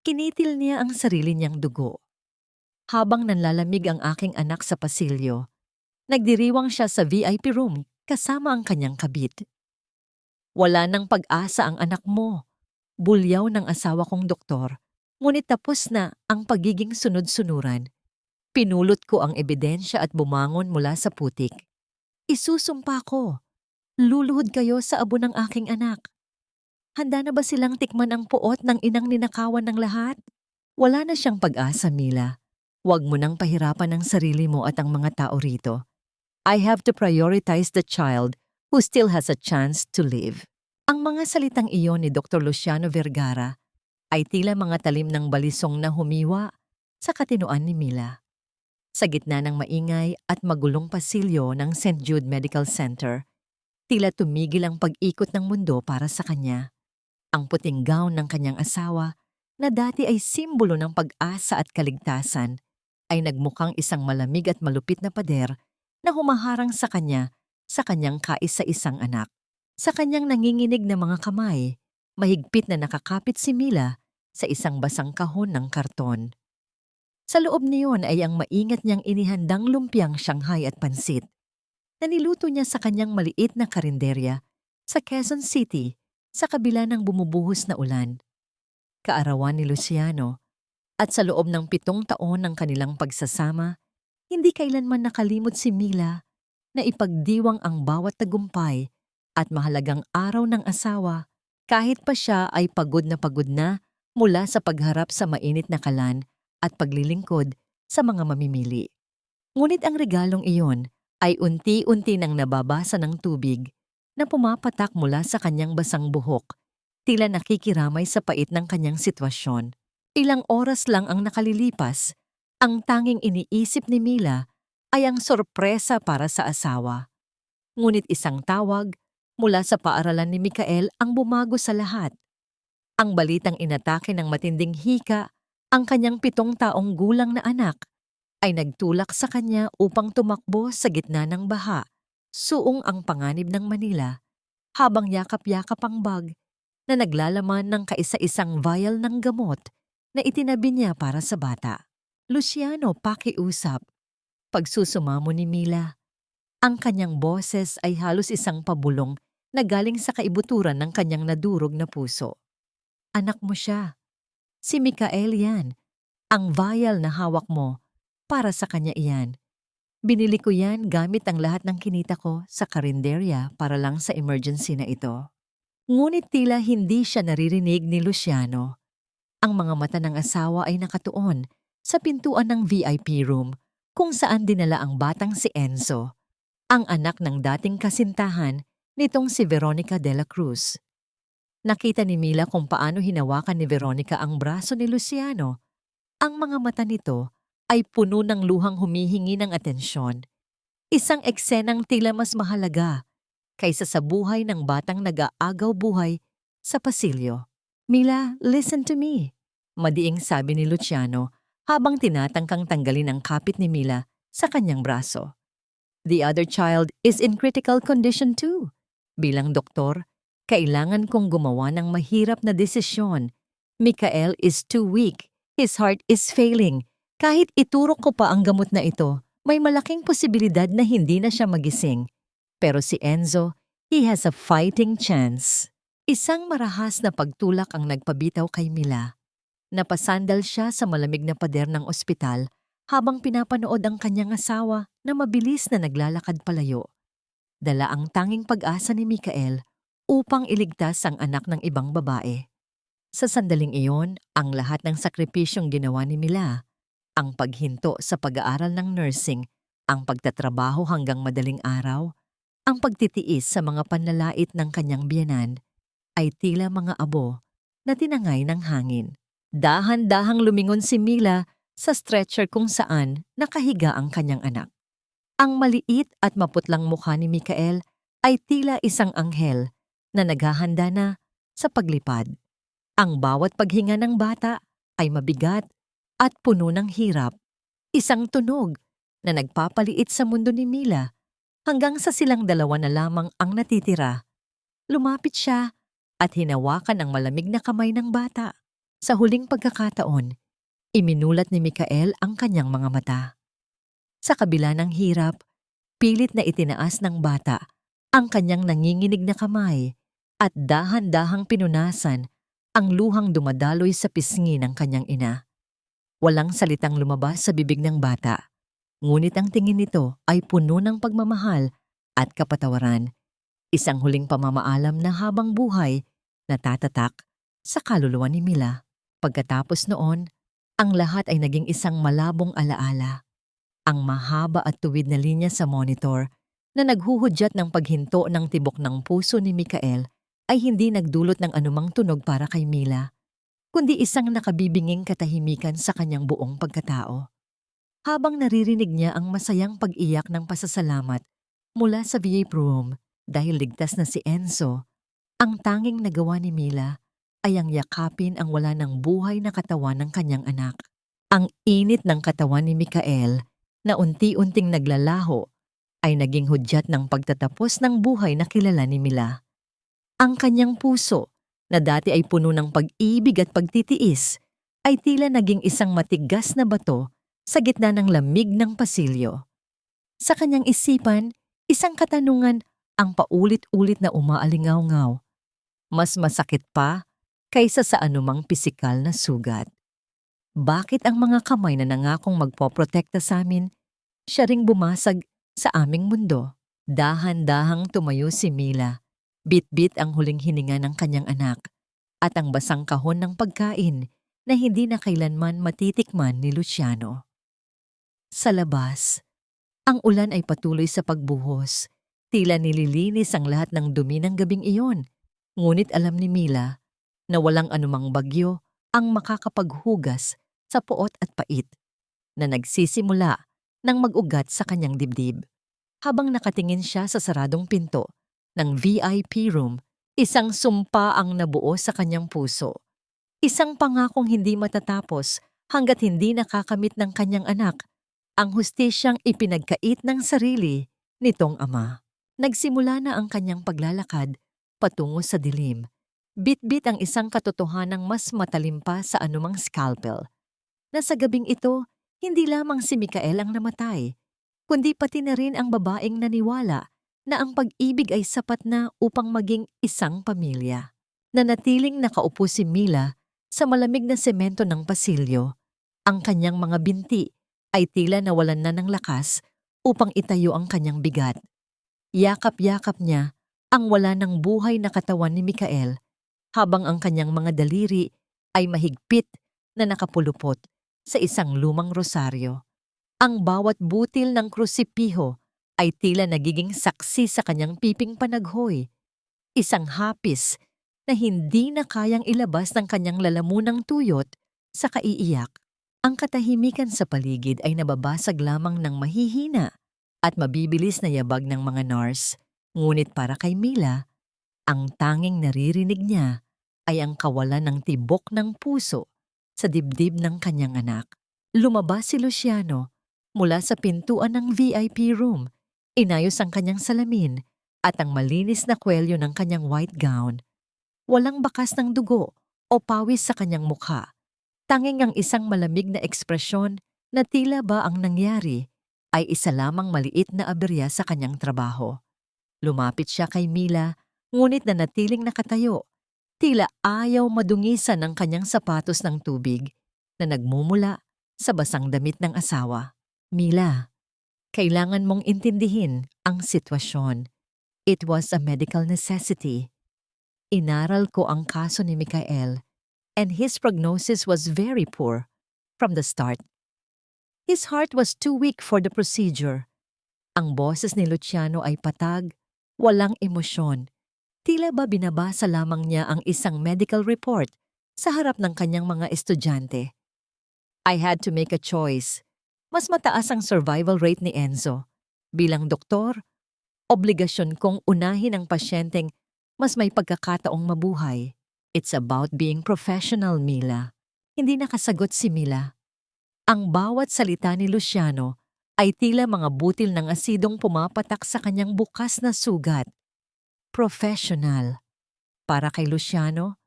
Kinitil niya ang sarili niyang dugo. Habang nanlalamig ang aking anak sa pasilyo, nagdiriwang siya sa VIP room kasama ang kanyang kabit. Wala nang pag-asa ang anak mo, bulyaw ng asawa kong doktor. Ngunit tapos na ang pagiging sunod-sunuran. Pinulot ko ang ebidensya at bumangon mula sa putik. Isusumpa ko, luluhod kayo sa abo ng aking anak. Handa na ba silang tikman ang puot ng inang ninakawan ng lahat? Wala na siyang pag-asa, Mila. Huwag mo nang pahirapan ang sarili mo at ang mga tao rito. I have to prioritize the child who still has a chance to live. Ang mga salitang iyon ni Dr. Luciano Vergara ay tila mga talim ng balisong na humiwa sa katinoan ni Mila. Sa gitna ng maingay at magulong pasilyo ng St. Jude Medical Center, tila tumigil ang pag-ikot ng mundo para sa kanya. Ang puting gown ng kanyang asawa, na dati ay simbolo ng pag-asa at kaligtasan, ay nagmukhang isang malamig at malupit na pader na humaharang sa kanyang kaisa-isang anak. Sa kanyang nanginginig na mga kamay, mahigpit na nakakapit si Mila sa isang basang kahon ng karton. Sa loob niyon ay ang maingat niyang inihandang lumpiang Shanghai at pansit na niluto niya sa kanyang maliit na karinderya sa Quezon City sa kabila ng bumubuhos na ulan. Kaarawan ni Luciano, at sa loob ng 7 taon ng kanilang pagsasama, hindi kailanman nakalimot si Mila na ipagdiwang ang bawat tagumpay at mahalagang araw ng asawa kahit pa siya ay pagod na mula sa pagharap sa mainit na kalan at paglilingkod sa mga mamimili. Ngunit ang regalong iyon ay unti-unti nang nababasa ng tubig na pumapatak mula sa kanyang basang buhok, tila nakikiramay sa pait ng kanyang sitwasyon. Ilang oras lang ang nakalilipas, ang tanging iniisip ni Mila ay ang sorpresa para sa asawa. Ngunit isang tawag mula sa paaralan ni Mikael ang bumago sa lahat. Ang balitang inatake ng matinding hika ang kanyang 7 taong gulang na anak ay nagtulak sa kanya upang tumakbo sa gitna ng baha, suong ang panganib ng Manila, habang yakap-yakap ang bag na naglalaman ng kaisa-isang vial ng gamot na itinabi niya para sa bata. Luciano, pakiusap. Pagsusumamo ni Mila. Ang kanyang boses ay halos isang pabulong na galing sa kaibuturan ng kanyang nadurog na puso. Anak mo siya. Si Mikael yan. Ang vial na hawak mo, para sa kanya iyan. Binili ko yan gamit ang lahat ng kinita ko sa karinderya para lang sa emergency na ito. Ngunit tila hindi siya naririnig ni Luciano. Ang mga mata ng asawa ay nakatuon sa pintuan ng VIP room kung saan dinala ang batang si Enzo, ang anak ng dating kasintahan nitong si Veronica de la Cruz. Nakita ni Mila kung paano hinawakan ni Veronica ang braso ni Luciano. Ang mga mata nito ay puno ng luhang humihingi ng atensyon. Isang eksenang tila mas mahalaga kaysa sa buhay ng batang nag-aagaw buhay sa pasilyo. Mila, listen to me, madiing sabi ni Luciano habang tinatangkang tanggalin ang kapit ni Mila sa kanyang braso. The other child is in critical condition too. Bilang doktor, kailangan kong gumawa ng mahirap na desisyon. Mikael is too weak. His heart is failing. Kahit iturok ko pa ang gamot na ito, may malaking posibilidad na hindi na siya magising. Pero si Enzo, he has a fighting chance. Isang marahas na pagtulak ang nagpabitaw kay Mila. Napasandal siya sa malamig na pader ng ospital habang pinapanood ang kanyang asawa na mabilis na naglalakad palayo. Dala ang tanging pag-asa ni Mikael upang iligtas ang anak ng ibang babae. Sa sandaling iyon, ang lahat ng sakripisyong ginawa ni Mila, ang paghinto sa pag-aaral ng nursing, ang pagtatrabaho hanggang madaling araw, ang pagtitiis sa mga panlalait ng kanyang biyenan, ay tila mga abo na tinangay ng hangin. Dahan-dahang lumingon si Mila sa stretcher kung saan nakahiga ang kanyang anak. Ang maliit at maputlang mukha ni Mikael ay tila isang anghel na naghahanda na sa paglipad. Ang bawat paghinga ng bata ay mabigat at puno ng hirap. Isang tunog na nagpapaliit sa mundo ni Mila hanggang sa silang dalawa na lamang ang natitira. Lumapit siya at hinawakan ang malamig na kamay ng bata. Sa huling pagkakataon, iminulat ni Mikael ang kanyang mga mata. Sa kabila ng hirap, pilit na itinaas ng bata ang kanyang nanginginig na kamay at dahan-dahang pinunasan ang luhang dumadaloy sa pisngi ng kanyang ina. Walang salitang lumabas sa bibig ng bata, ngunit ang tingin nito ay puno ng pagmamahal at kapatawaran. Isang huling pamamaalam na habang buhay na tatatak sa kaluluwa ni Mila. Pagkatapos noon, ang lahat ay naging isang malabong alaala. Ang mahaba at tuwid na linya sa monitor na naghuhudyat ng paghinto ng tibok ng puso ni Mikael ay hindi nagdulot ng anumang tunog para kay Mila, kundi isang nakabibinging katahimikan sa kanyang buong pagkatao. Habang naririnig niya ang masayang pag-iyak ng pasasalamat mula sa VA room dahil ligtas na si Enzo, ang tanging nagawa ni Mila ay ang yakapin ang wala ng buhay na katawan ng kanyang anak. Ang init ng katawan ni Mikael na unti-unting naglalaho ay naging hudyat ng pagtatapos ng buhay na kilala ni Mila. Ang kanyang puso, na dati ay puno ng pag-ibig at pagtitiis, ay tila naging isang matigas na bato sa gitna ng lamig ng pasilyo. Sa kanyang isipan, isang katanungan ang paulit-ulit na umaalingaw-ngaw. Mas masakit pa kaysa sa anumang pisikal na sugat. Bakit ang mga kamay na nangakong magpoprotekta sa amin, siya ring bumasag sa aming mundo? Dahan-dahang tumayo si Mila. Bit-bit ang huling hininga ng kanyang anak at ang basang kahon ng pagkain na hindi na kailanman matitikman ni Luciano. Sa labas, ang ulan ay patuloy sa pagbuhos. Tila nililinis ang lahat ng dumi ng gabing iyon. Ngunit alam ni Mila na walang anumang bagyo ang makakapaghugas sa puot at pait na nagsisimula ng mag-ugat sa kanyang dibdib. Habang nakatingin siya sa saradong pinto ng VIP room, isang sumpa ang nabuo sa kanyang puso. Isang pangakong hindi matatapos hanggat hindi nakakamit ng kanyang anak ang hustisyang ipinagkait ng sarili nitong ama. Nagsimula na ang kanyang paglalakad patungo sa dilim. Bit-bit ang isang katotohanang mas matalim pa sa anumang scalpel. Na sa gabing ito, hindi lamang si Mikael ang namatay, kundi pati na rin ang babaeng naniwala na ang pag-ibig ay sapat na upang maging isang pamilya. Nanatiling nakaupo si Mila sa malamig na semento ng pasilyo. Ang kanyang mga binti ay tila nawalan na ng lakas upang itayo ang kanyang bigat. Yakap-yakap niya ang wala ng buhay na katawan ni Mikael habang ang kanyang mga daliri ay mahigpit na nakapulupot sa isang lumang rosaryo. Ang bawat butil ng krusipiho ay tila nagiging saksi sa kanyang piping panaghoy. Isang hapis na hindi na kayang ilabas ng kanyang lalamunang tuyot sa kaiiyak. Ang katahimikan sa paligid ay nababasag lamang ng mahihina at mabibilis na yabag ng mga nurse. Ngunit para kay Mila, ang tanging naririnig niya ay ang kawalan ng tibok ng puso sa dibdib ng kanyang anak. Lumabas si Luciano mula sa pintuan ng VIP room. Inayos ang kanyang salamin at ang malinis na kwelyo ng kanyang white gown. Walang bakas ng dugo o pawis sa kanyang mukha. Tanging ang isang malamig na ekspresyon na tila ba ang nangyari ay isa lamang maliit na aberya sa kanyang trabaho. Lumapit siya kay Mila, ngunit nanatiling nakatayo. Tila ayaw madungisan ng kanyang sapatos ng tubig na nagmumula sa basang damit ng asawa. Mila, kailangan mong intindihin ang sitwasyon. It was a medical necessity. Inaral ko ang kaso ni Mikael, and his prognosis was very poor from the start. His heart was too weak for the procedure. Ang boses ni Luciano ay patag, walang emosyon. Tila ba binabasa lamang niya ang isang medical report sa harap ng kanyang mga estudyante. I had to make a choice. Mas mataas ang survival rate ni Enzo. Bilang doktor, obligasyon kong unahin ang pasyenteng mas may pagkakataong mabuhay. It's about being professional, Mila. Hindi nakasagot si Mila. Ang bawat salita ni Luciano ay tila mga butil ng asidong pumapatak sa kanyang bukas na sugat. Professional. Para kay Luciano,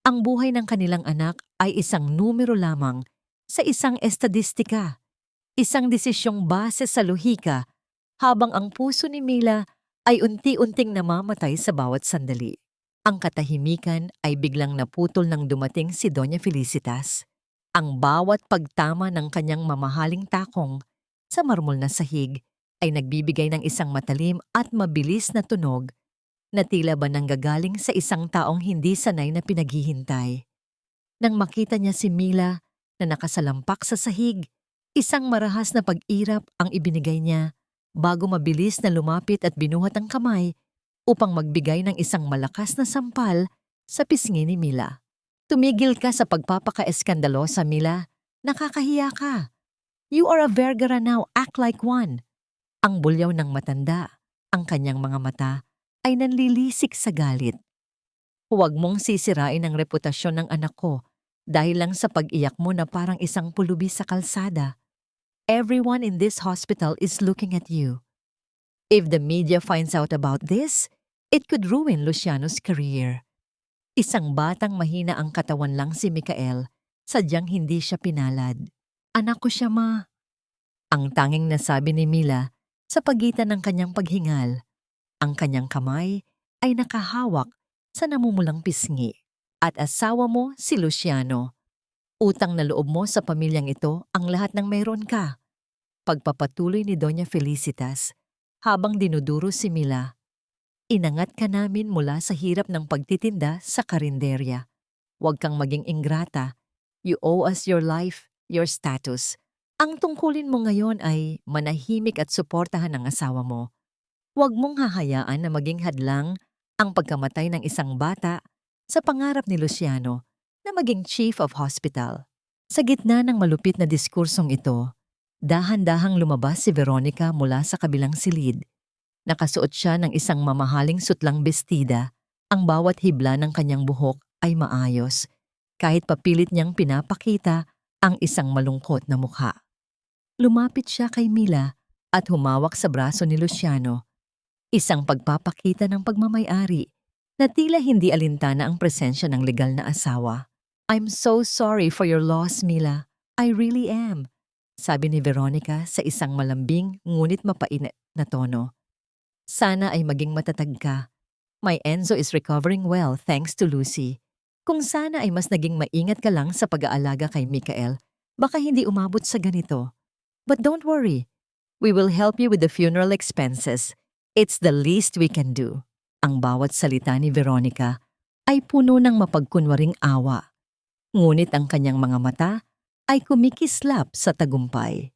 Ang buhay ng kanilang anak ay isang numero lamang sa isang estadistika, isang desisyong base sa lohika, habang ang puso ni Mila ay unti-unting namamatay sa bawat sandali. Ang katahimikan ay biglang naputol nang dumating si Doña Felicitas. Ang bawat pagtama ng kanyang mamahaling takong sa marmol na sahig ay nagbibigay ng isang matalim at mabilis na tunog na tila ba nanggagaling sa isang taong hindi sanay na pinaghihintay. Nang makita niya si Mila na nakasalampak sa sahig, isang marahas na pag-irap ang ibinigay niya bago mabilis na lumapit at binuhat ang kamay upang magbigay ng isang malakas na sampal sa pisngi ni Mila. Tumigil ka sa pagpapaka-eskandalosa, Mila. Nakakahiya ka. You are a Vergara now, act like one. Ang bulyaw ng matanda, ang kanyang mga mata ay nanlilisik sa galit. Huwag mong sisirain ang reputasyon ng anak ko dahil lang sa pag-iyak mo na parang isang pulubi sa kalsada. Everyone in this hospital is looking at you. If the media finds out about this, it could ruin Luciano's career. Isang batang mahina ang katawan lang si Mikael, sadyang hindi siya pinalad. Anak ko siya, ma. Ang tanging nasabi ni Mila sa pagitan ng kanyang paghingal. Ang kanyang kamay ay nakahawak sa namumulang pisngi. At asawa mo si Luciano. Utang na loob mo sa pamilyang ito ang lahat ng mayroon ka. Pagpapatuloy ni Doña Felicitas habang dinuduro si Mila. Inangat ka namin mula sa hirap ng pagtitinda sa karinderya. Huwag kang maging ingrata. You owe us your life, your status. Ang tungkulin mo ngayon ay manahimik at suportahan ang asawa mo. Huwag mong hahayaan na maging hadlang ang pagkamatay ng isang bata sa pangarap ni Luciano na maging chief of hospital. Sa gitna ng malupit na diskursong ito, dahan-dahang lumabas si Veronica mula sa kabilang silid. Nakasuot siya ng isang mamahaling sutlang bestida. Ang bawat hibla ng kanyang buhok ay maayos, kahit papilit niyang pinapakita ang isang malungkot na mukha. Lumapit siya kay Mila at humawak sa braso ni Luciano. Isang pagpapakita ng pagmamay-ari na tila hindi alintana ang presensya ng legal na asawa. I'm so sorry for your loss, Mila. I really am, sabi ni Veronica sa isang malambing ngunit mapait na tono. Sana ay maging matatag ka. My Enzo is recovering well thanks to Lucy. Kung sana ay mas naging maingat ka lang sa pag-aalaga kay Mikael, baka hindi umabot sa ganito. But don't worry. We will help you with the funeral expenses. It's the least we can do. Ang bawat salita ni Veronica ay puno ng mapagkunwaring awa. Ngunit ang kanyang mga mata ay kumikislap sa tagumpay.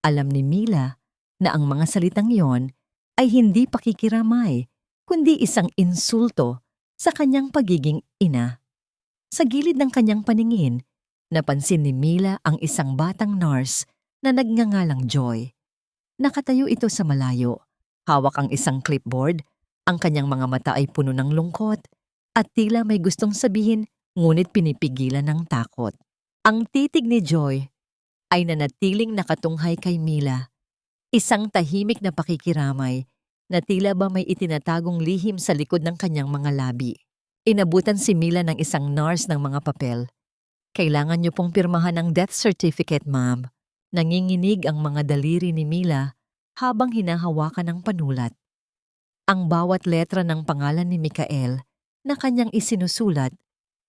Alam ni Mila na ang mga salitang yon ay hindi pakikiramay, kundi isang insulto sa kanyang pagiging ina. Sa gilid ng kanyang paningin, napansin ni Mila ang isang batang nurse na nagngangalang Joy. Nakatayo ito sa malayo, hawak ang isang clipboard, ang kanyang mga mata ay puno ng lungkot at tila may gustong sabihin ngunit pinipigilan ng takot. Ang titig ni Joy ay nanatiling nakatunghay kay Mila. Isang tahimik na pakikiramay na tila ba may itinatagong lihim sa likod ng kanyang mga labi. Inabutan si Mila ng isang nurse ng mga papel. Kailangan niyo pong pirmahan ang death certificate, ma'am. Nanginginig ang mga daliri ni Mila habang hinahawakan ng panulat. Ang bawat letra ng pangalan ni Mikael na kanyang isinusulat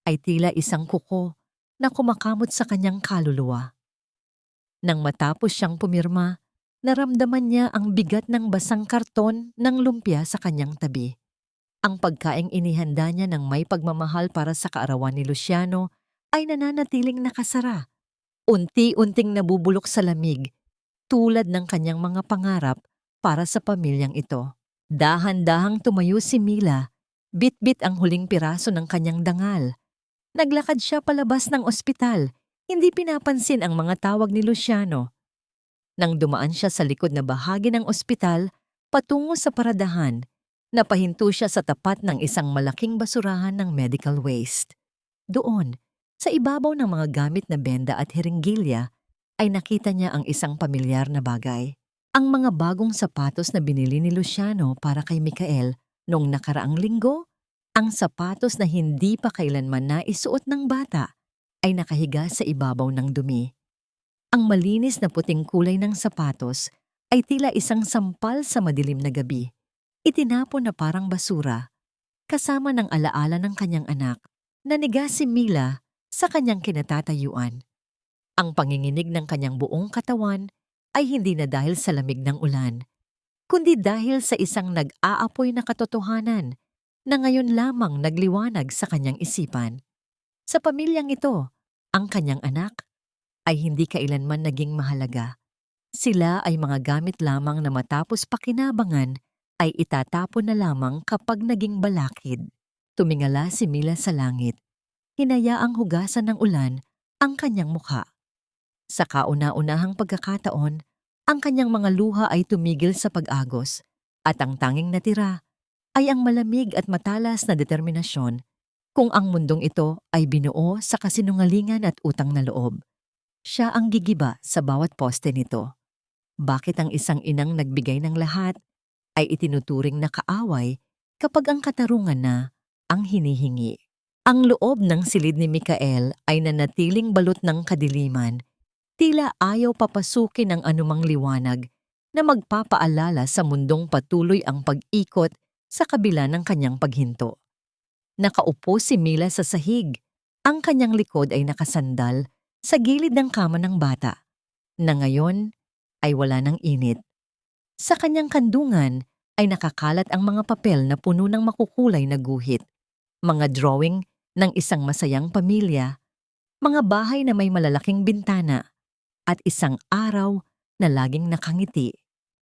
ay tila isang kuko na kumakamot sa kanyang kaluluwa. Nang matapos siyang pumirma, naramdaman niya ang bigat ng basang karton ng lumpia sa kanyang tabi. Ang pagkaing inihanda niya ng may pagmamahal para sa kaarawan ni Luciano ay nananatiling nakasara. Unti-unting nabubulok sa lamig, tulad ng kanyang mga pangarap para sa pamilyang ito. Dahan-dahang tumayo si Mila, bit-bit ang huling piraso ng kanyang dangal. Naglakad siya palabas ng ospital, hindi pinapansin ang mga tawag ni Luciano. Nang dumaan siya sa likod na bahagi ng ospital, patungo sa paradahan, napahinto siya sa tapat ng isang malaking basurahan ng medical waste. Doon, sa ibabaw ng mga gamit na benda at heringgilya, ay nakita niya ang isang pamilyar na bagay. Ang mga bagong sapatos na binili ni Luciano para kay Mikael noong nakaraang linggo Ang sapatos na hindi pa kailanman naisuot ng bata ay nakahiga sa ibabaw ng dumi. Ang malinis na puting kulay ng sapatos ay tila isang sampal sa madilim na gabi. Itinapon na parang basura, kasama ng alaala ng kanyang anak. Naniga si Mila sa kanyang kinatatayuan. Ang panginginig ng kanyang buong katawan ay hindi na dahil sa lamig ng ulan, kundi dahil sa isang nag-aapoy na katotohanan na ngayon lamang nagliwanag sa kanyang isipan. Sa pamilyang ito, ang kanyang anak ay hindi kailanman naging mahalaga. Sila ay mga gamit lamang na matapos pakinabangan ay itatapon na lamang kapag naging balakid. Tumingala si Mila sa langit. Hinayaang hugasan ng ulan ang kanyang mukha. Sa kauna-unahang pagkakataon, ang kanyang mga luha ay tumigil sa pag-agos at ang tanging natira ay ang malamig at matalas na determinasyon kung ang mundong ito ay binuo sa kasinungalingan at utang na loob. Siya ang gigiba sa bawat poste nito. Bakit ang isang inang nagbigay ng lahat ay itinuturing na kaaway kapag ang katarungan na ang hinihingi? Ang loob ng silid ni Mikael ay nanatiling balot ng kadiliman, tila ayaw papasukin ng anumang liwanag na magpapaalala sa mundong patuloy ang pag-ikot sa kabila ng kanyang paghinto. Nakaupo si Mila sa sahig. Ang kanyang likod ay nakasandal sa gilid ng kama ng bata, na ngayon ay wala ng init. Sa kanyang kandungan ay nakakalat ang mga papel na puno ng makukulay na guhit, mga drawing ng isang masayang pamilya, mga bahay na may malalaking bintana, at isang araw na laging nakangiti.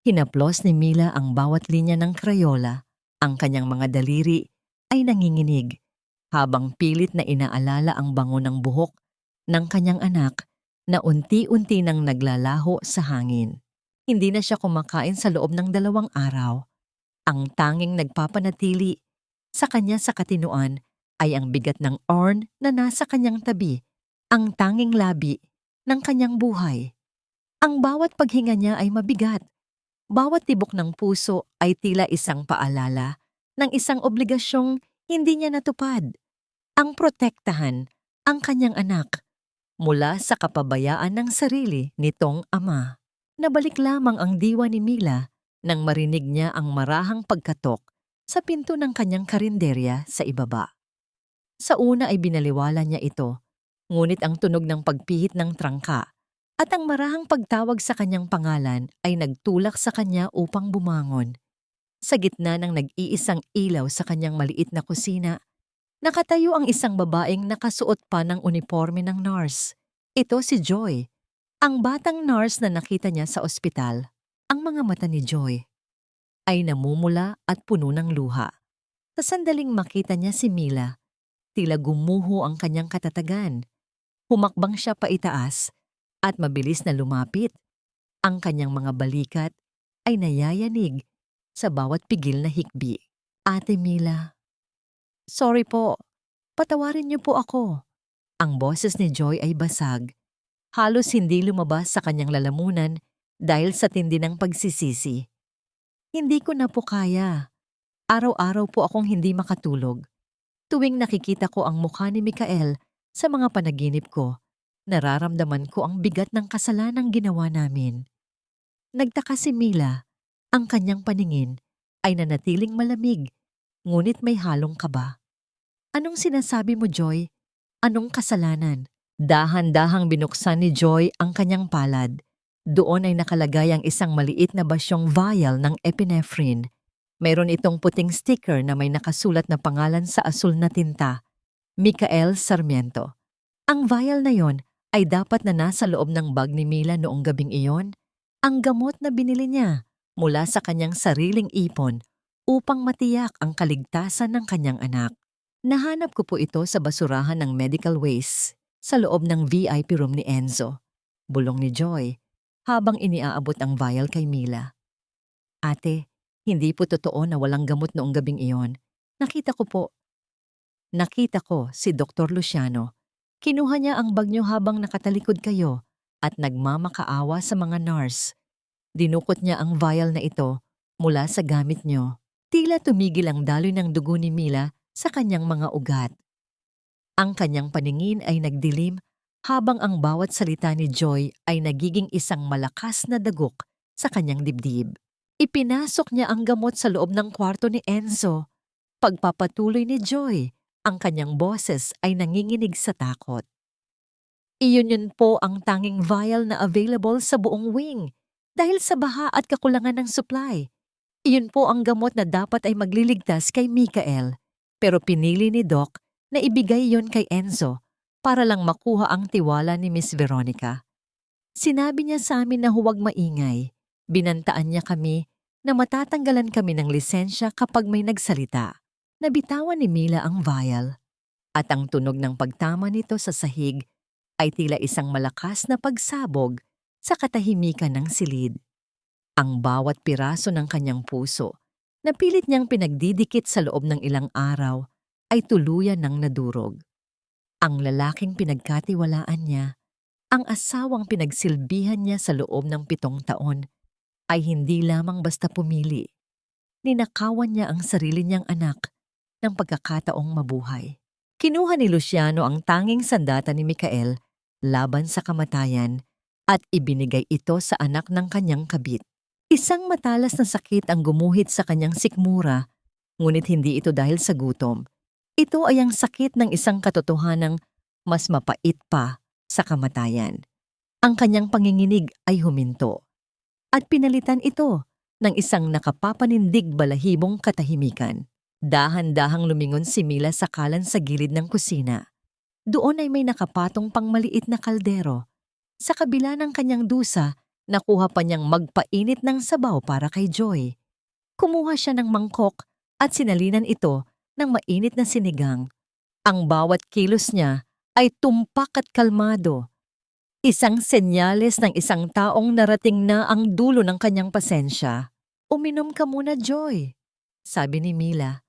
Hinaplos ni Mila ang bawat linya ng krayola. Ang kanyang mga daliri ay nanginginig habang pilit na inaalala ang bango ng buhok ng kanyang anak na unti-unti nang naglalaho sa hangin. Hindi na siya kumakain sa loob ng 2 araw. Ang tanging nagpapanatili sa kanya sa katinuan ay ang bigat ng urn na nasa kanyang tabi, ang tanging labi ng kanyang buhay. Ang bawat paghinga niya ay mabigat. Bawat tibok ng puso ay tila isang paalala ng isang obligasyong hindi niya natupad. Ang protektahan ang kanyang anak mula sa kapabayaan ng sarili nitong ama. Nabalik lamang ang diwa ni Mila nang marinig niya ang marahang pagkatok sa pinto ng kanyang karinderya sa ibaba. Sa una ay binaliwala niya ito, ngunit ang tunog ng pagpihit ng trangka at ang marahang pagtawag sa kanyang pangalan ay nagtulak sa kanya upang bumangon. Sa gitna ng nag-iisang ilaw sa kanyang maliit na kusina, nakatayo ang isang babaeng nakasuot pa ng uniforme ng nurse. Ito si Joy, ang batang nurse na nakita niya sa ospital. Ang mga mata ni Joy ay namumula at puno ng luha. Sa sandaling makita niya si Mila, tila gumuho ang kanyang katatagan. Humakbang siya paitaas at mabilis na lumapit. Ang kanyang mga balikat ay nayayanig sa bawat pigil na hikbi. Ate Mila, sorry po, patawarin niyo po ako. Ang boses ni Joy ay basag. Halos hindi lumabas sa kanyang lalamunan dahil sa tindi ng pagsisisi. Hindi ko na po kaya. Araw-araw po akong hindi makatulog. Tuwing nakikita ko ang mukha ni Mikael sa mga panaginip ko, nararamdaman ko ang bigat ng kasalanang ginawa namin. Nagtaka si Mila. Ang kanyang paningin ay nanatiling malamig, ngunit may halong kaba. Anong sinasabi mo, Joy? Anong kasalanan? Dahan-dahang binuksan ni Joy ang kanyang palad. Doon ay nakalagay ang isang maliit na basyong vial ng epinephrine. Mayroon itong puting sticker na may nakasulat na pangalan sa asul na tinta, Mikael Sarmiento. Ang vial na yon ay dapat na nasa loob ng bag ni Mila noong gabing iyon, ang gamot na binili niya mula sa kanyang sariling ipon upang matiyak ang kaligtasan ng kanyang anak. Nahanap ko po ito sa basurahan ng medical waste sa loob ng VIP room ni Enzo. Bulong ni Joy habang iniaabot ang vial kay Mila. Ate, hindi po totoo na walang gamot noong gabing iyon. Nakita ko si Dr. Luciano. Kinuha niya ang bag niyo habang nakatalikod kayo at nagmamakaawa sa mga nurse. Dinukot niya ang vial na ito mula sa gamit niyo. Tila tumigil ang daloy ng dugo ni Mila sa kanyang mga ugat. Ang kanyang paningin ay nagdilim habang ang bawat salita ni Joy ay nagiging isang malakas na dagok sa kanyang dibdib. Ipinasok niya ang gamot sa loob ng kwarto ni Enzo. Pagpapatuloy ni Joy, ang kanyang boses ay nanginginig sa takot. Iyon yun po ang tanging vial na available sa buong wing dahil sa baha at kakulangan ng supply. Iyon po ang gamot na dapat ay magliligtas kay Mikael, pero pinili ni Doc na ibigay yon kay Enzo para lang makuha ang tiwala ni Miss Veronica. Sinabi niya sa amin na huwag maingay. Binantaan niya kami na matatanggalan kami ng lisensya kapag may nagsalita. Nabitawan ni Mila ang vial at ang tunog ng pagtama nito sa sahig ay tila isang malakas na pagsabog sa katahimikan ng silid. Ang bawat piraso ng kanyang puso na pilit niyang pinagdidikit sa loob ng ilang araw ay tuluyan ng nadurog. Ang lalaking pinagkatiwalaan niya, ang asawang pinagsilbihan niya sa loob ng 7 taon, ay hindi lamang basta pumili. Ninakawan niya ang sarili niyang anak ng pagkakataong mabuhay. Kinuha ni Luciano ang tanging sandata ni Mikael laban sa kamatayan at ibinigay ito sa anak ng kanyang kabit. Isang matalas na sakit ang gumuhit sa kanyang sikmura, ngunit hindi ito dahil sa gutom. Ito ay ang sakit ng isang katotohanang mas mapait pa sa kamatayan. Ang kanyang panginginig ay huminto at pinalitan ito ng isang nakapapanindig balahibong katahimikan. Dahan-dahang lumingon si Mila sa kalan sa gilid ng kusina. Doon ay may nakapatong pangmaliit na kaldero. Sa kabila ng kanyang dusa, nakuha pa niyang magpainit ng sabaw para kay Joy. Kumuha siya ng mangkok at sinalinan ito ng mainit na sinigang. Ang bawat kilos niya ay tumpak at kalmado. Isang senyales ng isang taong narating na ang dulo ng kanyang pasensya. "Uminom ka muna, Joy," sabi ni Mila.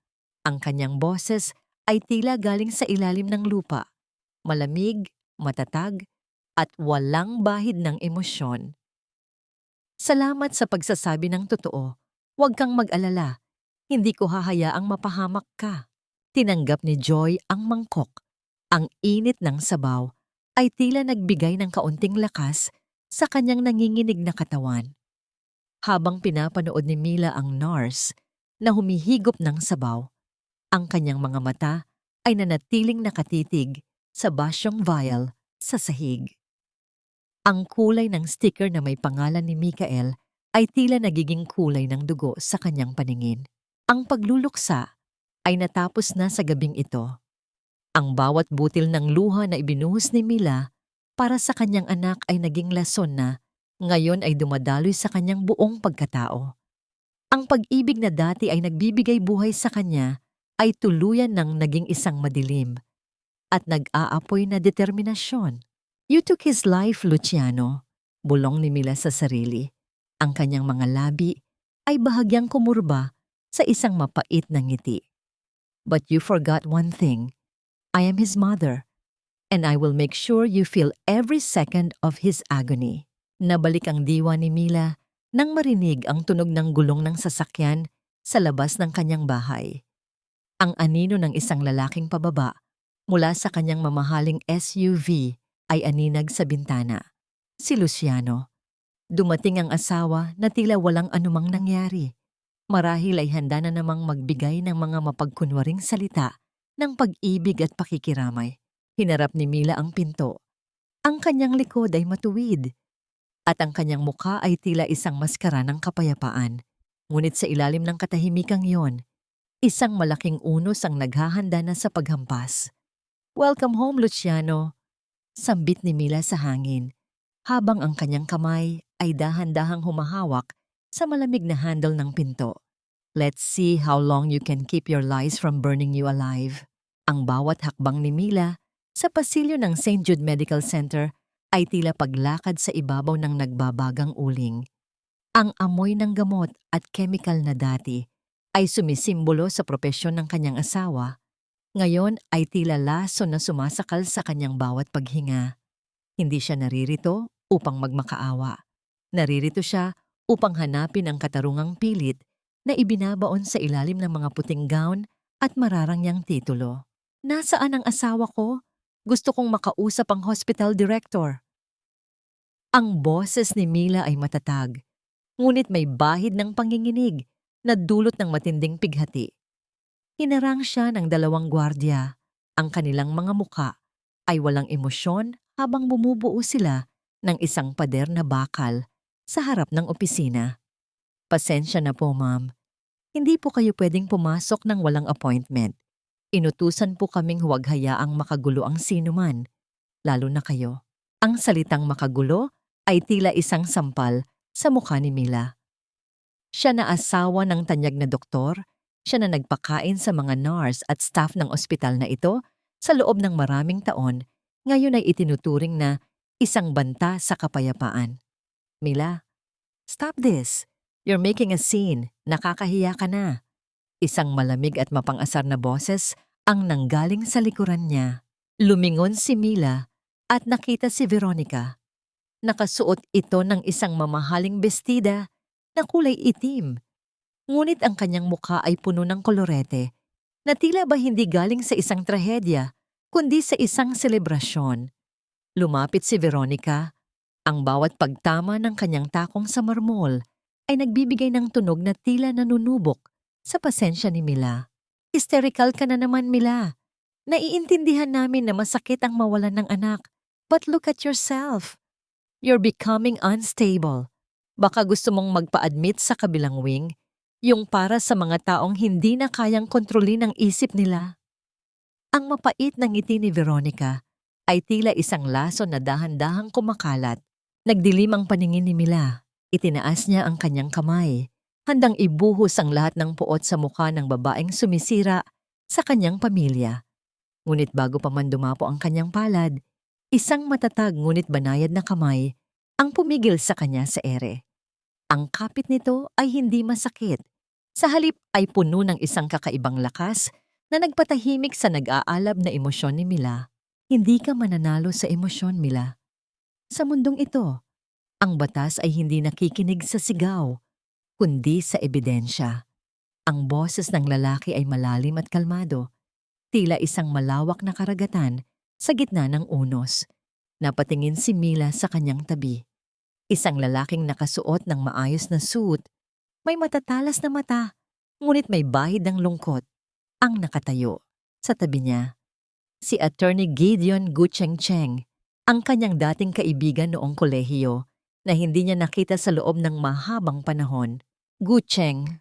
Ang kanyang boses ay tila galing sa ilalim ng lupa. Malamig, matatag, at walang bahid ng emosyon. "Salamat sa pagsasabi ng totoo. Huwag kang mag-alala. Hindi ko hahayaang mapahamak ka." Tinanggap ni Joy ang mangkok. Ang init ng sabaw ay tila nagbigay ng kaunting lakas sa kanyang nanginginig na katawan. Habang pinapanood ni Mila ang nurse na humihigop ng sabaw, ang kanyang mga mata ay nanatiling nakatitig sa basyong vial sa sahig. Ang kulay ng sticker na may pangalan ni Mikael ay tila nagiging kulay ng dugo sa kanyang paningin. Ang pagluluksa ay natapos na sa gabing ito. Ang bawat butil ng luha na ibinuhos ni Mila para sa kanyang anak ay naging lason na ngayon ay dumadaloy sa kanyang buong pagkatao. Ang pag-ibig na dati ay nagbibigay buhay sa kanya ay tuluyan ng naging isang madilim at nag-aapoy na determinasyon. "You took his life, Luciano," bulong ni Mila sa sarili. Ang kanyang mga labi ay bahagyang kumurba sa isang mapait na ngiti. "But you forgot one thing. I am his mother, and I will make sure you feel every second of his agony." Nabalik ang diwa ni Mila nang marinig ang tunog ng gulong ng sasakyan sa labas ng kanyang bahay. Ang anino ng isang lalaking pababa mula sa kanyang mamahaling SUV ay aninag sa bintana. Si Luciano. Dumating ang asawa na tila walang anumang nangyari. Marahil ay handa na namang magbigay ng mga mapagkunwaring salita ng pag-ibig at pakikiramay. Hinarap ni Mila ang pinto. Ang kanyang likod ay matuwid at ang kanyang mukha ay tila isang maskara ng kapayapaan. Ngunit sa ilalim ng katahimikang yon, isang malaking unos ang naghahanda na sa paghampas. "Welcome home, Luciano," sambit ni Mila sa hangin, habang ang kanyang kamay ay dahan-dahang humahawak sa malamig na handle ng pinto. "Let's see how long you can keep your lies from burning you alive." Ang bawat hakbang ni Mila sa pasilyo ng St. Jude Medical Center ay tila paglakad sa ibabaw ng nagbabagang uling. Ang amoy ng gamot at chemical na dati ay sumisimbolo sa propesyon ng kanyang asawa. Ngayon ay tila laso na sumasakal sa kanyang bawat paghinga. Hindi siya naririto upang magmakaawa. Naririto siya upang hanapin ang katarungang pilit na ibinabaon sa ilalim ng mga puting gown at mararangyang titulo. Nasaan ang asawa ko? Gusto kong makausap ang hospital director. Ang boses ni Mila ay matatag, ngunit may bahid ng panginginig na dulot ng matinding pighati. Hinarang siya ng 2 gwardiya. Ang kanilang mga muka ay walang emosyon habang bumubuo sila ng isang pader na bakal sa harap ng opisina. Pasensya na po, ma'am. Hindi po kayo pwedeng pumasok ng walang appointment. Inutusan po kaming huwag hayaang makagulo ang sinuman, lalo na kayo. Ang salitang makagulo ay tila isang sampal sa mukha ni Mila. Siya na asawa ng tanyag na doktor, siya na nagpakain sa mga nurse at staff ng ospital na ito sa loob ng maraming taon, ngayon ay itinuturing na isang banta sa kapayapaan. Mila, stop this. You're making a scene. Nakakahiya ka na. Isang malamig at mapang-asar na boses ang nanggaling sa likuran niya. Lumingon si Mila at nakita si Veronica. Nakasuot ito ng isang mamahaling bestida na kulay itim. Ngunit ang kanyang mukha ay puno ng kolorete na tila ba hindi galing sa isang trahedya, kundi sa isang selebrasyon. Lumapit si Veronica. Ang bawat pagtama ng kanyang takong sa marmol ay nagbibigay ng tunog na tila nanunubok sa pasensya ni Mila. Hysterical ka na naman, Mila. Naiintindihan namin na masakit ang mawalan ng anak. But look at yourself. You're becoming unstable. Baka gusto mong magpa-admit sa kabilang wing, yung para sa mga taong hindi na kayang kontrolin ang isip nila. Ang mapait na ngiti ni Veronica ay tila isang laso na dahan-dahang kumakalat. Nagdilim ang paningin ni Mila. Itinaas niya ang kanyang kamay, handang ibuhos ang lahat ng puot sa mukha ng babaeng sumisira sa kanyang pamilya. Ngunit bago pa man dumapo ang kanyang palad, isang matatag ngunit banayad na kamay ang pumigil sa kanya sa ere. Ang kapit nito ay hindi masakit. Sa halip ay puno ng isang kakaibang lakas na nagpatahimik sa nag-aalab na emosyon ni Mila. Hindi ka mananalo sa emosyon, Mila. Sa mundong ito, ang batas ay hindi nakikinig sa sigaw, kundi sa ebidensya. Ang boses ng lalaki ay malalim at kalmado, tila isang malawak na karagatan sa gitna ng unos. Napatingin si Mila sa kanyang tabi. Isang lalaking nakasuot ng maayos na suit, may matatalas na mata, ngunit may bahid ng lungkot, ang nakatayo sa tabi niya. Si Attorney Gideon Gucheng-Cheng, ang kanyang dating kaibigan noong kolehiyo, na hindi niya nakita sa loob ng mahabang panahon. Gucheng.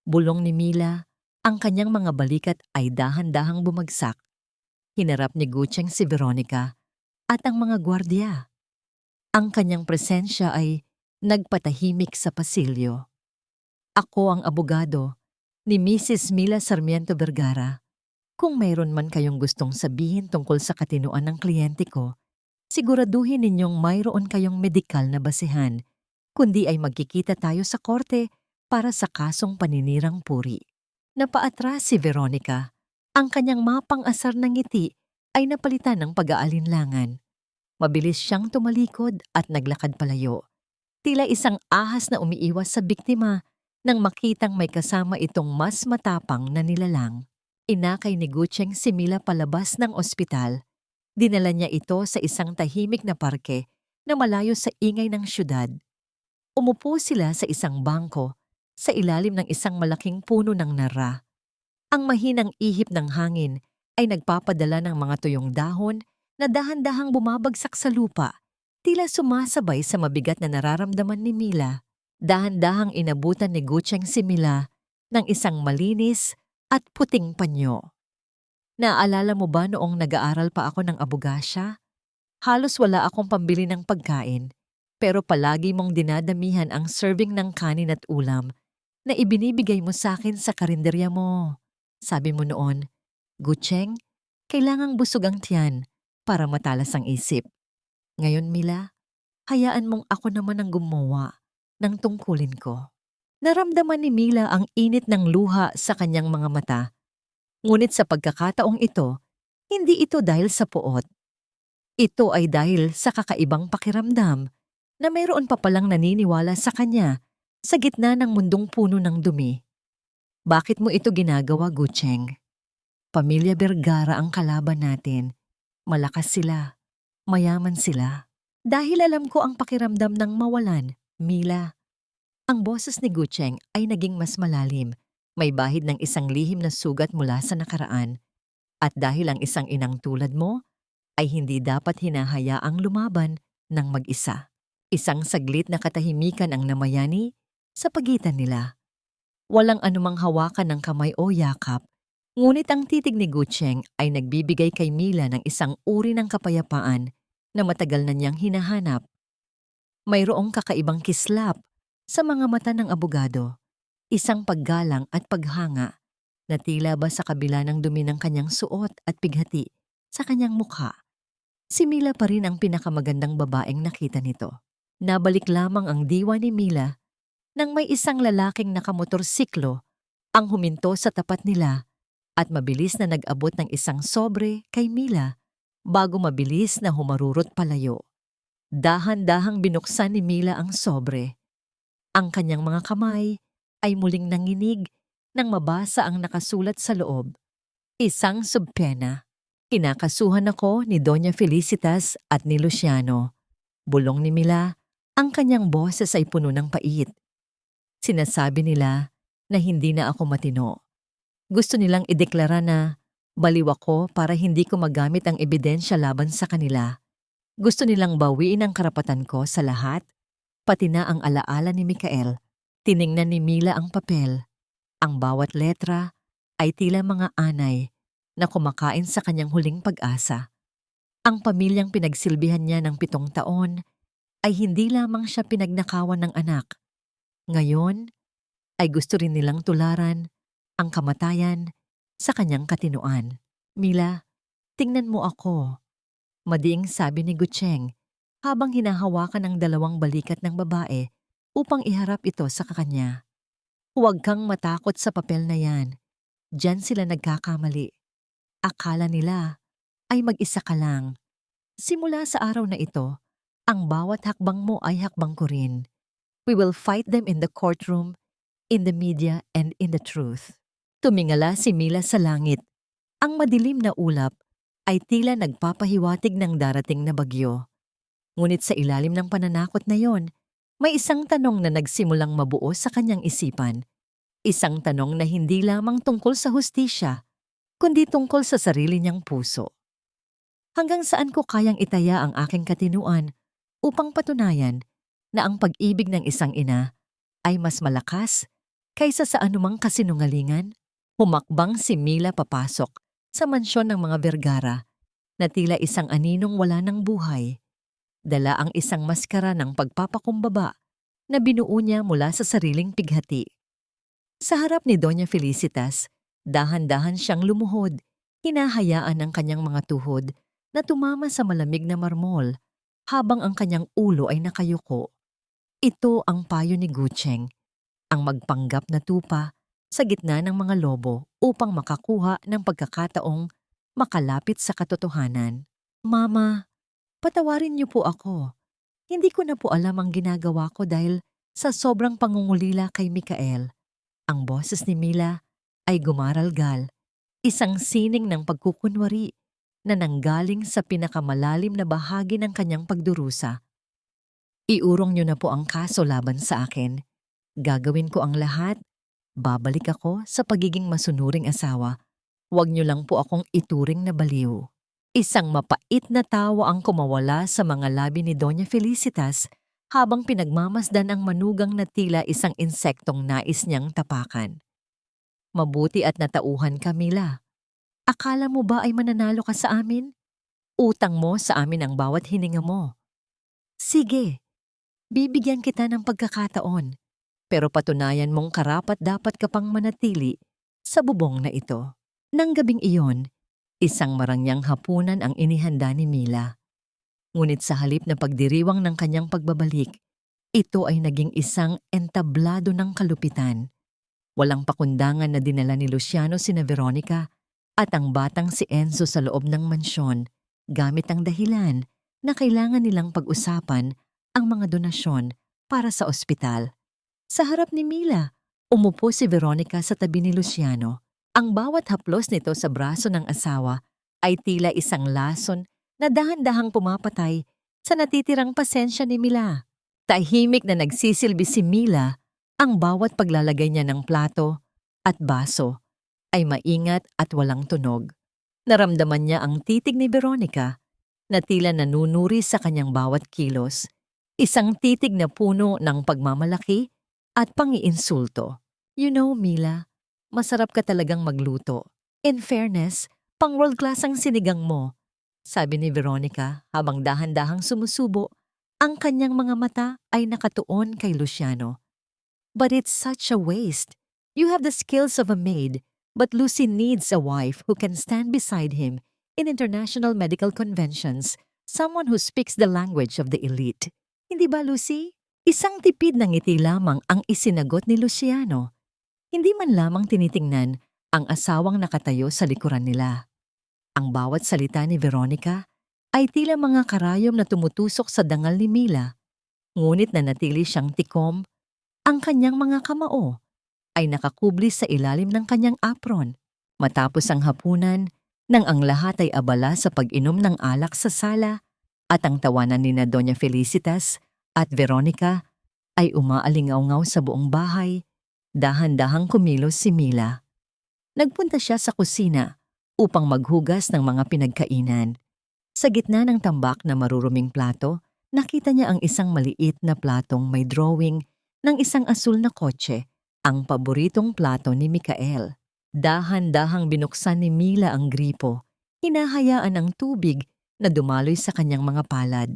Bulong ni Mila, ang kanyang mga balikat ay dahan-dahang bumagsak. Hinarap ni Gucheng si Veronica at ang mga gwardiya. Ang kanyang presensya ay nagpatahimik sa pasilyo. Ako ang abogado ni Mrs. Mila Sarmiento Vergara. Kung mayroon man kayong gustong sabihin tungkol sa katinuan ng kliyente ko, siguraduhin ninyong mayroon kayong medikal na basehan, kundi ay magkikita tayo sa korte para sa kasong paninirang puri. Napaatras si Veronica. Ang kanyang mapang-asar na ngiti ay napalitan ng pag-aalinlangan. Mabilis siyang tumalikod at naglakad palayo. Tila isang ahas na umiiwas sa biktima nang makitang may kasama itong mas matapang na nilalang. Inakay ni Gucheng si Mila palabas ng ospital. Dinala niya ito sa isang tahimik na parke na malayo sa ingay ng syudad. Umupo sila sa isang bangko sa ilalim ng isang malaking puno ng nara. Ang mahinang ihip ng hangin ay nagpapadala ng mga tuyong dahon na dahan-dahang bumabagsak sa lupa, tila sumasabay sa mabigat na nararamdaman ni Mila. Dahan-dahang inabutan ni Gucheng si Mila ng isang malinis at puting panyo. Naalala mo ba noong nag-aaral pa ako ng abogasya? Halos wala akong pambili ng pagkain, pero palagi mong dinadamihan ang serving ng kanin at ulam na ibinibigay mo sa akin sa karinderya mo. Sabi mo noon, Gucheng, kailangang busog ang tiyan para matalas ang isip. Ngayon, Mila, hayaan mong ako naman ang gumawa ng tungkulin ko. Naramdaman ni Mila ang init ng luha sa kanyang mga mata. Ngunit sa pagkakataong ito, hindi ito dahil sa puot. Ito ay dahil sa kakaibang pakiramdam na mayroon pa palang naniniwala sa kanya sa gitna ng mundong puno ng dumi. Bakit mo ito ginagawa, Gucheng? Pamilya Vergara ang kalaban natin. Malakas sila. Mayaman sila. Dahil alam ko ang pakiramdam ng mawalan, Mila. Ang boses ni Gucheng ay naging mas malalim. May bahid ng isang lihim na sugat mula sa nakaraan. At dahil ang isang inang tulad mo ay hindi dapat hinahayaang lumaban ng mag-isa. Isang saglit na katahimikan ang namayani sa pagitan nila. Walang anumang hawakan ng kamay o yakap, ngunit ang titig ni Gucheng ay nagbibigay kay Mila ng isang uri ng kapayapaan na matagal na niyang hinahanap. Mayroong kakaibang kislap sa mga mata ng abogado, isang paggalang at paghanga na tila ba sa kabila ng dumi ng kanyang suot at pighati sa kanyang mukha. Si Mila pa rin ang pinakamagandang babaeng nakita nito. Nabalik lamang ang diwa ni Mila nang may isang lalaking nakamotorsiklo ang huminto sa tapat nila at mabilis na nag-abot ng isang sobre kay Mila bago mabilis na humarurot palayo. Dahan-dahang binuksan ni Mila ang sobre. Ang kanyang mga kamay ay muling nanginig nang mabasa ang nakasulat sa loob. Isang subpena. Kinakasuhan ako ni Doña Felicitas at ni Luciano. Bulong ni Mila, ang kanyang boses ay puno ng pait. Sinasabi nila na hindi na ako matino. Gusto nilang ideklara na baliw ako para hindi ko magamit ang ebidensya laban sa kanila. Gusto nilang bawiin ang karapatan ko sa lahat, pati na ang alaala ni Mikael. Tiningnan ni Mila ang papel. Ang bawat letra ay tila mga anay na kumakain sa kanyang huling pag-asa. Ang pamilyang pinagsilbihan niya ng 7 taon ay hindi lamang siya pinagnakawan ng anak. Ngayon ay gusto rin nilang tularan ang kamatayan sa kanyang katinuan. Mila, tingnan mo ako. Madiing sabi ni Gucheng habang hinahawakan ang 2 balikat ng babae upang iharap ito sa kanya. Huwag kang matakot sa papel na yan. Diyan sila nagkakamali. Akala nila ay mag-isa ka lang. Simula sa araw na ito, ang bawat hakbang mo ay hakbang ko rin. We will fight them in the courtroom, in the media, and in the truth. Tumingala si Mila sa langit. Ang madilim na ulap ay tila nagpapahiwatig ng darating na bagyo. Ngunit sa ilalim ng pananakot na yon, may isang tanong na nagsimulang mabuo sa kanyang isipan. Isang tanong na hindi lamang tungkol sa hustisya, kundi tungkol sa sarili niyang puso. Hanggang saan ko kayang itaya ang aking katinuan upang patunayan na ang pag-ibig ng isang ina ay mas malakas kaysa sa anumang kasinungalingan? Humakbang si Mila papasok sa mansyon ng mga Vergara na tila isang aninong wala ng buhay. Dala ang isang maskara ng pagpapakumbaba na binuo niya mula sa sariling pighati. Sa harap ni Doña Felicitas, dahan-dahan siyang lumuhod, hinahayaan ang kanyang mga tuhod na tumama sa malamig na marmol habang ang kanyang ulo ay nakayuko. Ito ang payo ni Gucheng, ang magpanggap na tupa sa gitna ng mga lobo upang makakuha ng pagkakataong makalapit sa katotohanan. Mama, patawarin niyo po ako. Hindi ko na po alam ang ginagawa ko dahil sa sobrang pangungulila kay Mikael. Ang boses ni Mila ay gumaralgal, isang sining ng pagkukunwari na nanggaling sa pinakamalalim na bahagi ng kanyang pagdurusa. Iurong niyo na po ang kaso laban sa akin. Gagawin ko ang lahat. Babalik ako sa pagiging masunuring asawa. Huwag niyo lang po akong ituring na baliw. Isang mapait na tawa ang kumawala sa mga labi ni Doña Felicitas habang pinagmamasdan ang manugang na tila isang insektong nais niyang tapakan. Mabuti at natauhan ka, Mila. Akala mo ba ay mananalo ka sa amin? Utang mo sa amin ang bawat hininga mo. Sige. Bibigyan kita ng pagkakataon, pero patunayan mong karapat-dapat ka pang manatili sa bubong na ito. Nang gabing iyon, isang marangyang hapunan ang inihanda ni Mila. Ngunit sa halip na pagdiriwang ng kanyang pagbabalik, ito ay naging isang entablado ng kalupitan. Walang pakundangan na dinala ni Luciano sina Veronica at ang batang si Enzo sa loob ng mansyon gamit ang dahilan na kailangan nilang pag-usapan ang mga donasyon para sa ospital. Sa harap ni Mila, Umupo si Veronica sa tabi ni Luciano. Ang bawat haplos nito sa braso ng asawa ay tila isang lason na dahan-dahang pumapatay sa natitirang pasensya ni Mila. Tahimik na nagsisilbi si Mila, ang bawat paglalagay niya ng plato at baso ay maingat at walang tunog. Naramdaman niya ang titig ni Veronica na tila nanunuri sa kanyang bawat kilos, isang titig na puno ng pagmamalaki at pangiinsulto. You know, Mila, masarap ka talagang magluto. In fairness, pang world class ang sinigang mo, sabi ni Veronica habang dahan-dahang sumusubo. Ang kanyang mga mata ay nakatuon kay Luciano. But it's such a waste. You have the skills of a maid, but Lucy needs a wife who can stand beside him in international medical conventions, someone who speaks the language of the elite. Hindi ba, Lucy? Isang tipid ng ngiti lamang ang isinagot ni Luciano. Hindi man lamang tinitingnan ang asawang nakatayo sa likuran nila. Ang bawat salita ni Veronica ay tila mga karayom na tumutusok sa dangal ni Mila. Ngunit nanatili siyang tikom, ang kanyang mga kamao ay nakakubli sa ilalim ng kanyang apron. Matapos ang hapunan, nang ang lahat ay abala sa pag-inom ng alak sa sala at ang tawanan ni na Doña Felicitas at Veronica ay umaalingaw-ngaw sa buong bahay, dahan-dahang kumilos si Mila. Nagpunta siya sa kusina upang maghugas ng mga pinagkainan. Sa gitna ng tambak na maruruming plato, nakita niya ang isang maliit na platong may drawing ng isang asul na kotse, ang paboritong plato ni Mikael. Dahan-dahang binuksan ni Mila ang gripo, hinahayaan ang tubig na dumaloy sa kanyang mga palad.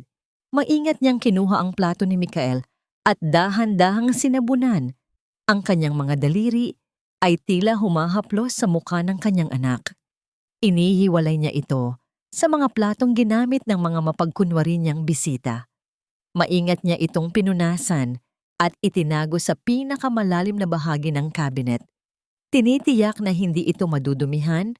Maingat niyang kinuha ang plato ni Mikael at dahan-dahang sinabunan. Ang kanyang mga daliri ay tila humahaplos sa mukha ng kanyang anak. Inihiwalay niya ito sa mga platong ginamit ng mga mapagkunwari niyang bisita. Maingat niya itong pinunasan at itinago sa pinakamalalim na bahagi ng cabinet. Tinitiyak na hindi ito madudumihan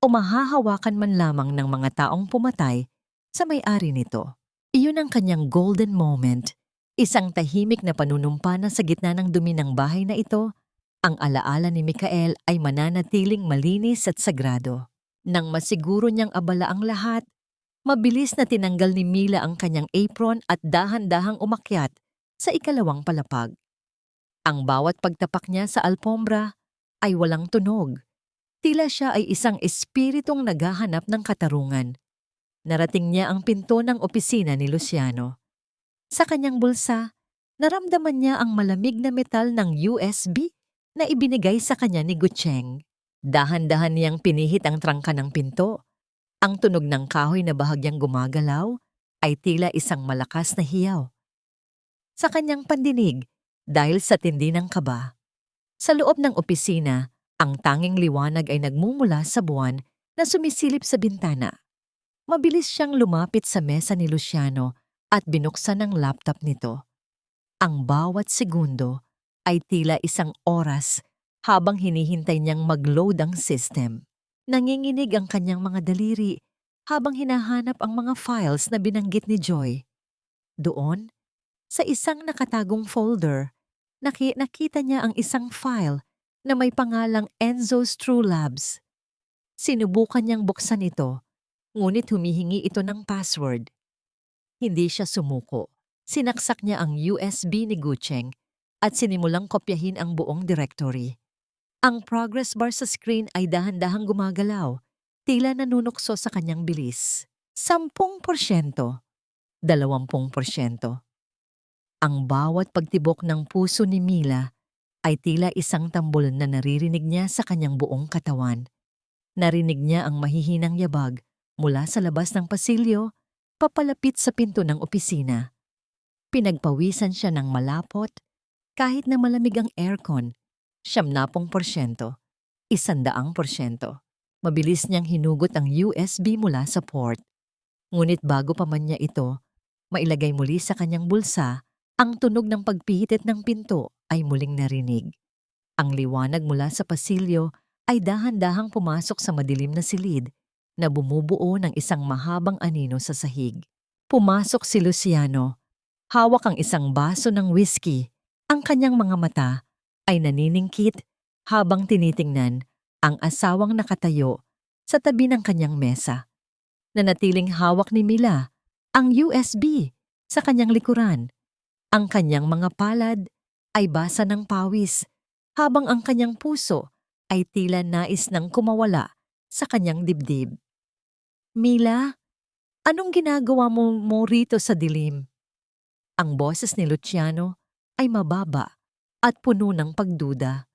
o mahahawakan man lamang ng mga taong pumatay sa may-ari nito. Iyon ang kanyang golden moment, isang tahimik na panunumpa na sa gitna ng dumi ng bahay na ito. Ang alaala ni Mikael ay mananatiling malinis at sagrado. Nang masiguro niyang abala ang lahat, mabilis na tinanggal ni Mila ang kanyang apron at dahan-dahang umakyat sa ikalawang palapag. Ang bawat pagtapak niya sa alpombra ay walang tunog. Tila siya ay isang espiritong naghahanap ng katarungan. Narating niya ang pinto ng opisina ni Luciano. Sa kanyang bulsa, naramdaman niya ang malamig na metal ng USB na ibinigay sa kanya ni Gucheng. Dahan-dahan niyang pinihit ang trangka ng pinto. Ang tunog ng kahoy na bahagyang gumagalaw ay tila isang malakas na hiyaw sa kanyang pandinig dahil sa tindi ng kaba. Sa loob ng opisina, ang tanging liwanag ay nagmumula sa buwan na sumisilip sa bintana. Mabilis siyang lumapit sa mesa ni Luciano at binuksan ang laptop nito. Ang bawat segundo ay tila isang oras habang hinihintay niyang mag-load ang system. Nanginginig ang kanyang mga daliri habang hinahanap ang mga files na binanggit ni Joy. Doon, sa isang nakatagong folder, nakita niya ang isang file na may pangalang Enzo's True Labs. Sinubukan niyang buksan ito, ngunit humihingi ito ng password. Hindi siya sumuko. Sinaksak niya ang USB ni Gucheng at sinimulang kopyahin ang buong directory. Ang progress bar sa screen ay dahan-dahang gumagalaw, tila nanunukso sa kanyang bilis. 10%, 20%. Ang bawat pagtibok ng puso ni Mila ay tila isang tambol na naririnig niya sa kanyang buong katawan. Narinig niya ang mahihinang yabag mula sa labas ng pasilyo, papalapit sa pinto ng opisina. Pinagpawisan siya ng malapot, kahit na malamig ang aircon. 70%, 100%. Mabilis niyang hinugot ang USB mula sa port. Ngunit bago pa man niya ito mailagay muli sa kanyang bulsa, ang tunog ng pagpihitit ng pinto ay muling narinig. Ang liwanag mula sa pasilyo ay dahan-dahang pumasok sa madilim na silid na bumubuo ng isang mahabang anino sa sahig. Pumasok si Luciano. Hawak ang isang baso ng whiskey. Ang kanyang mga mata ay naniningkit habang tinitingnan ang asawang nakatayo sa tabi ng kanyang mesa. Nanatiling hawak ni Mila ang USB sa kanyang likuran. Ang kanyang mga palad ay basa ng pawis habang ang kanyang puso ay tila nais nang kumawala sa kanyang dibdib. Mila, anong ginagawa mo rito sa dilim? Ang boses ni Luciano ay mababa at puno ng pagduda.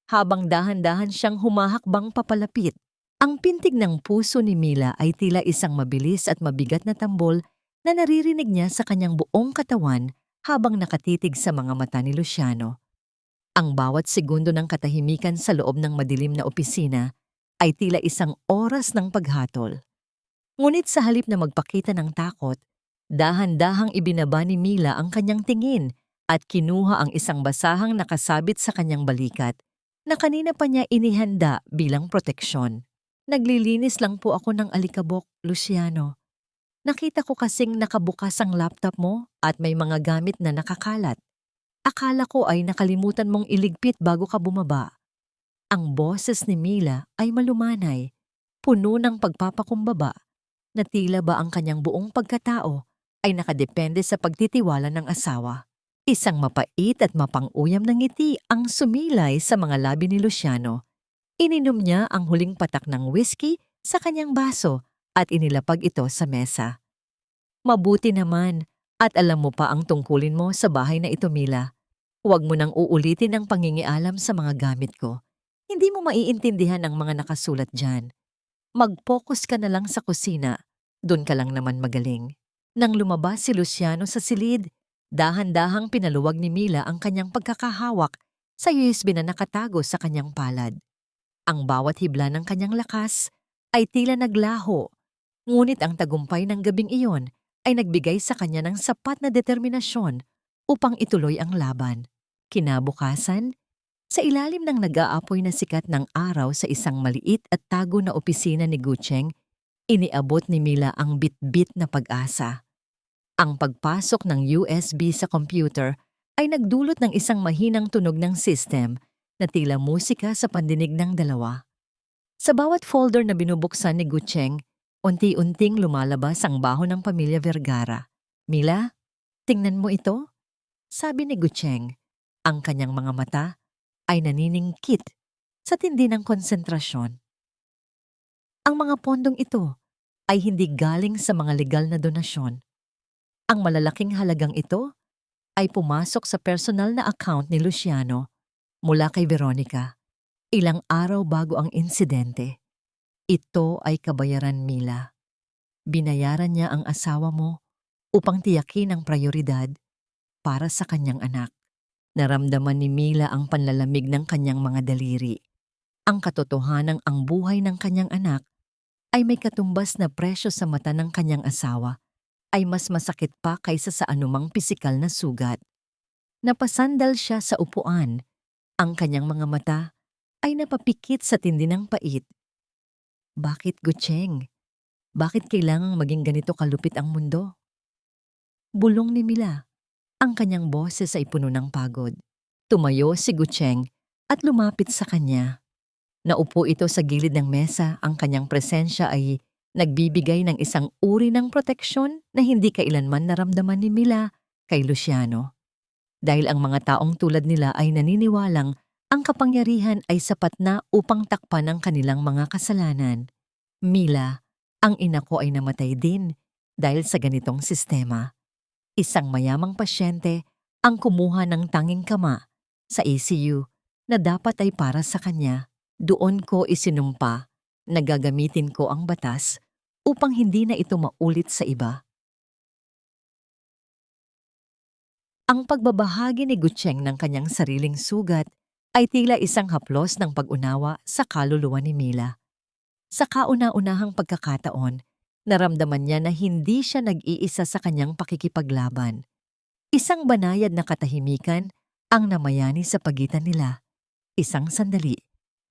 Habang dahan-dahan siyang humahakbang papalapit, ang pintig ng puso ni Mila ay tila isang mabilis at mabigat na tambol na naririnig niya sa kanyang buong katawan habang nakatitig sa mga mata ni Luciano. Ang bawat segundo ng katahimikan sa loob ng madilim na opisina ay tila isang oras ng paghatol. Ngunit sa halip na magpakita ng takot, dahan-dahang ibinaba ni Mila ang kanyang tingin at kinuha ang isang basahang nakasabit sa kanyang balikat na kanina pa niya inihanda bilang proteksyon. Naglilinis lang po ako ng alikabok, Luciano. Nakita ko kasing nakabukas ang laptop mo at may mga gamit na nakakalat. Akala ko ay nakalimutan mong iligpit bago ka bumaba. Ang boses ni Mila ay malumanay, puno ng pagpapakumbaba, na tila ba ang kanyang buong pagkatao ay nakadepende sa pagtitiwala ng asawa. Isang mapait at mapang-uyam na ngiti ang sumilay sa mga labi ni Luciano. Ininom niya ang huling patak ng whiskey sa kanyang baso at inilapag ito sa mesa. Mabuti naman at alam mo pa ang tungkulin mo sa bahay na ito, Mila. Huwag mo nang uulitin ang pangingialam sa mga gamit ko. Hindi mo maiintindihan ang mga nakasulat dyan. Mag-focus ka na lang sa kusina. Doon ka lang naman magaling. Nang lumabas si Luciano sa silid, dahan-dahang pinaluwag ni Mila ang kanyang pagkakahawak sa USB na nakatago sa kanyang palad. Ang bawat hibla ng kanyang lakas ay tila naglaho, ngunit ang tagumpay ng gabing iyon ay nagbigay sa kanya ng sapat na determinasyon upang ituloy ang laban. Kinabukasan, sa ilalim ng nag-aapoy na sikat ng araw sa isang maliit at tago na opisina ni Gucheng, iniabot ni Mila ang bit-bit na pag-asa. Ang pagpasok ng USB sa computer ay nagdulot ng isang mahinang tunog ng system na tila musika sa pandinig ng dalawa. Sa bawat folder na binubuksan ni Gucheng, unti-unting lumalabas ang baho ng pamilya Vergara. Mila, tingnan mo ito? Sabi ni Gucheng. Ang kanyang mga mata ay naniningkit sa tindi ng konsentrasyon. Ang mga pondong ito ay hindi galing sa mga legal na donasyon. Ang malalaking halagang ito ay pumasok sa personal na account ni Luciano mula kay Veronica, ilang araw bago ang insidente. Ito ay kabayaran, Mila. Binayaran niya ang asawa mo upang tiyakin ang prioridad para sa kanyang anak. Naramdaman ni Mila ang panlalamig ng kanyang mga daliri. Ang katotohanang ang buhay ng kanyang anak ay may katumbas na presyo sa mata ng kanyang asawa ay mas masakit pa kaysa sa anumang pisikal na sugat. Napasandal siya sa upuan. Ang kanyang mga mata ay napapikit sa tindi ng pait. Bakit, Gucheng? Bakit kailangang maging ganito kalupit ang mundo? Bulong ni Mila. Ang kanyang boses ay puno ng pagod. Tumayo si Gucheng at lumapit sa kanya. Naupo ito sa gilid ng mesa, ang kanyang presensya ay nagbibigay ng isang uri ng proteksyon na hindi kailanman naramdaman ni Mila kay Luciano. Dahil ang mga taong tulad nila ay naniniwalang ang kapangyarihan ay sapat na upang takpan ang kanilang mga kasalanan. Mila, ang ina ko ay namatay din dahil sa ganitong sistema. Isang mayamang pasyente ang kumuha ng tanging kama sa ACU na dapat ay para sa kanya. Doon ko isinumpa na gagamitin ko ang batas upang hindi na ito maulit sa iba. Ang pagbabahagi ni Gucheng ng kanyang sariling sugat ay tila isang haplos ng pag-unawa sa kaluluwa ni Mila. Sa kauna-unahang pagkakataon, naramdaman niya na hindi siya nag-iisa sa kanyang pakikipaglaban. Isang banayad na katahimikan ang namayani sa pagitan nila. Isang sandali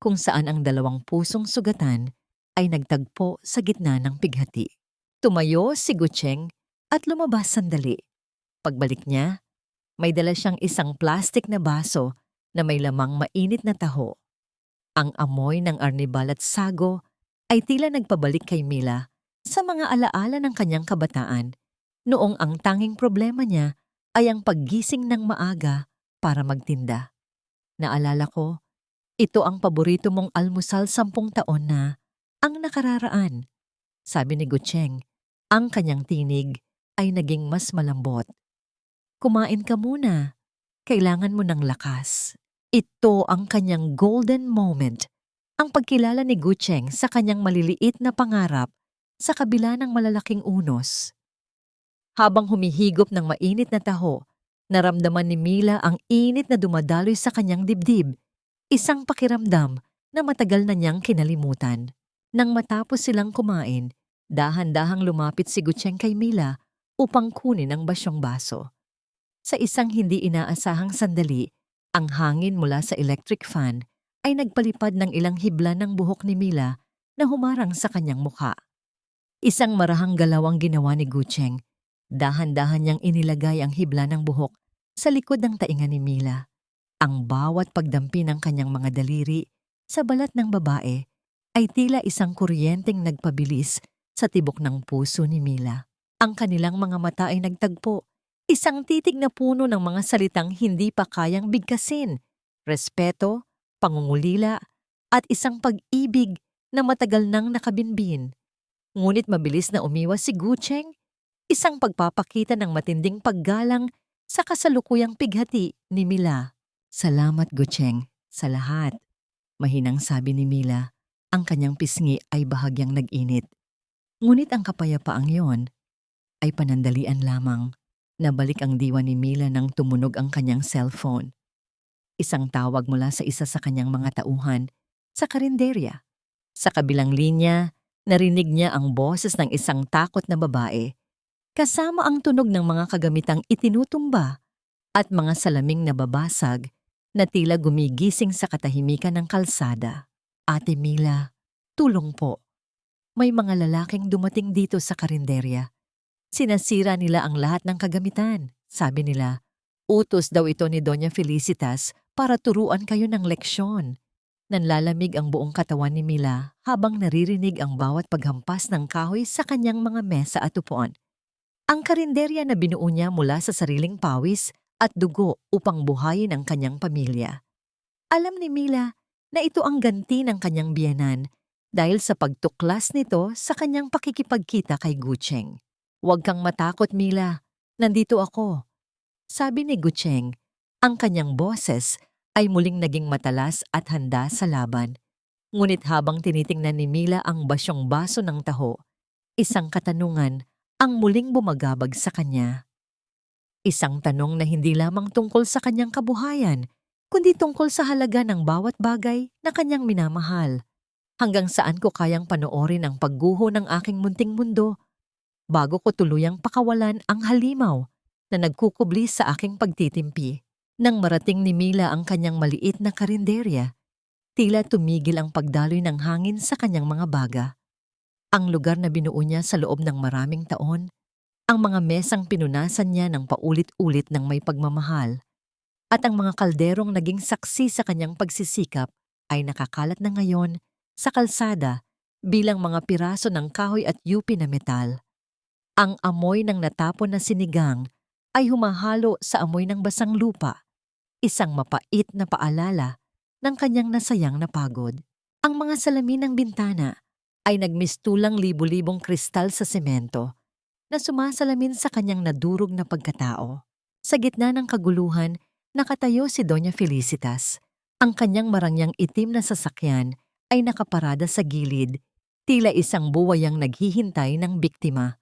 kung saan ang dalawang pusong sugatan ay nagtagpo sa gitna ng pighati. Tumayo si Gucheng at lumabas sandali. Pagbalik niya, may dala siyang isang plastik na baso na may lamang mainit na taho. Ang amoy ng arnibal at sago ay tila nagpabalik kay Mila sa mga alaala ng kanyang kabataan noong ang tanging problema niya ay ang paggising ng maaga para magtinda. Naalala ko, ito ang paborito mong almusal 10 taon na ang nakararaan, sabi ni Gucheng. Ang kanyang tinig ay naging mas malambot. Kumain ka muna. Kailangan mo ng lakas. Ito ang kanyang golden moment, ang pagkilala ni Gucheng sa kanyang maliliit na pangarap sa kabila ng malalaking unos. Habang humihigop ng mainit na taho, naramdaman ni Mila ang init na dumadaloy sa kanyang dibdib, isang pakiramdam na matagal na niyang kinalimutan. Nang matapos silang kumain, dahan-dahang lumapit si Gucheng kay Mila upang kunin ang basyong baso. Sa isang hindi inaasahang sandali, ang hangin mula sa electric fan ay nagpalipad ng ilang hibla ng buhok ni Mila na humarang sa kanyang mukha. Isang marahang galawang ginawa ni Gucheng. Dahan-dahan niyang inilagay ang hibla ng buhok sa likod ng tainga ni Mila. Ang bawat pagdampi ng kanyang mga daliri sa balat ng babae ay tila isang kuryenteng nagpabilis sa tibok ng puso ni Mila. Ang kanilang mga mata ay nagtagpo. Isang titig na puno ng mga salitang hindi pa kayang bigkasin, respeto, pangungulila, at isang pag-ibig na matagal nang nakabinbin. Ngunit mabilis na umiwas si Gucheng, isang pagpapakita ng matinding paggalang sa kasalukuyang pighati ni Mila. Salamat Gucheng, sa lahat, mahinang sabi ni Mila. Ang kanyang pisngi ay bahagyang nag-init. Ngunit ang kapayapaang yon ay panandalian lamang. Nabalik ang diwa ni Mila nang tumunog ang kanyang cellphone. Isang tawag mula sa isa sa kanyang mga tauhan sa karinderya. Sa kabilang linya, narinig niya ang boses ng isang takot na babae, kasama ang tunog ng mga kagamitang itinutumba at mga salaming nababasag na tila gumigising sa katahimikan ng kalsada. Ate Mila, tulong po. May mga lalaking dumating dito sa karinderya. Sinasira nila ang lahat ng kagamitan. Sabi nila, utos daw ito ni Doña Felicitas para turuan kayo ng leksyon. Nanlalamig ang buong katawan ni Mila habang naririnig ang bawat paghampas ng kahoy sa kanyang mga mesa at upuan. Ang karinderya na binuo niya mula sa sariling pawis at dugo upang buhayin ang kanyang pamilya. Alam ni Mila na ito ang ganti ng kanyang biyenan dahil sa pagtuklas nito sa kanyang pakikipagkita kay Gucheng. Huwag kang matakot, Mila. Nandito ako. Sabi ni Gucheng, ang kanyang boses ay muling naging matalas at handa sa laban. Ngunit habang tinitingnan ni Mila ang basyong baso ng taho, isang katanungan ang muling bumagabag sa kanya. Isang tanong na hindi lamang tungkol sa kanyang kabuhayan, kundi tungkol sa halaga ng bawat bagay na kanyang minamahal. Hanggang saan ko kayang panoorin ang pagguho ng aking munting mundo bago ko tuluyang pakawalan ang halimaw na nagkukubli sa aking pagtitimpi. Nang marating ni Mila ang kanyang maliit na karinderya, tila tumigil ang pagdaloy ng hangin sa kanyang mga baga. Ang lugar na binuo niya sa loob ng maraming taon, ang mga mesang pinunasan niya ng paulit-ulit ng may pagmamahal, at ang mga kalderong naging saksi sa kanyang pagsisikap ay nakakalat na ngayon sa kalsada bilang mga piraso ng kahoy at yupi na metal. Ang amoy ng natapon na sinigang ay humahalo sa amoy ng basang lupa, isang mapait na paalala ng kanyang nasayang na pagod. Ang mga salamin ng bintana ay nagmistulang libu-libong kristal sa semento na sumasalamin sa kanyang nadurog na pagkatao. Sa gitna ng kaguluhan, nakatayo si Doña Felicitas. Ang kanyang marangyang itim na sasakyan ay nakaparada sa gilid, tila isang buwayang naghihintay ng biktima.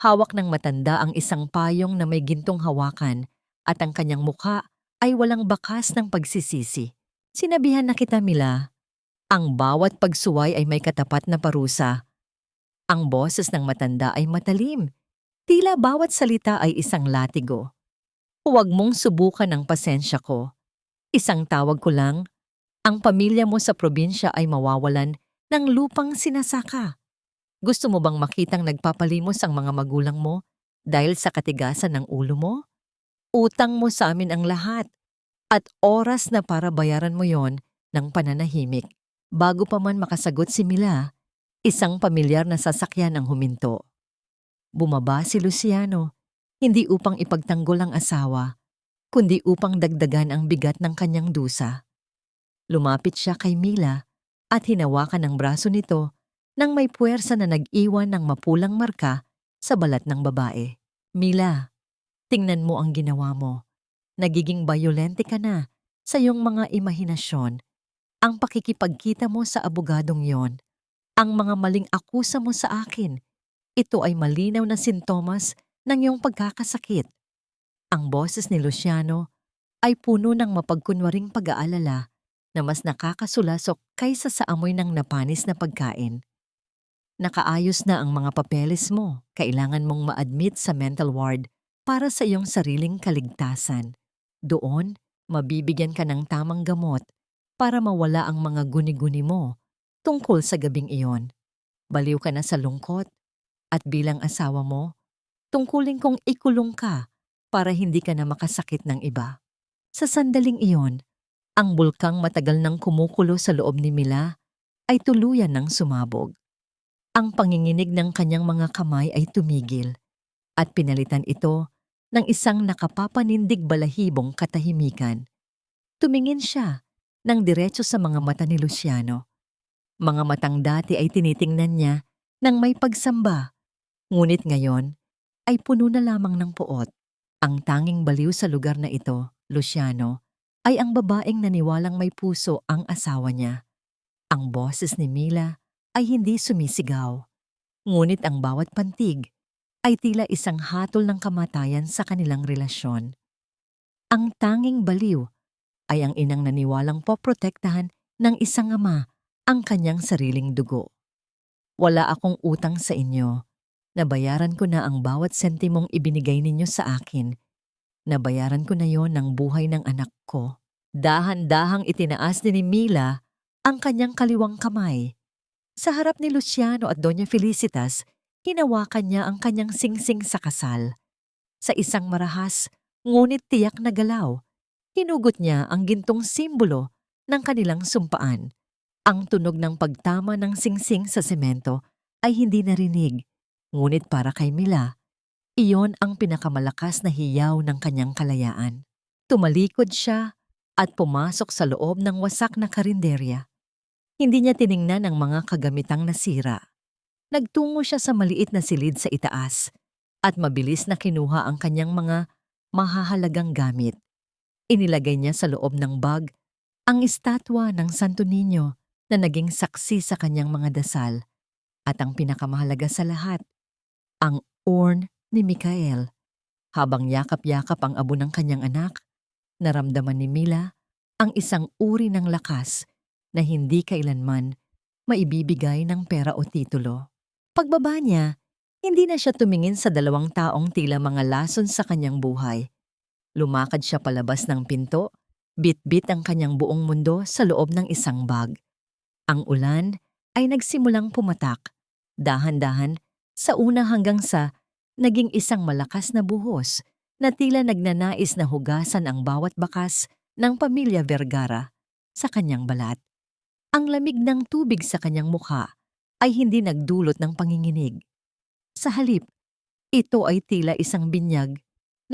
Hawak ng matanda ang isang payong na may gintong hawakan at ang kanyang mukha ay walang bakas ng pagsisisi. Sinabihan na kita, Mila, ang bawat pagsuway ay may katapat na parusa. Ang boses ng matanda ay matalim. Tila bawat salita ay isang latigo. Huwag mong subukan ang pasensya ko. Isang tawag ko lang, ang pamilya mo sa probinsya ay mawawalan ng lupang sinasaka. Gusto mo bang makitang nagpapalimos ang mga magulang mo dahil sa katigasan ng ulo mo? Utang mo sa amin ang lahat. At oras na para bayaran mo yon ng pananahimik. Bago pa man makasagot si Mila, isang pamilyar na sasakyan ang huminto. Bumaba si Luciano, hindi upang ipagtanggol ang asawa, kundi upang dagdagan ang bigat ng kanyang dusa. Lumapit siya kay Mila at hinawakan ang braso nito nang may puwersa na nag-iwan ng mapulang marka sa balat ng babae. Mila, tingnan mo ang ginawa mo. Nagiging bayolente ka na sa iyong mga imahinasyon. Ang pakikipagkita mo sa abogadong yon, ang mga maling akusa mo sa akin, ito ay malinaw na sintomas ng iyong pagkakasakit. Ang boses ni Luciano ay puno ng mapagkunwaring pag-aalala na mas nakakasulasok kaysa sa amoy ng napanis na pagkain. Nakaayos na ang mga papeles mo, kailangan mong ma-admit sa mental ward para sa iyong sariling kaligtasan. Doon, mabibigyan ka ng tamang gamot para mawala ang mga guni-guni mo tungkol sa gabing iyon. Baliw ka na sa lungkot at bilang asawa mo, tungkulin kong ikulong ka para hindi ka na makasakit ng iba. Sa sandaling iyon, ang bulkang matagal nang kumukulo sa loob ni Mila ay tuluyan ng sumabog. Ang panginginig ng kanyang mga kamay ay tumigil at pinalitan ito ng isang nakapapanindig balahibong katahimikan. Tumingin siya ng diretso sa mga mata ni Luciano. Mga matang dati ay tinitingnan niya ng may pagsamba, ngunit ngayon ay puno na lamang ng puot. Ang tanging baliw sa lugar na ito, Luciano, ay ang babaeng naniwalang may puso ang asawa niya. Ang boses ni Mila ay hindi sumisigaw, ngunit ang bawat pantig ay tila isang hatol ng kamatayan sa kanilang relasyon. Ang tanging baliw ay ang inang naniwalang poprotektahan ng isang ama ang kanyang sariling dugo. Wala akong utang sa inyo. Nabayaran ko na ang bawat sentimong ibinigay ninyo sa akin. Nabayaran ko na yon ng buhay ng anak ko. Dahan-dahang itinaas ni Mila ang kanyang kaliwang kamay. Sa harap ni Luciano at Doña Felicitas, hinawakan niya ang kanyang singsing sa kasal. Sa isang marahas, ngunit tiyak na galaw, hinugot niya ang gintong simbolo ng kanilang sumpaan. Ang tunog ng pagtama ng singsing sa semento ay hindi narinig, ngunit para kay Mila, iyon ang pinakamalakas na hiyaw ng kanyang kalayaan. Tumalikod siya at pumasok sa loob ng wasak na karinderya. Hindi niya tiningnan ang mga kagamitang nasira. Nagtungo siya sa maliit na silid sa itaas at mabilis na kinuha ang kanyang mga mahahalagang gamit. Inilagay niya sa loob ng bag ang estatwa ng Santo Niño na naging saksi sa kanyang mga dasal at ang pinakamahalaga sa lahat, ang urn ni Micael. Habang yakap-yakap ang abo ng kanyang anak, naramdaman ni Mila ang isang uri ng lakas na hindi kailanman maibibigay ng pera o titulo. Pagbaba niya, hindi na siya tumingin sa dalawang taong tila mga lason sa kanyang buhay. Lumakad siya palabas ng pinto, bit-bit ang kanyang buong mundo sa loob ng isang bag. Ang ulan ay nagsimulang pumatak, dahan-dahan sa una hanggang sa naging isang malakas na buhos na tila nagnanais na hugasan ang bawat bakas ng pamilya Vergara sa kanyang balat. Ang lamig ng tubig sa kanyang mukha ay hindi nagdulot ng panginginig. Sa halip, ito ay tila isang binyag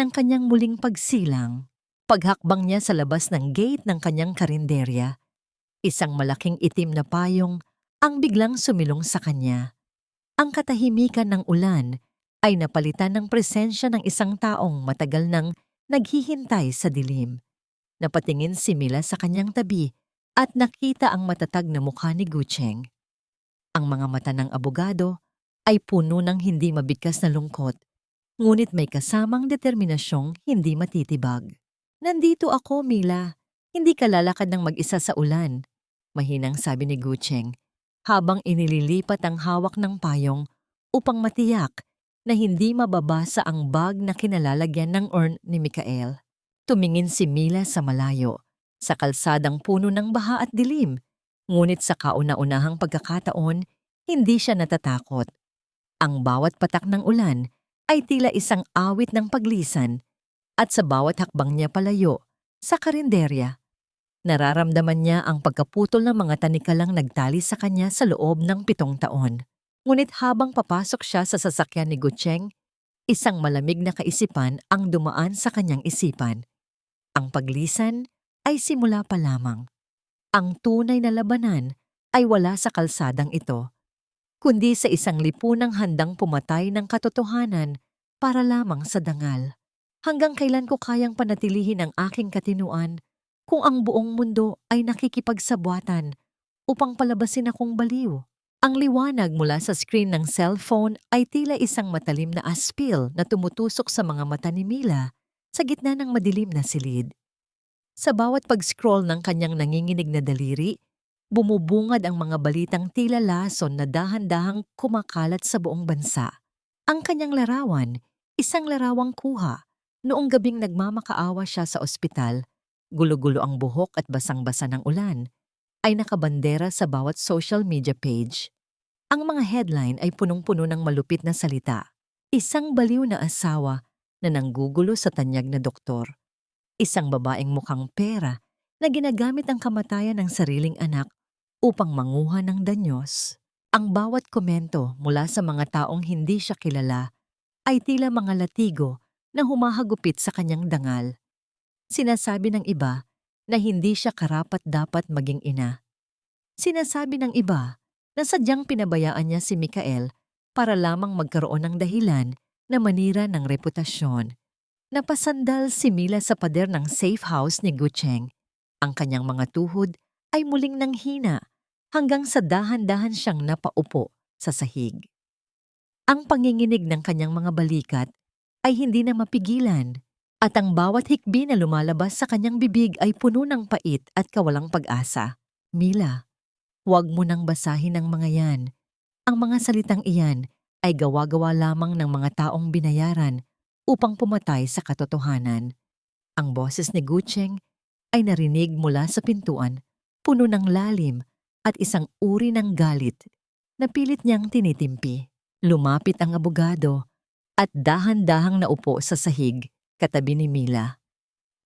ng kanyang muling pagsilang. Paghakbang niya sa labas ng gate ng kanyang karinderya, isang malaking itim na payong ang biglang sumilong sa kanya. Ang katahimikan ng ulan ay napalitan ng presensya ng isang taong matagal nang naghihintay sa dilim. Napatingin si Mila sa kanyang tabi at nakita ang matatag na mukha ni Gucheng. Ang mga mata ng abogado ay puno ng hindi mabigkas na lungkot, ngunit may kasamang determinasyong hindi matitibag. "Nandito ako, Mila. Hindi ka lalakad ng mag-isa sa ulan," mahinang sabi ni Gucheng, habang inililipat ang hawak ng payong upang matiyak na hindi mababasa ang bag na kinalalagyan ng urn ni Micael. Tumingin si Mila sa malayo, sa kalsadang puno ng baha at dilim, ngunit sa kauna-unahang pagkakataon, hindi siya natatakot. Ang bawat patak ng ulan ay tila isang awit ng paglisan, at sa bawat hakbang niya palayo, Sa karinderya, nararamdaman niya ang pagkaputol ng mga tanikalang nagtali sa kanya sa loob ng 7 taon. Ngunit habang papasok siya sa sasakyan ni Gucheng, isang malamig na kaisipan ang dumaan sa kanyang isipan. Ang paglisan ay simula pa lamang. Ang tunay na labanan ay wala sa kalsadang ito, kundi sa isang lipunang handang pumatay ng katotohanan para lamang sa dangal. Hanggang kailan ko kayang panatilihin ang aking katinuan kung ang buong mundo ay nakikipagsabwatan upang palabasin akong baliw? Ang liwanag mula sa screen ng cellphone ay tila isang matalim na aspil na tumutusok sa mga mata ni Mila sa gitna ng madilim na silid. Sa bawat pag-scroll ng kanyang nanginginig na daliri, bumubungad ang mga balitang tila lason na dahan-dahang kumakalat sa buong bansa. Ang kanyang larawan, isang larawang kuha, noong gabing nagmamakaawa siya sa ospital, gulo-gulo ang buhok at basang-basa ng ulan, ay nakabandera sa bawat social media page. Ang mga headline ay punong-puno ng malupit na salita. Isang baliw na asawa na nanggugulo sa tanyag na doktor. Isang babaeng mukhang pera na ginagamit ang kamatayan ng sariling anak upang manguha ng danyos. Ang bawat komento mula sa mga taong hindi siya kilala ay tila mga latigo na humahagupit sa kanyang dangal. Sinasabi ng iba na hindi siya karapat-dapat maging ina. Sinasabi ng iba na sadyang pinabayaan niya si Mikael para lamang magkaroon ng dahilan na manira ng reputasyon. Napasandal si Mila sa pader ng safe house ni Gucheng. Ang kanyang mga tuhod ay muling nanghina hanggang sa dahan-dahan siyang napaupo sa sahig. Ang panginginig ng kanyang mga balikat ay hindi na mapigilan at ang bawat hikbi na lumalabas sa kanyang bibig ay puno ng pait at kawalang pag-asa. Mila, huwag mo nang basahin ang mga yan. Ang mga salitang iyan ay gawa-gawa lamang ng mga taong binayaran upang pumatay sa katotohanan. Ang boses ni Gucheng ay narinig mula sa pintuan, puno ng lalim at isang uri ng galit na pilit niyang tinitimpi. Lumapit ang abogado at dahan-dahang naupo sa sahig katabi ni Mila.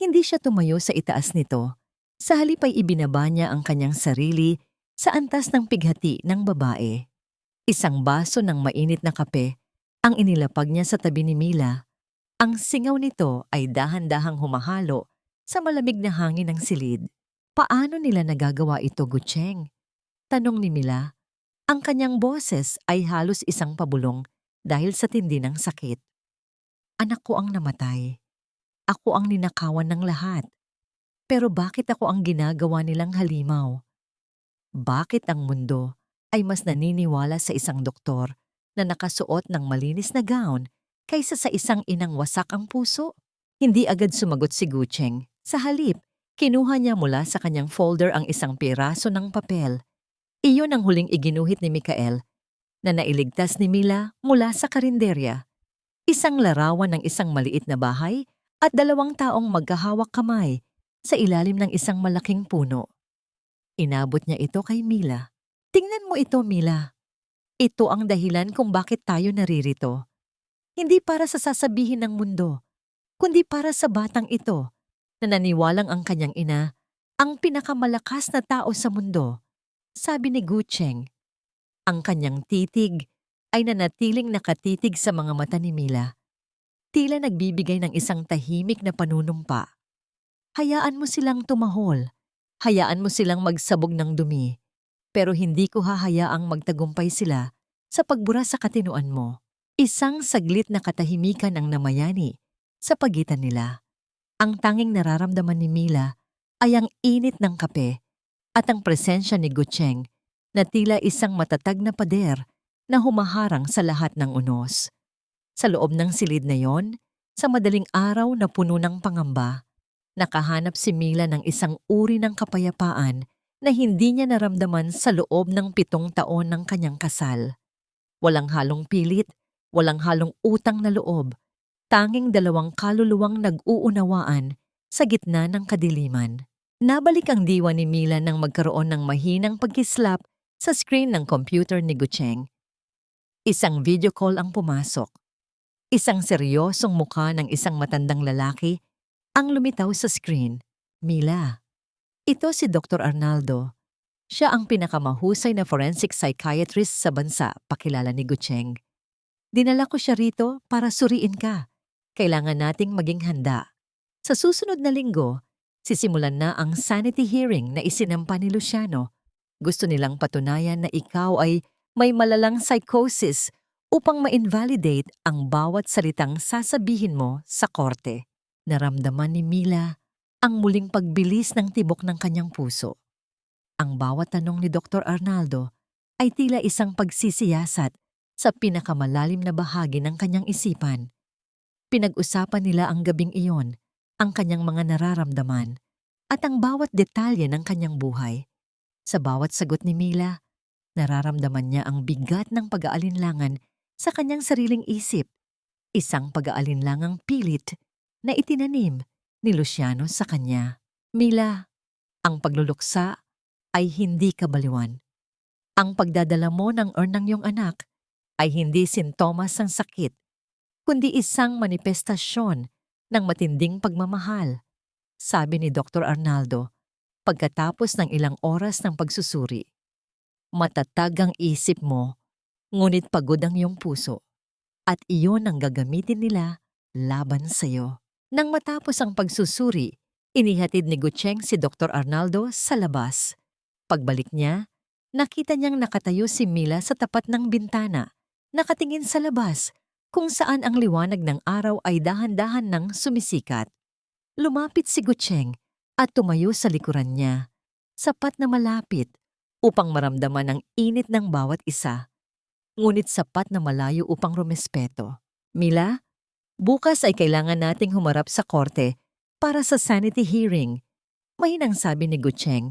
Hindi siya tumayo sa itaas nito. Sa halip ay ibinaba niya ang kanyang sarili sa antas ng pighati ng babae. Isang baso ng mainit na kape ang inilapag niya sa tabi ni Mila. Ang singaw nito ay dahan-dahang humahalo sa malamig na hangin ng silid. Paano nila nagagawa ito, Gucheng? Tanong ni Mila. Ang kanyang boses ay halos isang pabulong dahil sa tindi ng sakit. Anak ko ang namatay. Ako ang ninakawan ng lahat. Pero bakit ako ang ginagawa nilang halimaw? Bakit ang mundo ay mas naniniwala sa isang doktor na nakasuot ng malinis na gown kaysa sa isang inang wasak ang puso? Hindi agad sumagot si Gucheng. Sa halip, kinuha niya mula sa kanyang folder ang isang piraso ng papel. Iyon ang huling iginuhit ni Mikael na nailigtas ni Mila mula sa karinderya. Isang larawan ng isang maliit na bahay at 2 taong magkahawak kamay sa ilalim ng isang malaking puno. Inabot niya ito kay Mila. Tingnan mo ito, Mila. Ito ang dahilan kung bakit tayo naririto. Hindi para sa sasabihin ng mundo, kundi para sa batang ito na naniwalang ang kanyang ina ang pinakamalakas na tao sa mundo. Sabi ni Gucheng. Ang kanyang titig ay nanatiling nakatitig sa mga mata ni Mila. Tila nagbibigay ng isang tahimik na panunumpa. Hayaan mo silang tumahol. Hayaan mo silang magsabog ng dumi. Pero hindi ko hahayaang magtagumpay sila sa pagbura sa katinuan mo. Isang saglit na katahimikan ang namayani sa pagitan nila. Ang tanging nararamdaman ni Mila ay ang init ng kape at ang presensya ni Gucheng na tila isang matatag na pader na humaharang sa lahat ng unos. Sa loob ng silid na yon, sa madaling araw na puno ng pangamba, nakahanap si Mila ng isang uri ng kapayapaan na hindi niya naramdaman sa loob ng 7 taon ng kanyang kasal. Walang halong pilit, walang halong utang na loob, tanging 2 kaluluwang nag-uunawaan sa gitna ng kadiliman. Nabalik ang diwa ni Mila nang magkaroon ng mahinang pagkislap sa screen ng computer ni Gucheng. Isang video call ang pumasok. Isang seryosong mukha ng isang matandang lalaki ang lumitaw sa screen. Mila, ito si Dr. Arnaldo. Siya ang pinakamahusay na forensic psychiatrist sa bansa, pakilala ni Gucheng. Dinala ko siya rito para suriin ka. Kailangan nating maging handa. Sa susunod na linggo, sisimulan na ang sanity hearing na isinampa ni Luciano. Gusto nilang patunayan na ikaw ay may malalang psychosis upang ma-invalidate ang bawat salitang sasabihin mo sa korte. Naramdaman ni Mila ang muling pagbilis ng tibok ng kanyang puso. Ang bawat tanong ni Dr. Arnaldo ay tila isang pagsisiyasat sa pinakamalalim na bahagi ng kanyang isipan. Pinag-usapan nila ang gabing iyon, ang kanyang mga nararamdaman, at ang bawat detalye ng kanyang buhay. Sa bawat sagot ni Mila, nararamdaman niya ang bigat ng pag-aalinlangan sa kanyang sariling isip, isang pag-aalinlangang pilit na itinanim ni Luciano sa kanya. Mila, ang pagluluksa ay hindi kabaliwan. Ang pagdadala mo ng ng iyong anak ay hindi sintomas ng sakit, kundi isang manifestasyon ng matinding pagmamahal, sabi ni Dr. Arnaldo pagkatapos ng ilang oras ng pagsusuri. Matatag ang isip mo, ngunit pagod ang iyong puso, at iyon ang gagamitin nila laban sa iyo. Nang matapos ang pagsusuri, inihatid ni Gucheng si Dr. Arnaldo sa labas. Pagbalik niya, nakita niyang nakatayo si Mila sa tapat ng bintana, nakatingin sa labas, kung saan ang liwanag ng araw ay dahan-dahan nang sumisikat. Lumapit si Gucheng at tumayo sa likuran niya, sapat na malapit upang maramdaman ang init ng bawat isa, ngunit sapat na malayo upang rumespeto. Mila, bukas ay kailangan nating humarap sa korte para sa sanity hearing, mahinang sabi ni Gucheng.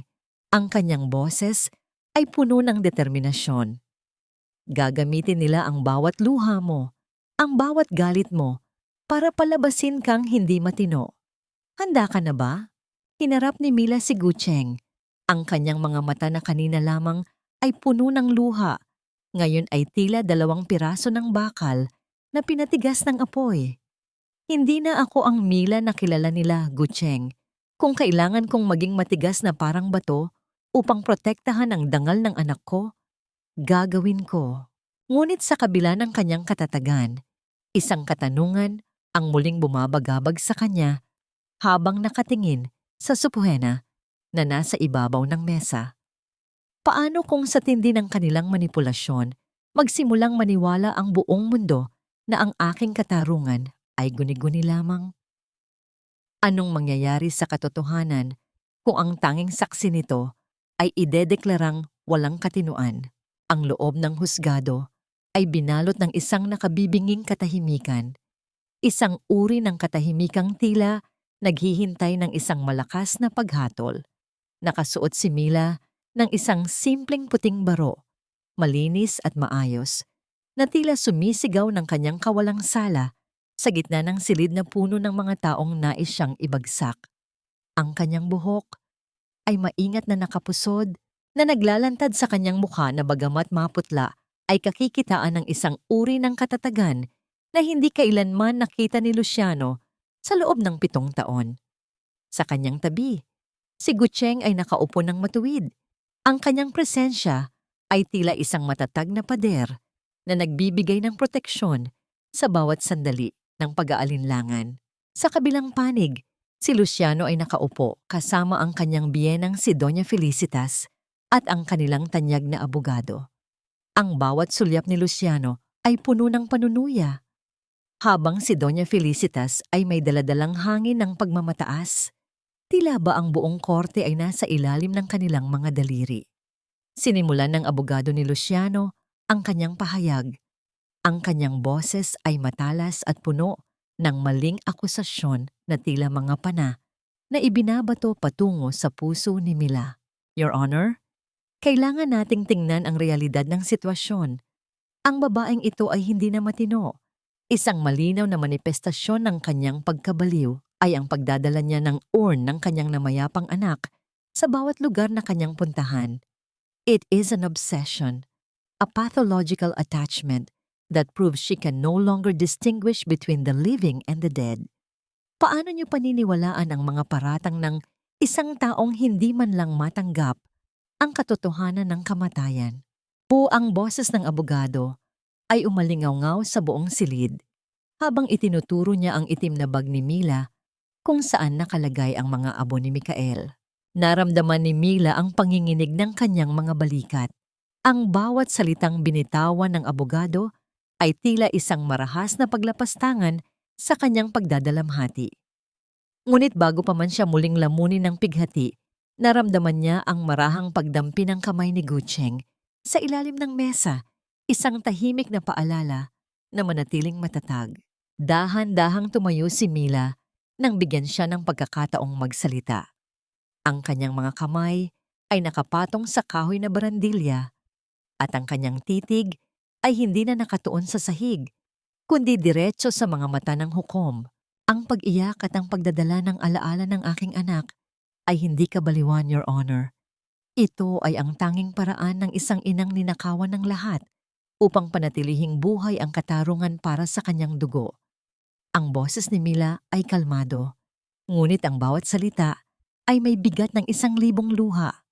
Ang kanyang boses ay puno ng determinasyon. Gagamitin nila ang bawat luha mo, ang bawat galit mo, para palabasin kang hindi matino. Handa ka na ba? Hinarap ni Mila si Gucheng. Ang kanyang mga mata na kanina lamang ay puno ng luha. Ngayon ay tila 2 piraso ng bakal na pinatigas ng apoy. Hindi na ako ang Mila na kilala nila, Gucheng. Kung kailangan kong maging matigas na parang bato upang protektahan ang dangal ng anak ko, gagawin ko. Ngunit sa kabila ng kanyang katatagan, isang katanungan ang muling bumabagabag sa kanya habang nakatingin sa supuhena na nasa ibabaw ng mesa. Paano kung sa tindi ng kanilang manipulasyon, magsimulang maniwala ang buong mundo na ang aking katarungan ay guni-guni lamang? Anong mangyayari sa katotohanan kung ang tanging saksi nito ay idedeklarang walang katinuan? Ang loob ng husgado ay binalot ng isang nakabibinging katahimikan, isang uri ng katahimikang tila naghihintay ng isang malakas na paghatol. Nakasuot si Mila ng isang simpleng puting baro, malinis at maayos, na tila sumisigaw ng kanyang kawalang sala sa gitna ng silid na puno ng mga taong nais siyang ibagsak. Ang kanyang buhok ay maingat na nakapusod na naglalantad sa kanyang mukha na bagamat maputla ay kakikitaan ng isang uri ng katatagan na hindi kailanman nakita ni Luciano sa loob ng 7 taon. Sa kanyang tabi, si Gucheng ay nakaupo ng matuwid. Ang kanyang presensya ay tila isang matatag na pader na nagbibigay ng proteksyon sa bawat sandali ng pag-aalinlangan. Sa kabilang panig, si Luciano ay nakaupo kasama ang kanyang biyenang si Doña Felicitas at ang kanilang tanyag na abogado. Ang bawat sulyap ni Luciano ay puno ng panunuya, habang si Doña Felicitas ay may daladalang hangin ng pagmamataas. Tila ba ang buong korte ay nasa ilalim ng kanilang mga daliri. Sinimulan ng abogado ni Luciano ang kanyang pahayag. Ang kanyang boses ay matalas at puno ng maling akusasyon na tila mga pana na ibinabato patungo sa puso ni Mila. Your Honor, kailangan nating tingnan ang realidad ng sitwasyon. Ang babaeng ito ay hindi na matino. Isang malinaw na manifestasyon ng kanyang pagkabaliw ay ang pagdadala niya ng urn ng kanyang namayapang anak sa bawat lugar na kanyang puntahan. It is an obsession, a pathological attachment that proves she can no longer distinguish between the living and the dead. Paano niyo paniniwalaan ang mga paratang ng Isang taong hindi man lang matanggap ang katotohanan ng kamatayan. Ang boses ng abogado ay umalingaw sa buong silid habang itinuturo niya ang itim na bag ni Mila kung saan nakalagay ang mga abo ni Mikael. Naramdaman ni Mila ang panginginig ng kanyang mga balikat. Ang bawat salitang binitawan ng abogado ay tila isang marahas na paglapastangan sa kanyang pagdadalamhati. Ngunit bago pa man siya muling lamunin ng pighati, naramdaman niya ang marahang pagdampi ng kamay ni Gucheng sa ilalim ng mesa, isang tahimik na paalala na manatiling matatag. Dahan-dahang tumayo si Mila nang bigyan siya ng pagkakataong magsalita. Ang kanyang mga kamay ay nakapatong sa kahoy na barandilya at ang kanyang titig ay hindi na nakatuon sa sahig, kundi diretso sa mga mata ng hukom. Ang pag-iyak at ang pagdadala ng alaala ng aking anak ay hindi kabaliwan, Your Honor. Ito ay ang tanging paraan ng isang inang ninakawan ng lahat upang panatilihing buhay ang katarungan para sa kanyang dugo. Ang boses ni Mila ay kalmado, ngunit ang bawat salita ay may bigat ng 1,000 luha.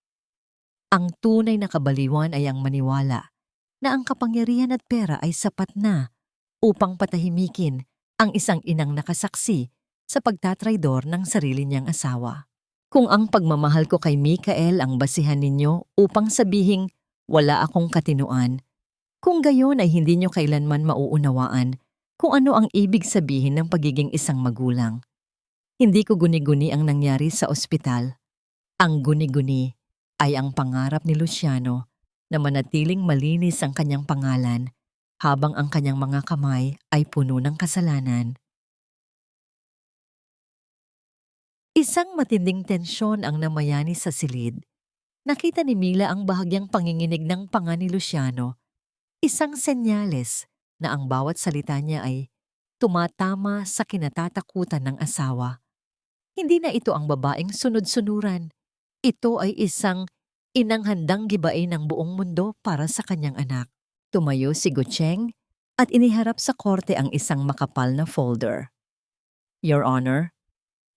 Ang tunay na kabaliwan ay ang maniwala na ang kapangyarihan at pera ay sapat na upang patahimikin ang isang inang nakasaksi sa pagtatraidor ng sarili niyang asawa. Kung ang pagmamahal ko kay Mikael ang basihan ninyo upang sabihing wala akong katinuan, kung gayon ay hindi niyo kailanman mauunawaan kung ano ang ibig sabihin ng pagiging isang magulang. Hindi ko guni-guni ang nangyari sa ospital. Ang guni-guni ay ang pangarap ni Luciano na manatiling malinis ang kanyang pangalan habang ang kanyang mga kamay ay puno ng kasalanan. Isang matinding tensyon ang namayani sa silid. Nakita ni Mila ang bahagyang panginginig ng panga ni Luciano, isang senyales na ang bawat salita niya ay tumatama sa kinatatakutan ng asawa. Hindi na ito ang babaeng sunod-sunuran. Ito ay isang inang handang gibain ng buong mundo para sa kanyang anak. Tumayo si Gucheng at iniharap sa korte ang isang makapal na folder. Your Honor,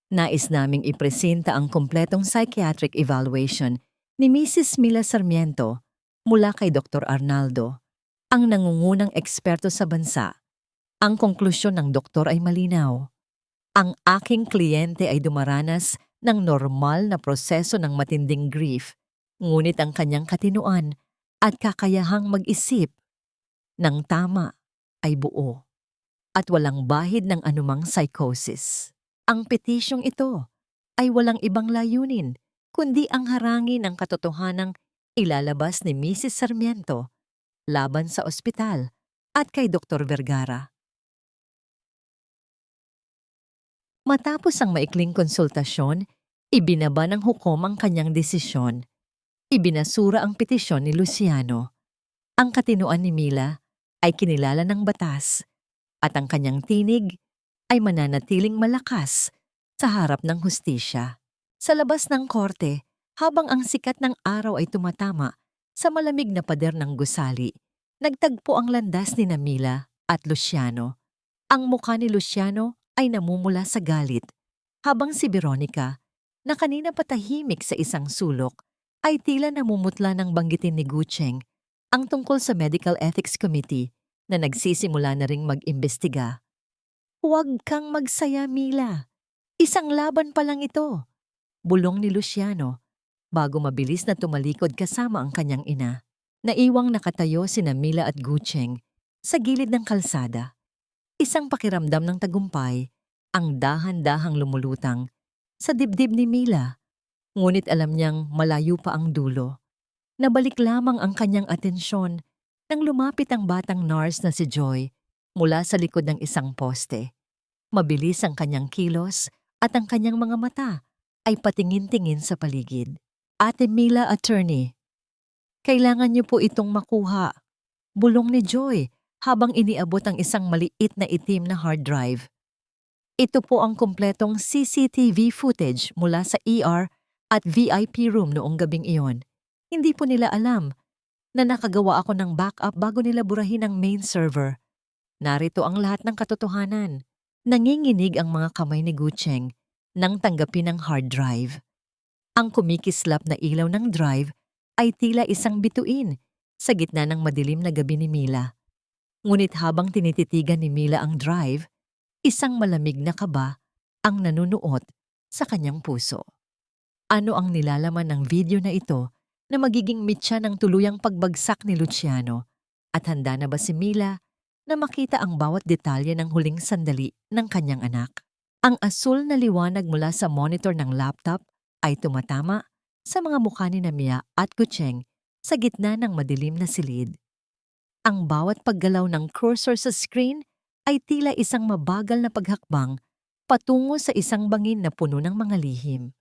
nais naming ipresenta ang kumpletong psychiatric evaluation ni Mrs. Mila Sarmiento mula kay Dr. Arnaldo, ang nangungunang eksperto sa bansa. Ang konklusyon ng doktor ay malinaw. Ang aking kliyente ay dumaranas ng normal na proseso ng matinding grief, ngunit ang kanyang katinuan at kakayahang mag-isip ng tama ay buo at walang bahid ng anumang psychosis. Ang petisyong ito ay walang ibang layunin kundi ang harangin ng katotohanang ilalabas ni Mrs. Sarmiento laban sa ospital at kay Dr. Vergara. Matapos ang maikling konsultasyon, ibinaba ng hukom ang kanyang desisyon. Ibinasura ang petisyon ni Luciano. Ang katinuan ni Mila ay kinilala ng batas at ang kanyang tinig ay mananatiling malakas sa harap ng hustisya. Sa labas ng korte, habang ang sikat ng araw ay tumatama sa malamig na pader ng gusali, nagtagpo ang landas ni Mila at Luciano. Ang mukha ni Luciano ay namumula sa galit, habang si Veronica, na kanina patahimik sa isang sulok, ay tila namumutla ng banggitin ni Gucheng ang tungkol sa Medical Ethics Committee na nagsisimula na ring mag-imbestiga. Huwag kang magsaya, Mila. Isang laban pa lang ito, bulong ni Luciano bago mabilis na tumalikod kasama ang kanyang ina. Naiwang nakatayo sina Mila at Gucheng sa gilid ng kalsada. Isang pakiramdam ng tagumpay ang dahan-dahang lumulutang sa dibdib ni Mila, ngunit alam niyang malayo pa ang dulo. Nabalik lamang ang kanyang atensyon nang lumapit ang batang nurse na si Joy mula sa likod ng isang poste. Mabilis ang kanyang kilos at ang kanyang mga mata ay patingin-tingin sa paligid. Ate Mila, attorney, kailangan niyo po itong makuha, bulong ni Joy habang iniabot ang isang maliit na itim na hard drive. Ito po ang kumpletong CCTV footage mula sa ER at VIP room noong gabing iyon. Hindi po nila alam na nakagawa ako ng backup bago nila burahin ang main server. Narito ang lahat ng katotohanan. Nanginginig ang mga kamay ni Gucheng nang tanggapin ang hard drive. Ang kumikislap na ilaw ng drive ay tila isang bituin sa gitna ng madilim na gabi ni Mila. Ngunit habang tinititigan ni Mila ang drive, isang malamig na kaba ang nanunuot sa kanyang puso. Ano ang nilalaman ng video na ito na magiging mitya ng tuluyang pagbagsak ni Luciano? At handa na ba si Mila na makita ang bawat detalye ng huling sandali ng kanyang anak? Ang asul na liwanag mula sa monitor ng laptop ay tumatama sa mga mukha ni Mia at Gucheng sa gitna ng madilim na silid. Ang bawat paggalaw ng cursor sa screen ay tila isang mabagal na paghakbang patungo sa isang bangin na puno ng mga lihim.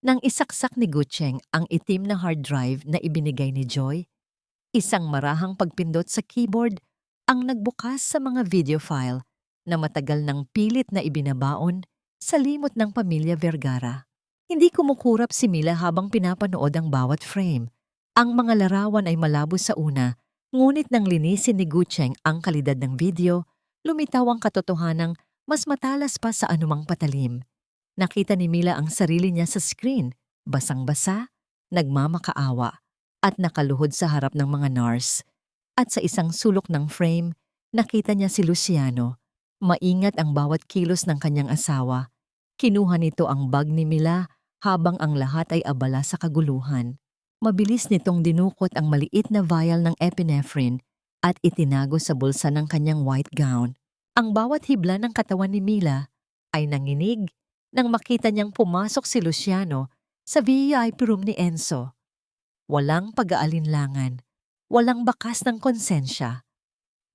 Nang isaksak ni Gucheng ang itim na hard drive na ibinigay ni Joy, isang marahang pagpindot sa keyboard ang nagbukas sa mga video file na matagal nang pilit na ibinabaon sa limot ng pamilya Vergara. Hindi kumukurap si Mila habang pinapanood ang bawat frame. Ang mga larawan ay malabo sa una, ngunit nang linisin ni Gucheng ang kalidad ng video, lumitaw ang katotohanang mas matalas pa sa anumang patalim. Nakita ni Mila ang sarili niya sa screen, basang-basa, nagmamakaawa, at nakaluhod sa harap ng mga nurse. At sa isang sulok ng frame, nakita niya si Luciano. Maingat ang bawat kilos ng kanyang asawa. Kinuha nito ang bag ni Mila habang ang lahat ay abala sa kaguluhan. Mabilis nitong dinukot ang maliit na vial ng epinephrine at itinago sa bulsa ng kanyang white gown. Ang bawat hibla ng katawan ni Mila ay nanginig nang makita niyang pumasok si Luciano sa VIP room ni Enzo. Walang pag-aalinlangan, walang bakas ng konsensya.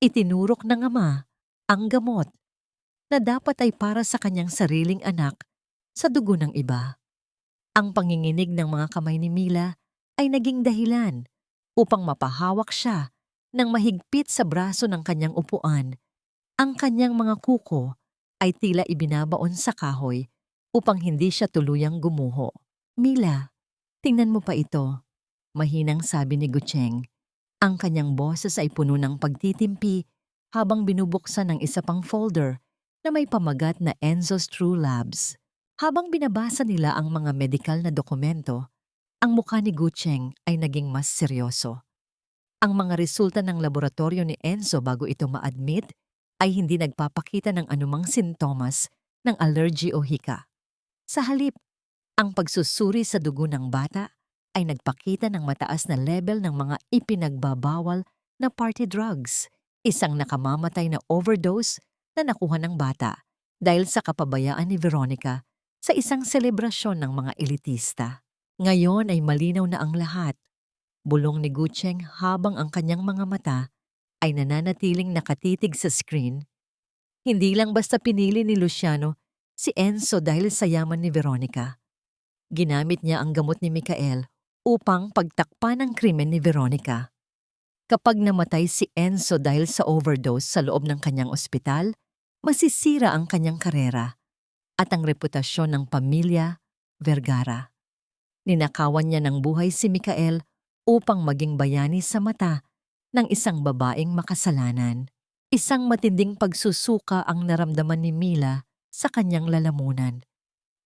Itinurok ng ama ang gamot na dapat ay para sa kanyang sariling anak sa dugo ng iba. Ang panginginig ng mga kamay ni Mila ay naging dahilan upang mapahawak siya ng mahigpit sa braso ng kanyang upuan. Ang kanyang mga kuko ay tila ibinabaon sa kahoy upang hindi siya tuluyang gumuho. Mila, tingnan mo pa ito, mahinang sabi ni Gucheng. Ang kanyang boses ay puno ng pagtitimpi habang binubuksan ang isa pang folder na may pamagat na Enzo's True Labs. Habang binabasa nila ang mga medikal na dokumento, ang mukha ni Gucheng ay naging mas seryoso. Ang mga resulta ng laboratorio ni Enzo bago ito ma-admit ay hindi nagpapakita ng anumang sintomas ng allergy o hika. Sa halip, ang pagsusuri sa dugo ng bata ay nagpakita ng mataas na level ng mga ipinagbabawal na party drugs, isang nakamamatay na overdose na nakuha ng bata dahil sa kapabayaan ni Veronica sa isang selebrasyon ng mga elitista. Ngayon ay malinaw na ang lahat. Bulong ni Gucheng habang ang kanyang mga mata ay nananatiling nakatitig sa screen. Hindi lang basta pinili ni Luciano si Enzo dahil sa yaman ni Veronica. Ginamit niya ang gamot ni Michael upang pagtakpan ang krimen ni Veronica. Kapag namatay si Enzo dahil sa overdose sa loob ng kanyang ospital, masisira ang kanyang karera at ang reputasyon ng pamilya Vergara. Ninakawan niya ng buhay si Michael upang maging bayani sa mata ng isang babaeng makasalanan. Isang matinding pagsusuka ang naramdaman ni Mila sa kanyang lalamunan.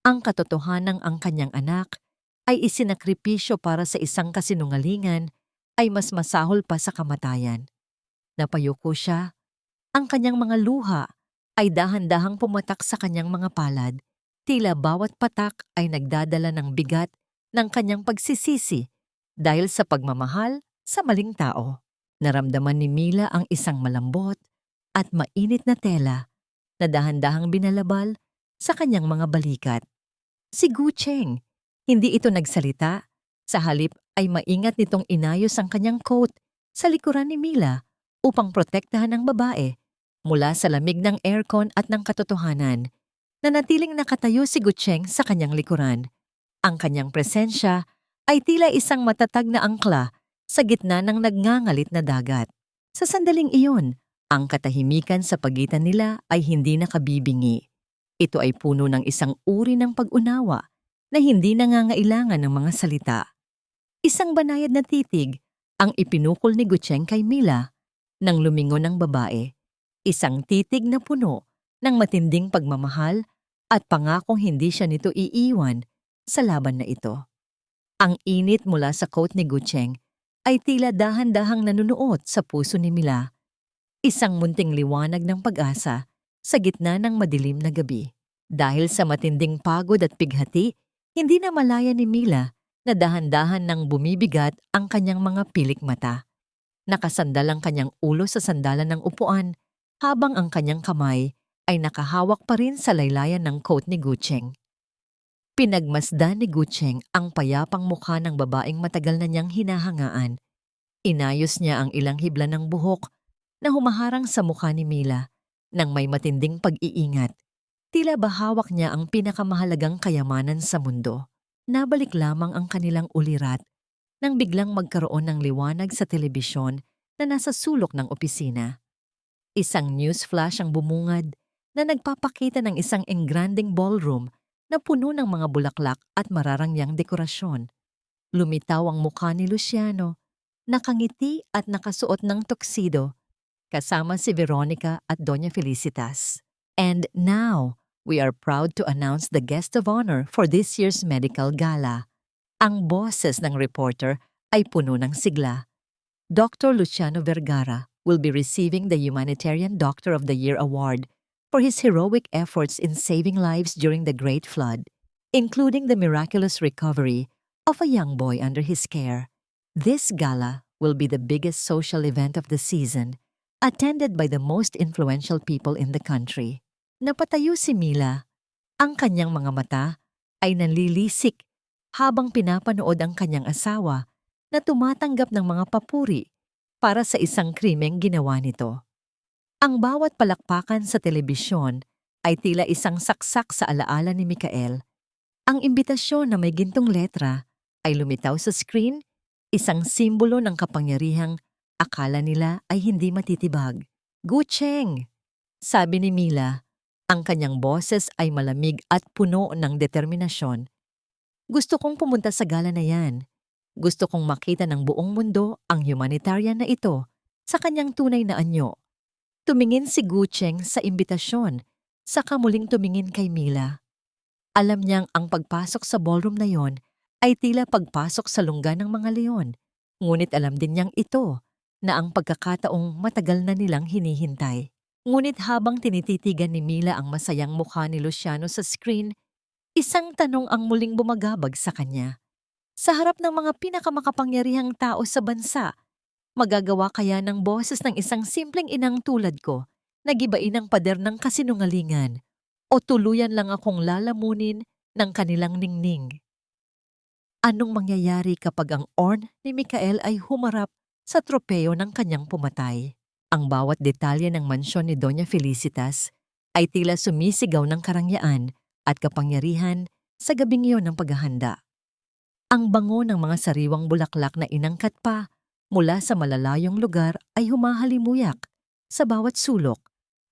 Ang katotohanang ang kanyang anak ay isinakripisyo para sa isang kasinungalingan ay mas masahol pa sa kamatayan. Napayuko siya. Ang kanyang mga luha ay dahan-dahang pumatak sa kanyang mga palad. Tila bawat patak ay nagdadala ng bigat ng kanyang pagsisisi dahil sa pagmamahal sa maling tao. Naramdaman ni Mila ang isang malambot at mainit na tela na dahan-dahang binalabal sa kanyang mga balikat. Si Gucheng, hindi ito nagsalita. Sa halip ay maingat nitong inayos ang kanyang coat sa likuran ni Mila upang protektahan ang babae mula sa lamig ng aircon at ng katotohanan. Nanatiling nakatayo si Gucheng sa kanyang likuran. Ang kanyang presensya ay tila isang matatag na angkla sa gitna ng nagngangalit na dagat. Sa sandaling iyon, ang katahimikan sa pagitan nila ay hindi nakabibingi. Ito ay puno ng isang uri ng pag-unawa na hindi nangangailangan ng mga salita. Isang banayad na titig ang ipinukol ni Gucheng kay Mila nang lumingon ang babae. Isang titig na puno ng matinding pagmamahal at pangakong hindi siya nito iiwan sa laban na ito. Ang init mula sa coat ni Gucheng ay tila dahan-dahang nanunuot sa puso ni Mila, isang munting liwanag ng pag-asa sa gitna ng madilim na gabi. Dahil sa matinding pagod at pighati, hindi na malaya ni Mila na dahan-dahan nang bumibigat ang kanyang mga pilik mata. Nakasandal ang kanyang ulo sa sandalan ng upuan habang ang kanyang kamay ay nakahawak pa rin sa laylayan ng coat ni Gucheng. Pinagmasdan ni Gucheng ang payapang mukha ng babaeng matagal na niyang hinahangaan. Inayos niya ang ilang hibla ng buhok na humaharang sa mukha ni Mila nang may matinding pag-iingat. Tila ba hawak niya ang pinakamahalagang kayamanan sa mundo. Nabalik lamang ang kanilang ulirat nang biglang magkaroon ng liwanag sa telebisyon na nasa sulok ng opisina. Isang news flash ang bumungad na nagpapakita ng isang engranding ballroom na puno ng mga bulaklak at mararangyang dekorasyon. Lumitaw ang mukha ni Luciano, nakangiti at nakasuot ng tuxedo, kasama si Veronica at Doña Felicitas. And now, we are proud to announce the guest of honor for this year's medical gala. Ang boses ng reporter ay puno ng sigla. Dr. Luciano Vergara will be receiving the Humanitarian Doctor of the Year award for his heroic efforts in saving lives during the Great Flood, including the miraculous recovery of a young boy under his care. This gala will be the biggest social event of the season, attended by the most influential people in the country. Napatayo si Mila. Ang kanyang mga mata ay nanlilisik habang pinapanood ang kanyang asawa na tumatanggap ng mga papuri para sa isang krimeng ginawa nito. Ang bawat palakpakan sa telebisyon ay tila isang saksak sa alaala ni Mikael. Ang imbitasyon na may gintong letra ay lumitaw sa screen, isang simbolo ng kapangyarihang akala nila ay hindi matitibag. Gucheng! Sabi ni Mila, ang kanyang boses ay malamig at puno ng determinasyon. Gusto kong pumunta sa gala na yan. Gusto kong makita ng buong mundo ang humanitarian na ito sa kanyang tunay na anyo. Tumingin si Gucheng sa imbitasyon, saka muling tumingin kay Mila. Alam niyang ang pagpasok sa ballroom na yon ay tila pagpasok sa lungga ng mga leon. Ngunit alam din niyang ito na ang pagkakataong matagal na nilang hinihintay. Ngunit habang tinititigan ni Mila ang masayang mukha ni Luciano sa screen, isang tanong ang muling bumagabag sa kanya. Sa harap ng mga pinakamakapangyarihang tao sa bansa, magagawa kaya ng boses ng isang simpleng inang tulad ko na gibain ang pader ng kasinungalingan o tuluyan lang akong lalamunin ng kanilang ningning? Anong mangyayari kapag ang urn ni Mikael ay humarap sa tropeyo ng kanyang pumatay? Ang bawat detalye ng mansyon ni Doña Felicitas ay tila sumisigaw ng karangyaan at kapangyarihan sa gabing iyon ng paghahanda. Ang bango ng mga sariwang bulaklak na inangkat pa mula sa malalayong lugar ay humahalimuyak sa bawat sulok,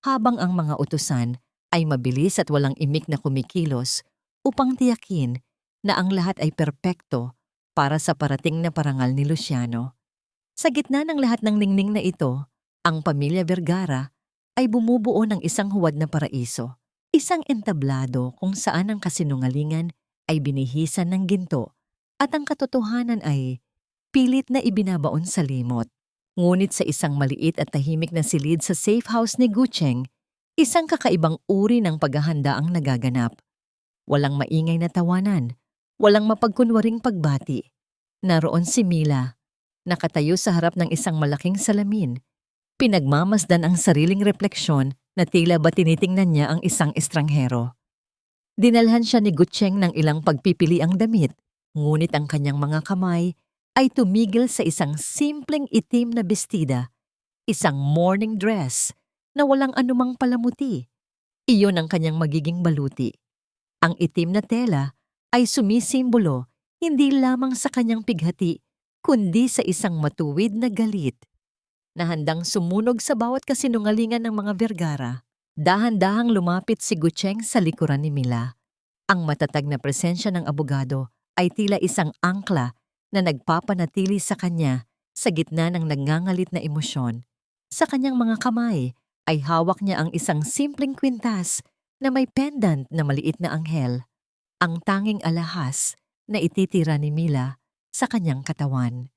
habang ang mga utusan ay mabilis at walang imik na kumikilos upang tiyakin na ang lahat ay perpekto para sa parating na parangal ni Luciano. Sa gitna ng lahat ng ningning na ito, ang pamilya Vergara ay bumubuo ng isang huwad na paraiso, isang entablado kung saan ang kasinungalingan ay binihisan ng ginto at ang katotohanan ay pilit na ibinabaon sa limot. Ngunit sa isang maliit at tahimik na silid sa safe house ni Gucheng, isang kakaibang uri ng paghahanda ang nagaganap. Walang maingay na tawanan, walang mapagkunwaring pagbati. Naroon si Mila, nakatayo sa harap ng isang malaking salamin. Pinagmamasdan ang sariling refleksyon na tila ba tinitingnan niya ang isang estranghero. Dinalhan siya ni Gucheng ng ilang pagpipiliang damit, ngunit ang kanyang mga kamay ay tumigil sa isang simpleng itim na bestida, isang morning dress na walang anumang palamuti. Iyon ang kanyang magiging baluti. Ang itim na tela ay sumisimbolo hindi lamang sa kanyang pighati, kundi sa isang matuwid na galit na handang sumunog sa bawat kasinungalingan ng mga Vergara. Dahan-dahang lumapit si Gucheng sa likuran ni Mila. Ang matatag na presensya ng abogado ay tila isang angkla na nagpapanatili sa kanya sa gitna ng nagngangalit na emosyon. Sa kanyang mga kamay ay hawak niya ang isang simpleng kwintas na may pendant na maliit na anghel, ang tanging alahas na ititira ni Mila sa kanyang katawan.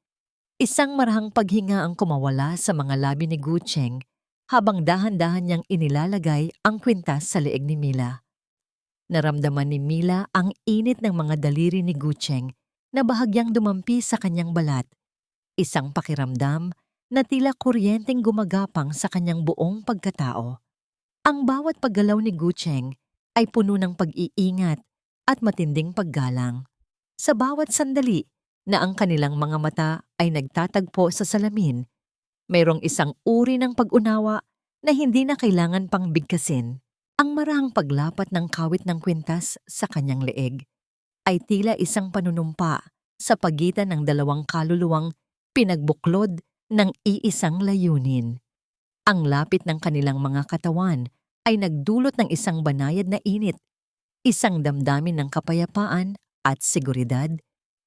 Isang marahang paghinga ang kumawala sa mga labi ni Gucheng habang dahan-dahan niyang inilalagay ang kwintas sa leeg ni Mila. Naramdaman ni Mila ang init ng mga daliri ni Gucheng na bahagyang dumampi sa kanyang balat. Isang pakiramdam na tila kuryenteng gumagapang sa kanyang buong pagkatao. Ang bawat paggalaw ni Gucheng ay puno ng pag-iingat at matinding paggalang. Sa bawat sandali na ang kanilang mga mata ay nagtatagpo sa salamin, mayroong isang uri ng pag-unawa na hindi na kailangan pang bigkasin. Ang marahang paglapat ng kawit ng kwintas sa kanyang leeg ay tila isang panunumpa sa pagitan ng dalawang kaluluwang pinagbuklod ng iisang layunin. Ang lapit ng kanilang mga katawan ay nagdulot ng isang banayad na init, isang damdamin ng kapayapaan at seguridad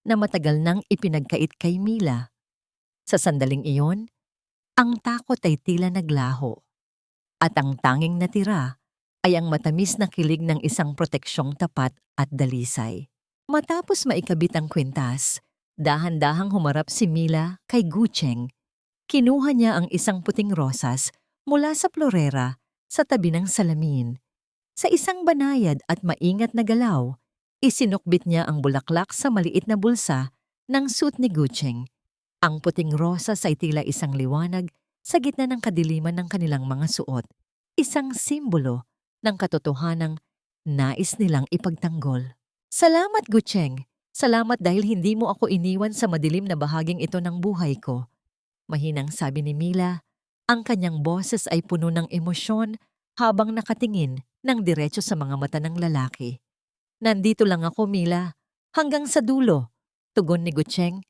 na matagal nang ipinagkait kay Mila. Sa sandaling iyon, ang takot ay tila naglaho at ang tanging natira ay ang matamis na kilig ng isang proteksyong tapat at dalisay. Matapos maikabit ang kwintas, dahan-dahang humarap si Mila kay Gucheng. Kinuha niya ang isang puting rosas mula sa florera sa tabi ng salamin. Sa isang banayad at maingat na galaw, isinukbit niya ang bulaklak sa maliit na bulsa ng suit ni Gucheng. Ang puting rosas ay tila isang liwanag sa gitna ng kadiliman ng kanilang mga suot. Isang simbolo ng katotohanang nais nilang ipagtanggol. Salamat, Gucheng. Salamat dahil hindi mo ako iniwan sa madilim na bahaging ito ng buhay ko. Mahinang sabi ni Mila, ang kanyang boses ay puno ng emosyon habang nakatingin ng diretso sa mga mata ng lalaki. Nandito lang ako, Mila, hanggang sa dulo. Tugon ni Gucheng,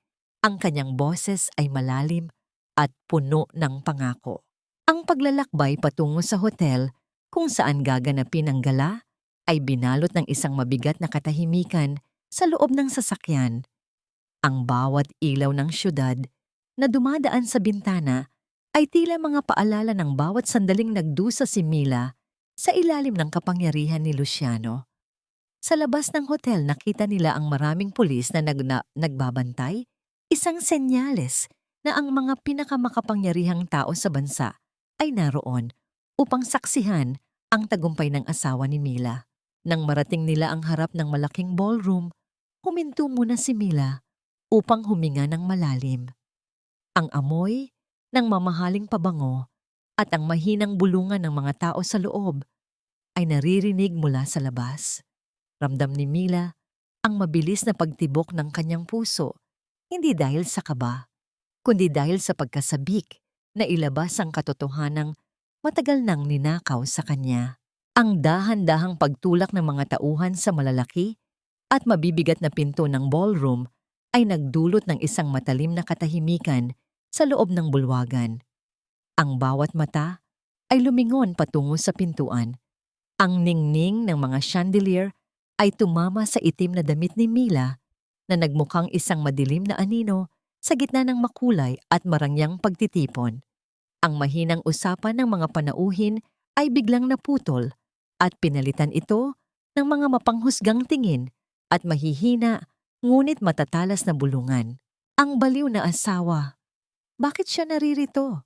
ang kanyang boses ay malalim at puno ng pangako. Ang paglalakbay patungo sa hotel kung saan gaganapin ang gala ay binalot ng isang mabigat na katahimikan sa loob ng sasakyan. Ang bawat ilaw ng syudad na dumadaan sa bintana ay tila mga paalala ng bawat sandaling nagdusa si Mila sa ilalim ng kapangyarihan ni Luciano. Sa labas ng hotel nakita nila ang maraming pulis na nagbabantay, isang senyales na ang mga pinakamakapangyarihang tao sa bansa ay naroon upang saksihan ang tagumpay ng asawa ni Mila. Nang marating nila ang harap ng malaking ballroom, huminto muna si Mila upang huminga ng malalim. Ang amoy ng mamahaling pabango at ang mahinang bulungan ng mga tao sa loob ay naririnig mula sa labas. Ramdam ni Mila ang mabilis na pagtibok ng kanyang puso, hindi dahil sa kaba, kundi dahil sa pagkasabik na ilabas ang katotohanang matagal nang ninakaw sa kanya. Ang dahan-dahang pagtulak ng mga tauhan sa malalaki at mabibigat na pinto ng ballroom ay nagdulot ng isang matalim na katahimikan sa loob ng bulwagan. Ang bawat mata ay lumingon patungo sa pintuan. Ang ningning ng mga chandelier ay tumama sa itim na damit ni Mila na nagmukhang isang madilim na anino sa gitna ng makulay at marangyang pagtitipon. Ang mahinang usapan ng mga panauhin ay biglang naputol at pinalitan ito ng mga mapanghusgang tingin at mahihina ngunit matatalas na bulungan. Ang baliw na asawa. Bakit siya naririto?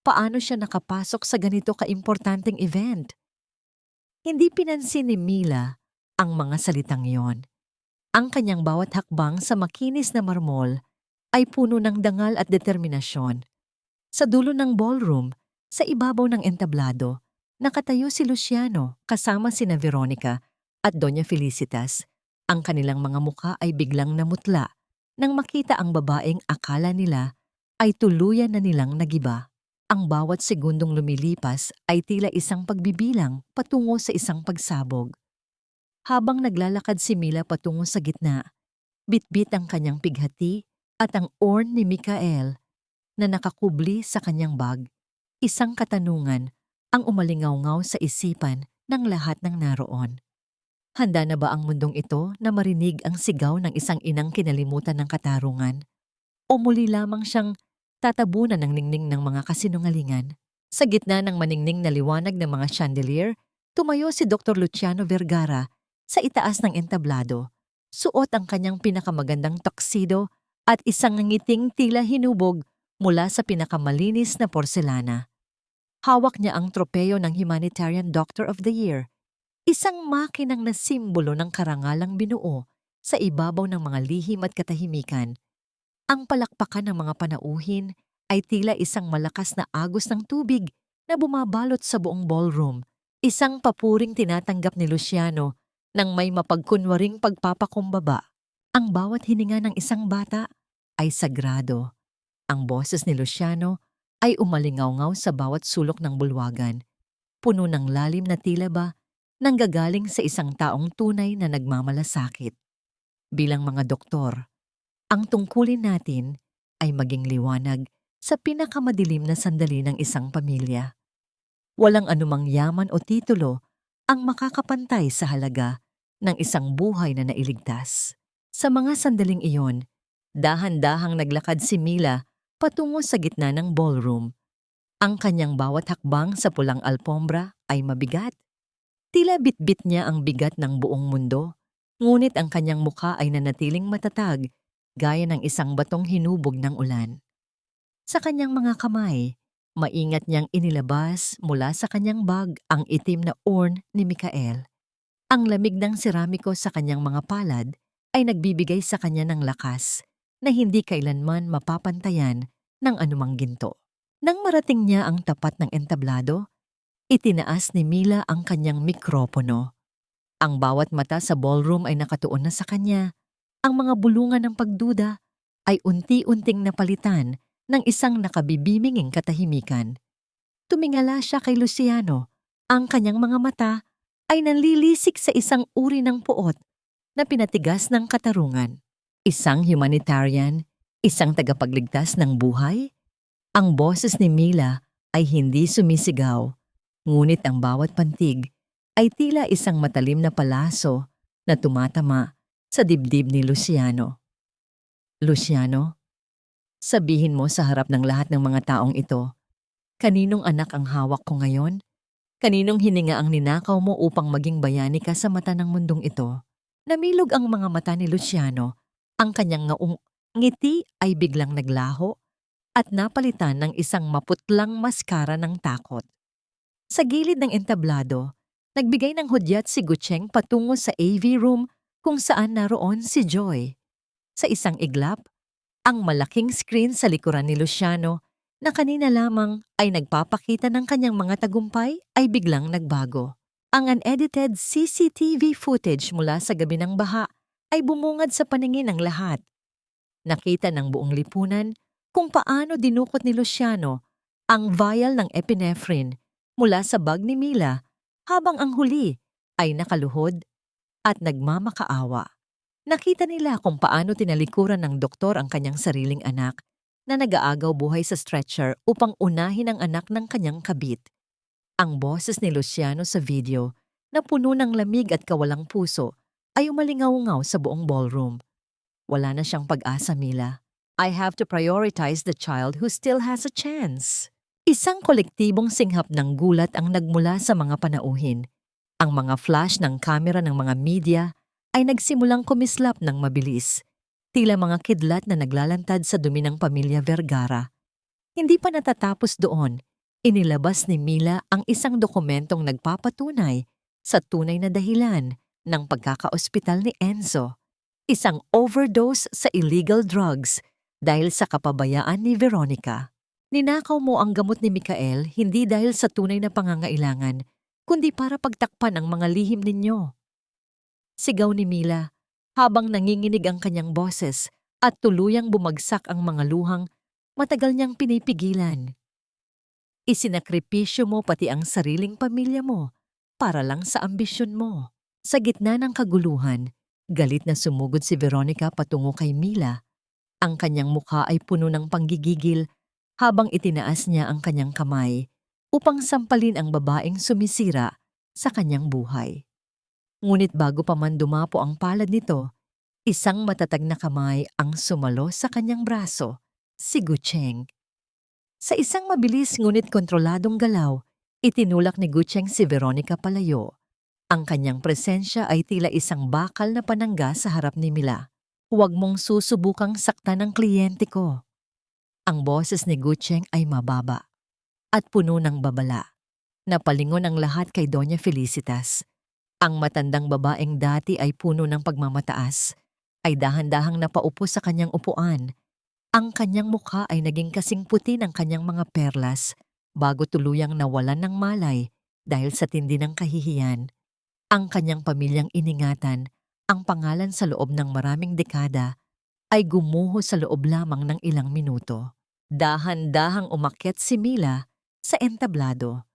Paano siya nakapasok sa ganito kaimportanteng event? Hindi pinansin ni Mila ang mga salitang iyon. Ang kanyang bawat hakbang sa makinis na marmol ay puno ng dangal at determinasyon. Sa dulo ng ballroom, sa ibabaw ng entablado, nakatayo si Luciano kasama sina Veronica at Doña Felicitas. Ang kanilang mga muka ay biglang namutla nang makita ang babaeng akala nila ay tuluyan na nilang nagiba. Ang bawat segundong lumilipas ay tila isang pagbibilang patungo sa isang pagsabog. Habang naglalakad si Mila patungo sa gitna, bitbit ang kanyang pighati at ang urn ni Mikael na nakakubli sa kanyang bag. Isang katanungan ang umalingaw-ngaw sa isipan ng lahat ng naroon. Handa na ba ang mundong ito na marinig ang sigaw ng isang inang kinalimutan ng katarungan? O muli lamang siyang tatabunan ng ningning ng mga kasinungalingan? Sa gitna ng maningning na liwanag ng mga chandelier, tumayo si Dr. Luciano Vergara sa itaas ng entablado. Suot ang kanyang pinakamagandang tuxedo at isang ngiting tila hinubog mula sa pinakamalinis na porselana. Hawak niya ang tropeyo ng Humanitarian Doctor of the Year, isang makinang na simbolo ng karangalang binuo sa ibabaw ng mga lihim at katahimikan. Ang palakpakan ng mga panauhin ay tila isang malakas na agos ng tubig na bumabalot sa buong ballroom, isang papuring tinatanggap ni Luciano nang may mapagkunwaring pagpapakumbaba. Ang bawat hininga ng isang bata ay sagrado. Ang boses ni Luciano ay umalingaw-ngaw sa bawat sulok ng bulwagan, puno ng lalim na tila ba nanggagaling sa isang taong tunay na nagmamalasakit. Bilang mga doktor, ang tungkulin natin ay maging liwanag sa pinakamadilim na sandali ng isang pamilya. Walang anumang yaman o titulo ang makakapantay sa halaga ng isang buhay na nailigtas. Sa mga sandaling iyon, dahan-dahang naglakad si Mila patungo sa gitna ng ballroom. Ang kanyang bawat hakbang sa pulang alpombra ay mabigat. Tila bitbit niya ang bigat ng buong mundo, ngunit ang kanyang mukha ay nanatiling matatag gaya ng isang batong hinubog ng ulan. Sa kanyang mga kamay, maingat niyang inilabas mula sa kanyang bag ang itim na urn ni Mikael. Ang lamig ng seramiko sa kanyang mga palad ay nagbibigay sa kanya ng lakas na hindi kailanman mapapantayan ng anumang ginto. Nang marating niya ang tapat ng entablado, itinaas ni Mila ang kanyang mikropono. Ang bawat mata sa ballroom ay nakatuon na sa kanya. Ang mga bulungan ng pagduda ay unti-unting napalitan ng isang nakabibiminging katahimikan. Tumingala siya kay Luciano. Ang kanyang mga mata ay nanlilisik sa isang uri ng puot na pinatigas ng katarungan. Isang humanitarian, isang tagapagligtas ng buhay. Ang boses ni Mila ay hindi sumisigaw, ngunit ang bawat pantig ay tila isang matalim na palaso na tumatama sa dibdib ni Luciano. Luciano, sabihin mo sa harap ng lahat ng mga taong ito, kaninong anak ang hawak ko ngayon? Kaninong hininga ang ninakaw mo upang maging bayani ka sa mata ng mundong ito? Namilog ang mga mata ni Luciano. Ang kanyang ngiti ay biglang naglaho at napalitan ng isang maputlang maskara ng takot. Sa gilid ng entablado, nagbigay ng hudyat si Gucheng patungo sa AV room kung saan naroon si Joy. Sa isang iglap, ang malaking screen sa likuran ni Luciano na kanina lamang ay nagpapakita ng kanyang mga tagumpay ay biglang nagbago. Ang unedited CCTV footage mula sa gabi ng baha ay bumungad sa paningin ng lahat. Nakita ng buong lipunan kung paano dinukot ni Luciano ang vial ng epinephrine mula sa bag ni Mila habang ang huli ay nakaluhod at nagmamakaawa. Nakita nila kung paano tinalikuran ng doktor ang kanyang sariling anak na nag-aagaw buhay sa stretcher upang unahin ang anak ng kanyang kabit. Ang boses ni Luciano sa video na puno ng lamig at kawalang puso ay umalingaw-ngaw sa buong ballroom. Wala na siyang pag-asa, Mila. I have to prioritize the child who still has a chance. Isang kolektibong singhap ng gulat ang nagmula sa mga panauhin. Ang mga flash ng kamera ng mga media ay nagsimulang kumislap ng mabilis, tila mga kidlat na naglalantad sa dumi ng pamilya Vergara. Hindi pa natatapos doon, inilabas ni Mila ang isang dokumentong nagpapatunay sa tunay na dahilan ng pagkakaospital ni Enzo, isang overdose sa illegal drugs dahil sa kapabayaan ni Veronica. Ninakaw mo ang gamot ni Mikael hindi dahil sa tunay na pangangailangan, kundi para pagtakpan ang mga lihim ninyo. Sigaw ni Mila habang nanginginig ang kanyang boses at tuluyang bumagsak ang mga luhang matagal niyang pinipigilan. Isinakripisyo mo pati ang sariling pamilya mo para lang sa ambisyon mo. Sa gitna ng kaguluhan, galit na sumugod si Veronica patungo kay Mila. Ang kanyang mukha ay puno ng panggigigil habang itinaas niya ang kanyang kamay upang sampalin ang babaeng sumisira sa kanyang buhay. Ngunit bago pa man dumapo ang palad nito, isang matatag na kamay ang sumalo sa kanyang braso, si Gucheng. Sa isang mabilis ngunit kontroladong galaw, itinulak ni Gucheng si Veronica palayo. Ang kanyang presensya ay tila isang bakal na panangga sa harap ni Mila. Huwag mong susubukang saktan ng kliyente ko. Ang boses ni Gucheng ay mababa at puno ng babala. Napalingon ang lahat kay Doña Felicitas. Ang matandang babaeng dati ay puno ng pagmamataas, ay dahan-dahang napaupo sa kanyang upuan. Ang kanyang mukha ay naging kasing puti ng kanyang mga perlas bago tuluyang nawalan ng malay dahil sa tindi ng kahihiyan. Ang kanyang pamilyang iningatan, ang pangalan sa loob ng maraming dekada, ay gumuho sa loob lamang ng ilang minuto. Dahan-dahang umakyat si Mila sa entablado.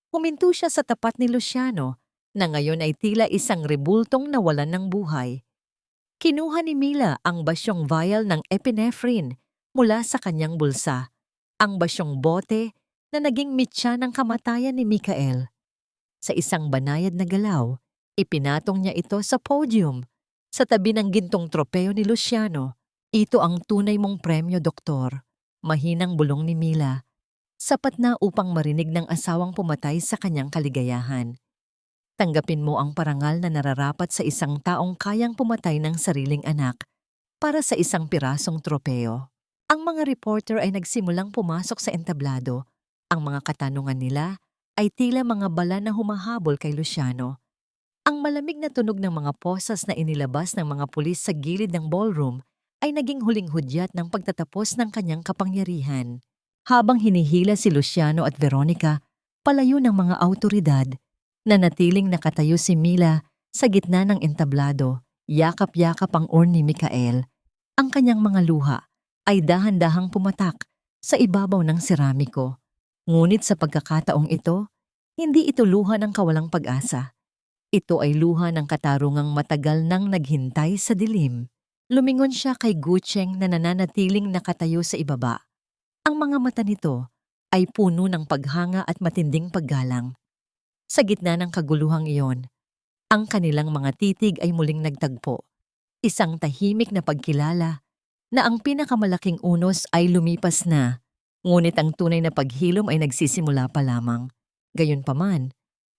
Huminto siya sa tapat ni Luciano na ngayon ay tila isang rebultong nawalan ng buhay. Kinuha ni Mila ang basyong vial ng epinephrine mula sa kanyang bulsa, ang basyong bote na naging mitya ng kamatayan ni Mikael. Sa isang banayad na galaw, ipinatong niya ito sa podium, sa tabi ng gintong tropeo ni Luciano. Ito ang tunay mong premyo, doktor. Mahinang bulong ni Mila. Sapat na upang marinig ng asawang pumatay sa kanyang kaligayahan. Tanggapin mo ang parangal na nararapat sa isang taong kayang pumatay ng sariling anak para sa isang pirasong tropeo. Ang mga reporter ay nagsimulang pumasok sa entablado. Ang mga katanungan nila ay tila mga bala na humahabol kay Luciano. Ang malamig na tunog ng mga posas na inilabas ng mga pulis sa gilid ng ballroom ay naging huling hudyat ng pagtatapos ng kanyang kapangyarihan. Habang hinihila si Luciano at Veronica palayo ng mga awtoridad, nanatiling nakatayo si Mila sa gitna ng entablado, yakap-yakap ang urn ni Mikael. Ang kanyang mga luha ay dahan-dahang pumatak sa ibabaw ng seramiko. Ngunit sa pagkakataong ito, hindi ito luha ng kawalang pag-asa. Ito ay luha ng katarungang matagal nang naghintay sa dilim. Lumingon siya kay Gucheng na nananatiling nakatayo sa ibaba. Ang mga mata nito ay puno ng paghanga at matinding paggalang. Sa gitna ng kaguluhang iyon, ang kanilang mga titig ay muling nagtagpo. Isang tahimik na pagkilala na ang pinakamalaking unos ay lumipas na, ngunit ang tunay na paghilom ay nagsisimula pa lamang. Gayunpaman,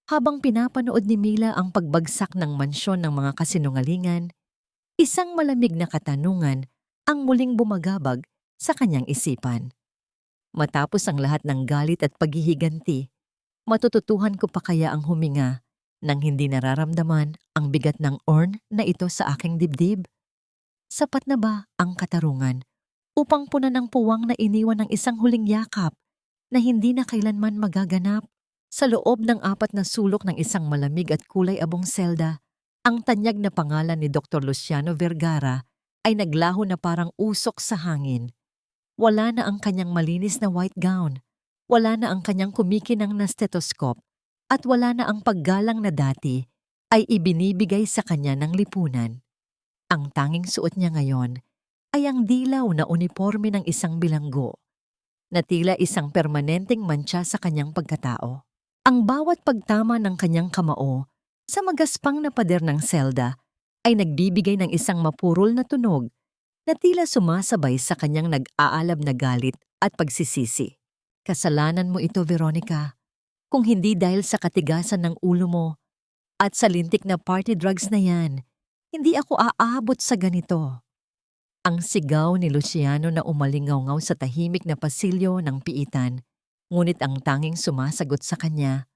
habang pinapanood ni Mila ang pagbagsak ng mansyon ng mga kasinungalingan, isang malamig na katanungan ang muling bumagabag sa kanyang isipan. Matapos ang lahat ng galit at paghihiganti, matututuhan ko pa kaya ang huminga nang hindi nararamdaman ang bigat ng urn na ito sa aking dibdib? Sapat na ba ang katarungan upang punan ng puwang na iniwan ng isang huling yakap na hindi na kailanman magaganap? Sa loob ng 4 na sulok ng isang malamig at kulay abong selda, ang tanyag na pangalan ni Dr. Luciano Vergara ay naglaho na parang usok sa hangin. Wala na ang kanyang malinis na white gown, wala na ang kanyang kumikinang na stethoscope, at wala na ang paggalang na dati ay ibinibigay sa kanya ng lipunan. Ang tanging suot niya ngayon ay ang dilaw na uniforme ng isang bilanggo, na tila isang permanenteng mantsa sa kanyang pagkatao. Ang bawat pagtama ng kanyang kamao sa magaspang na pader ng selda ay nagbibigay ng isang mapurol na tunog na tila sumasabay sa kanyang nag-aalab na galit at pagsisisi. Kasalanan mo ito, Veronica. Kung hindi dahil sa katigasan ng ulo mo at sa lintik na party drugs na yan, hindi ako aabot sa ganito. Ang sigaw ni Luciano na umalingaw-ngaw sa tahimik na pasilyo ng piitan, ngunit ang tanging sumasagot sa kanya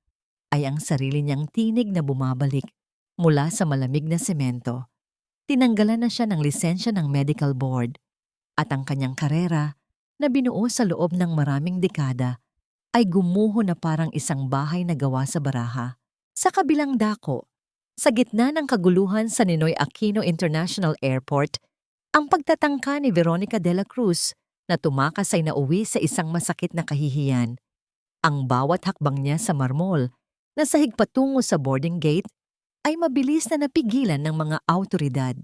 ay ang sarili niyang tinig na bumabalik mula sa malamig na semento. Tinanggalan na siya ng lisensya ng medical board at ang kanyang karera na binuo sa loob ng maraming dekada ay gumuho na parang isang bahay na gawa sa baraha. Sa kabilang dako, sa gitna ng kaguluhan sa Ninoy Aquino International Airport, ang pagtatangka ni Veronica de la Cruz na tumakas ay nauwi sa isang masakit na kahihiyan. Ang bawat hakbang niya sa marmol na sahig patungo sa boarding gate ay mabilis na napigilan ng mga awtoridad.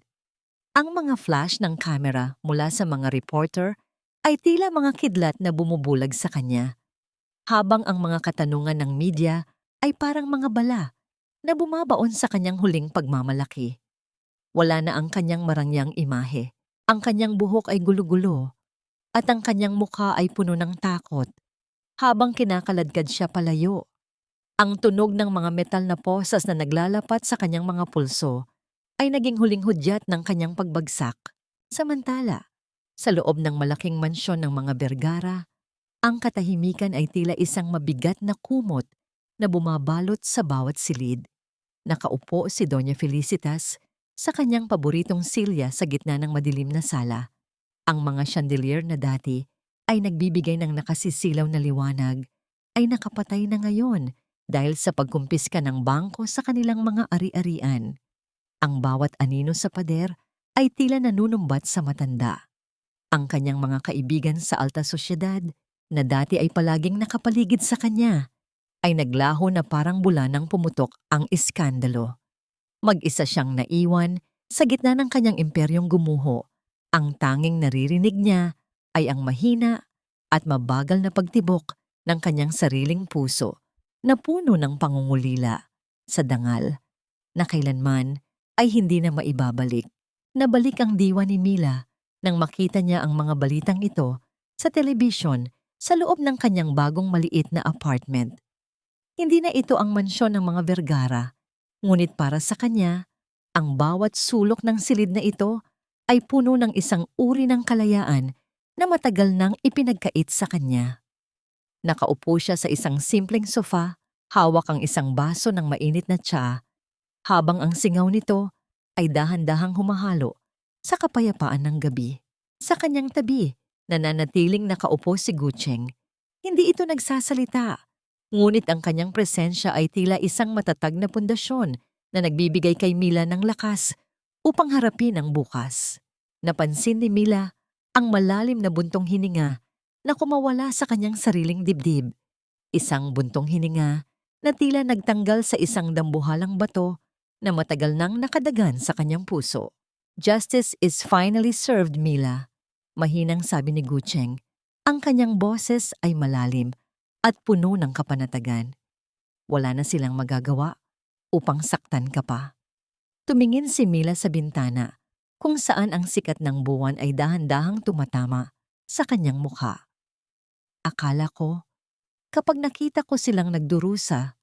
Ang mga flash ng kamera mula sa mga reporter ay tila mga kidlat na bumubulag sa kanya, habang ang mga katanungan ng media ay parang mga bala na bumabaon sa kanyang huling pagmamalaki. Wala na ang kanyang marangyang imahe, ang kanyang buhok ay gulo-gulo, at ang kanyang mukha ay puno ng takot, habang kinakaladkad siya palayo. Ang tunog ng mga metal na posas na naglalapat sa kanyang mga pulso ay naging huling hudyat ng kanyang pagbagsak. Samantala, sa loob ng malaking mansyon ng mga Vergara, ang katahimikan ay tila isang mabigat na kumot na bumabalot sa bawat silid. Nakaupo si Doña Felicitas sa kanyang paboritong silya sa gitna ng madilim na sala. Ang mga chandelier na dati ay nagbibigay ng nakasisilaw na liwanag ay nakapatay na ngayon dahil sa pagkumpiska ng bangko sa kanilang mga ari-arian. Ang bawat anino sa pader ay tila nanunumbat sa matanda. Ang kanyang mga kaibigan sa alta sosyedad na dati ay palaging nakapaligid sa kanya ay naglaho na parang bulanang pumutok ang iskandalo. Mag-isa siyang naiwan sa gitna ng kanyang imperyong gumuho. Ang tanging naririnig niya ay ang mahina at mabagal na pagtibok ng kanyang sariling puso na puno ng pangungulila sa dangal na kailanman ay hindi na maibabalik. Nabalik ang diwa ni Mila nang makita niya ang mga balitang ito sa telebisyon sa loob ng kanyang bagong maliit na apartment. Hindi na ito ang mansyon ng mga Vergara, ngunit para sa kanya, ang bawat sulok ng silid na ito ay puno ng isang uri ng kalayaan na matagal nang ipinagkait sa kanya. Nakaupo siya sa isang simpleng sofa, hawak ang isang baso ng mainit na tsa, habang ang singaw nito ay dahan-dahang humahalo sa kapayapaan ng gabi. Sa kanyang tabi, nananatiling nakaupo si Gucheng. Hindi ito nagsasalita, ngunit ang kanyang presensya ay tila isang matatag na pundasyon na nagbibigay kay Mila ng lakas upang harapin ang bukas. Napansin ni Mila ang malalim na buntong hininga na kumawala sa kanyang sariling dibdib. Isang buntong hininga na tila nagtanggal sa isang dambuhalang bato na matagal nang nakadagan sa kanyang puso. "Justice is finally served, Mila," mahinang sabi ni Gucheng. Ang kanyang boses ay malalim at puno ng kapanatagan. Wala na silang magagawa upang saktan ka pa. Tumingin si Mila sa bintana kung saan ang sikat ng buwan ay dahan-dahang tumatama sa kanyang mukha. Akala ko, kapag nakita ko silang nagdurusa,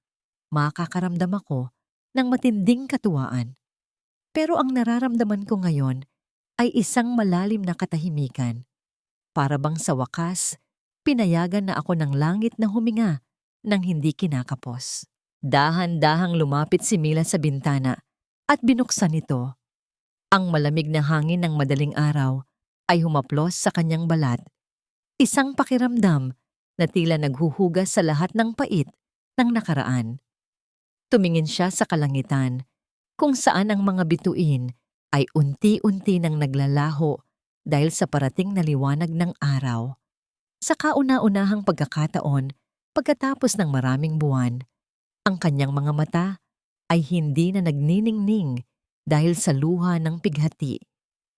makakaramdam ako ng matinding katuwaan. Pero ang nararamdaman ko ngayon ay isang malalim na katahimikan. Para bang sa wakas, pinayagan na ako ng langit na huminga nang hindi kinakapos. Dahan-dahang lumapit si Mila sa bintana at binuksan ito. Ang malamig na hangin ng madaling araw ay humaplos sa kanyang balat. Isang pakiramdam na tila naghuhugas sa lahat ng pait ng nakaraan. Tumingin siya sa kalangitan kung saan ang mga bituin ay unti-unti nang naglalaho dahil sa parating na liwanag ng araw. Sa kauna-unahang pagkakataon, pagkatapos ng maraming buwan, ang kanyang mga mata ay hindi na nagniningning dahil sa luha ng pighati,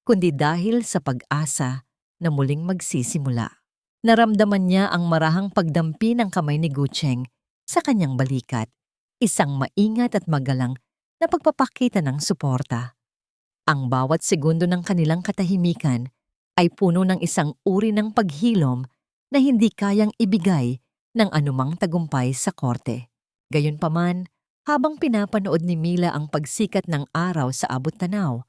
kundi dahil sa pag-asa na muling magsisimula. Naramdaman niya ang marahang pagdampi ng kamay ni Gucheng sa kanyang balikat, isang maingat at magalang na pagpapakita ng suporta. Ang bawat segundo ng kanilang katahimikan ay puno ng isang uri ng paghilom na hindi kayang ibigay ng anumang tagumpay sa korte. Gayunpaman, habang pinapanood ni Mila ang pagsikat ng araw sa abot-tanaw,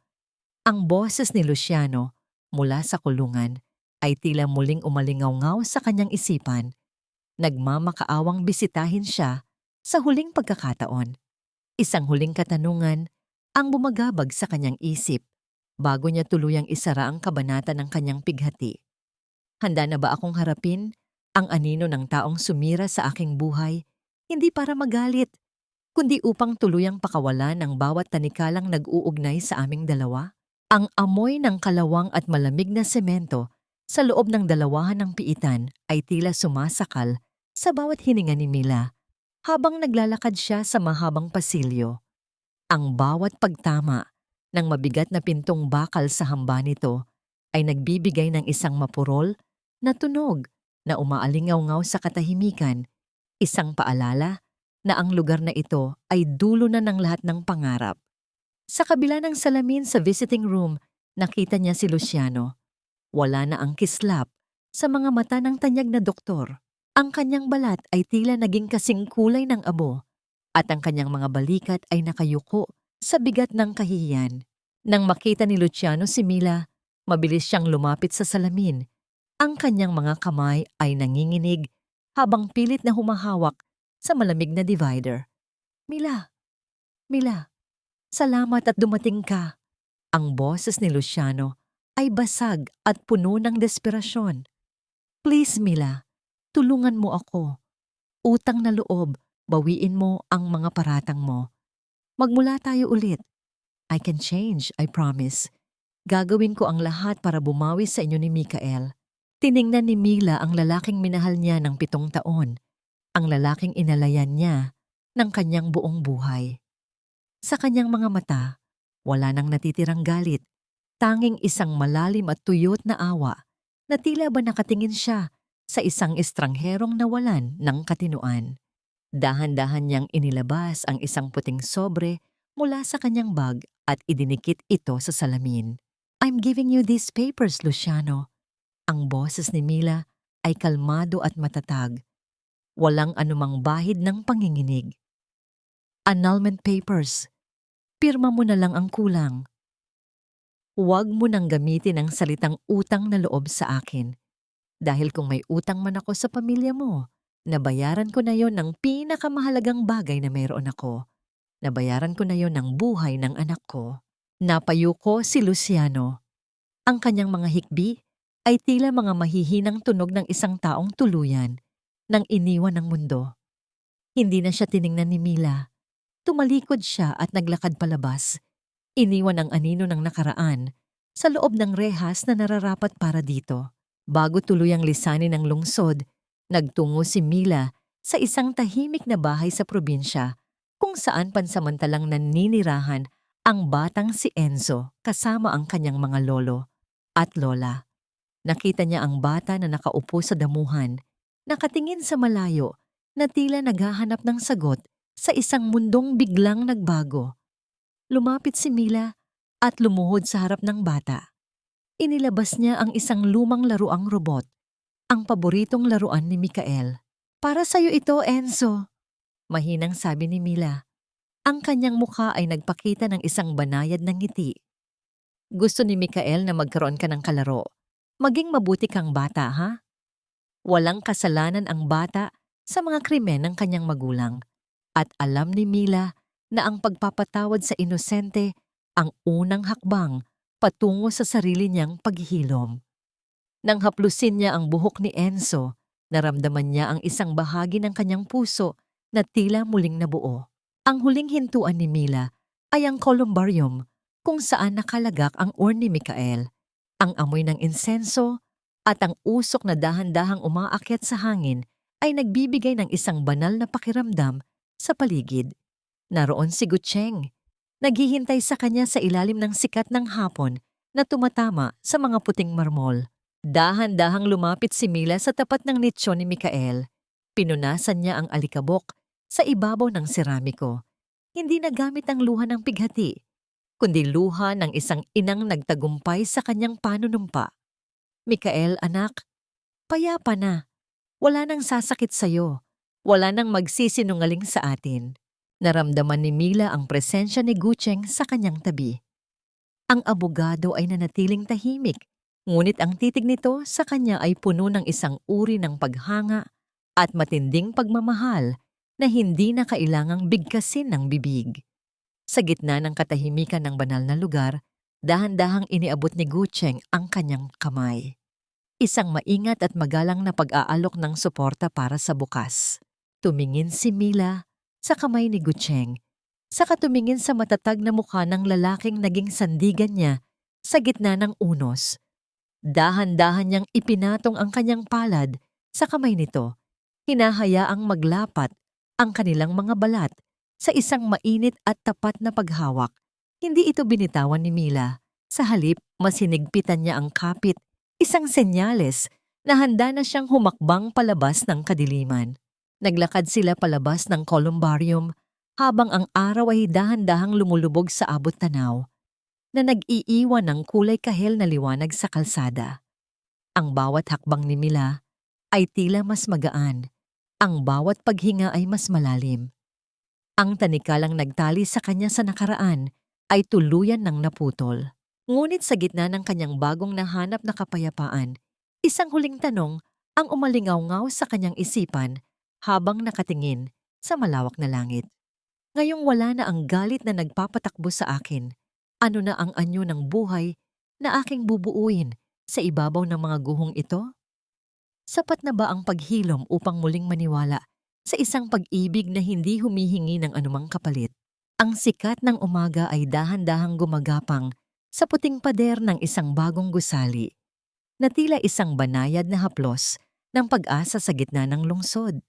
ang boses ni Luciano mula sa kulungan ay tila muling umalingaw-ngaw sa kanyang isipan. Nagmamakaawang bisitahin siya sa huling pagkakataon. Isang huling katanungan ang bumagabag sa kanyang isip bago niya tuluyang isara ang kabanata ng kanyang pighati. Handa na ba akong harapin ang anino ng taong sumira sa aking buhay, hindi para magalit, kundi upang tuluyang pakawalan ang bawat tanikalang nag-uugnay sa aming dalawa? Ang amoy ng kalawang at malamig na semento sa loob ng dalawahan ng piitan ay tila sumasakal sa bawat hininga ni Mila habang naglalakad siya sa mahabang pasilyo. Ang bawat pagtama ng mabigat na pintong bakal sa hamba nito ay nagbibigay ng isang mapurol na tunog na umaalingaw-ngaw sa katahimikan, isang paalala na ang lugar na ito ay dulo na ng lahat ng pangarap. Sa kabila ng salamin sa visiting room, nakita niya si Luciano. Wala na ang kislap sa mga mata ng tanyag na doktor. Ang kanyang balat ay tila naging kasing kulay ng abo at ang kanyang mga balikat ay nakayuko sa bigat ng kahihiyan. Nang makita ni Luciano si Mila, Mabilis siyang lumapit sa salamin. Ang kanyang mga kamay ay nanginginig habang pilit na humahawak sa malamig na divider. Mila, Mila, salamat at dumating ka. Ang boses ni Luciano ay basag at puno ng desperasyon. Please, Mila, tulungan mo ako. Utang na loob, bawiin mo ang mga paratang mo. Magmula tayo ulit. I can change, I promise. Gagawin ko ang lahat para bumawi sa inyo ni Mikael. Tiningnan ni Mila ang lalaking minahal niya ng 7 taon, ang lalaking inalayan niya ng kanyang buong buhay. Sa kanyang mga mata, wala nang natitirang galit, tanging isang malalim at tuyot na awa na tila ba nakatingin siya sa isang estrangherong nawalan ng katinuan. Dahan-dahan niyang inilabas ang isang puting sobre mula sa kanyang bag at idinikit ito sa salamin. I'm giving you these papers, Luciano. Ang boses ni Mila ay kalmado at matatag. Walang anumang bahid ng panginginig. Annulment papers. Pirma mo na lang ang kulang. Huwag mo nang gamitin ang salitang utang na loob sa akin. Dahil kung may utang man ako sa pamilya mo, nabayaran ko na yon ng pinakamahalagang bagay na mayroon ako. Nabayaran ko na yon ng buhay ng anak ko. Napayuko si Luciano. Ang kanyang mga hikbi ay tila mga mahihinang tunog ng isang taong tuluyan nang iniwan ng mundo. Hindi na siya tiningnan ni Mila. Tumalikod siya at naglakad palabas. Iniwan ang anino ng nakaraan sa loob ng rehas na nararapat para dito. Bago tuluyang lisanin ang lungsod, nagtungo si Mila sa isang tahimik na bahay sa probinsya kung saan pansamantalang naninirahan ang batang si Enzo kasama ang kanyang mga lolo at lola. Nakita niya ang bata na nakaupo sa damuhan, nakatingin sa malayo na tila naghahanap ng sagot sa isang mundong biglang nagbago. Lumapit si Mila at lumuhod sa harap ng bata. Inilabas niya ang isang lumang laruang robot, ang paboritong laruan ni Mikael. Para sa'yo ito, Enzo, mahinang sabi ni Mila. Ang kanyang mukha ay nagpakita ng isang banayad na ngiti. Gusto ni Mikael na magkaroon ka ng kalaro. Maging mabuti kang bata, ha? Walang kasalanan ang bata sa mga krimen ng kanyang magulang. At alam ni Mila na ang pagpapatawad sa inosente ang unang hakbang patungo sa sarili niyang paghihilom. Nang haplusin niya ang buhok ni Enzo, naramdaman niya ang isang bahagi ng kanyang puso na tila muling nabuo. Ang huling hintuan ni Mila ay ang columbarium kung saan nakalagak ang urn ni Mikael, ang amoy ng insenso at ang usok na dahan-dahang umaakyat sa hangin ay nagbibigay ng isang banal na pakiramdam sa paligid. Naroon si Gucheng, naghihintay sa kanya sa ilalim ng sikat ng hapon na tumatama sa mga puting marmol. Dahan-dahang lumapit si Mila sa tapat ng nicho ni Mikael. Pinunasan niya ang alikabok sa ibabaw ng seramiko. Hindi na gamit ang luha ng pighati, kundi luha ng isang inang nagtagumpay sa kanyang panunumpa. Mikael, anak, payapa na. Wala nang sasakit sa'yo. Wala nang magsisinungaling sa atin. Naramdaman ni Mila ang presensya ni Gucheng sa kanyang tabi. Ang abogado ay nanatiling tahimik, ngunit ang titig nito sa kanya ay puno ng isang uri ng paghanga at matinding pagmamahal na hindi na kailangang bigkasin ng bibig. Sa gitna ng katahimikan ng banal na lugar, dahan-dahang iniabot ni Gucheng ang kanyang kamay. Isang maingat at magalang na pag-aalok ng suporta para sa bukas. Tumingin si Mila sa kamay ni Gucheng, saka tumingin sa matatag na mukha ng lalaking naging sandigan niya sa gitna ng unos. Dahan-dahan niyang ipinatong ang kanyang palad sa kamay nito, hinahayaang maglapat ang kanilang mga balat sa isang mainit at tapat na paghawak. Hindi ito binitawan ni Mila. Sa halip, mas hinigpitan niya ang kapit, isang senyales na handa na siyang humakbang palabas ng kadiliman. Naglakad sila palabas ng columbarium habang ang araw ay dahan-dahang lumulubog sa abot tanaw na nag-iiwan ng kulay kahel na liwanag sa kalsada. Ang bawat hakbang ni Mila ay tila mas magaan. Ang bawat paghinga ay mas malalim. Ang tanikalang nagtali sa kanya sa nakaraan ay tuluyan ng naputol. Ngunit sa gitna ng kanyang bagong nahanap na kapayapaan, isang huling tanong ang umalingaw-ngaw sa kanyang isipan habang nakatingin sa malawak na langit. Ngayong wala na ang galit na nagpapatakbo sa akin, ano na ang anyo ng buhay na aking bubuuin sa ibabaw ng mga guhong ito? Sapat na ba ang paghilom upang muling maniwala sa isang pag-ibig na hindi humihingi ng anumang kapalit? Ang sikat ng umaga ay dahan-dahang gumagapang sa puting pader ng isang bagong gusali na tila isang banayad na haplos ng pag-asa sa gitna ng lungsod.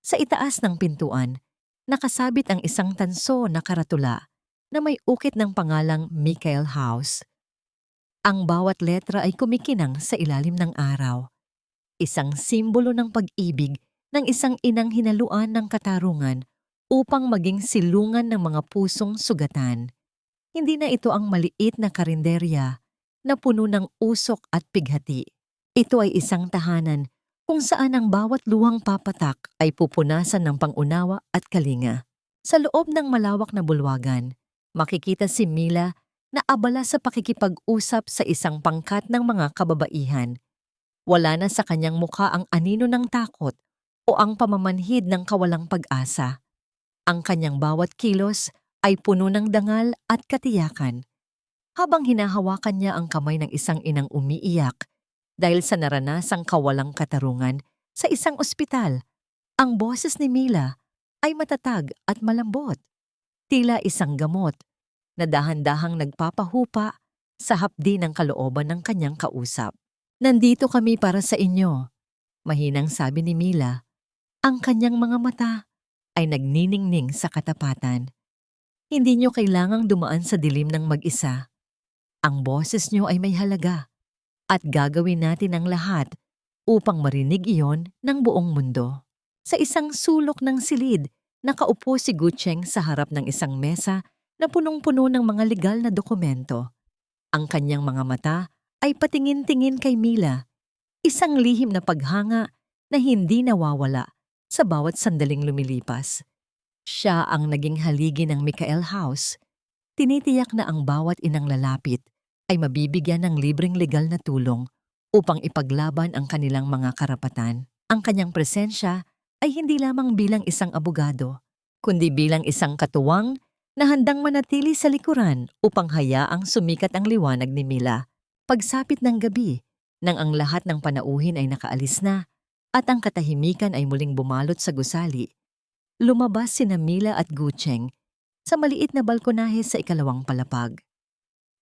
Sa itaas ng pintuan, nakasabit ang isang tanso na karatula na may ukit ng pangalang Michael House. Ang bawat letra ay kumikinang sa ilalim ng araw. Isang simbolo ng pag-ibig ng isang inang hinaluan ng katarungan upang maging silungan ng mga pusong sugatan. Hindi na ito ang maliit na karinderya na puno ng usok at pighati. Ito ay isang tahanan kung saan ang bawat luhang papatak ay pupunasan ng pangunawa at kalinga. Sa loob ng malawak na bulwagan, makikita si Mila na abala sa pakikipag-usap sa isang pangkat ng mga kababaihan. Wala na sa kanyang mukha ang anino ng takot o ang pamamanhid ng kawalang pag-asa. Ang kanyang bawat kilos ay puno ng dangal at katiyakan. Habang hinahawakan niya ang kamay ng isang inang umiiyak dahil sa naranasang kawalang katarungan sa isang ospital, ang boses ni Mila ay matatag at malambot. Tila isang gamot na dahan-dahang nagpapahupa sa hapdi ng kalooban ng kanyang kausap. Nandito kami para sa inyo, mahinang sabi ni Mila. Ang kanyang mga mata ay nagniningning sa katapatan. Hindi niyo kailangang dumaan sa dilim ng mag-isa. Ang boses niyo ay may halaga at gagawin natin ang lahat upang marinig iyon ng buong mundo. Sa isang sulok ng silid, nakaupo si Gucheng sa harap ng isang mesa na punong-puno ng mga legal na dokumento. Ang kanyang mga mata ay patingin-tingin kay Mila, isang lihim na paghanga na hindi nawawala sa bawat sandaling lumilipas. Siya ang naging haligi ng Michael House. Tinitiyak na ang bawat inang lalapit ay mabibigyan ng libreng legal na tulong upang ipaglaban ang kanilang mga karapatan. Ang kanyang presensya ay hindi lamang bilang isang abogado, kundi bilang isang katuwang na handang manatili sa likuran upang hayaang sumikat ang liwanag ni Mila. Pagsapit ng gabi, nang ang lahat ng panauhin ay nakaalis na at ang katahimikan ay muling bumalot sa gusali, lumabas sina Mila at Gucheng sa maliit na balkonahe sa ikalawang palapag.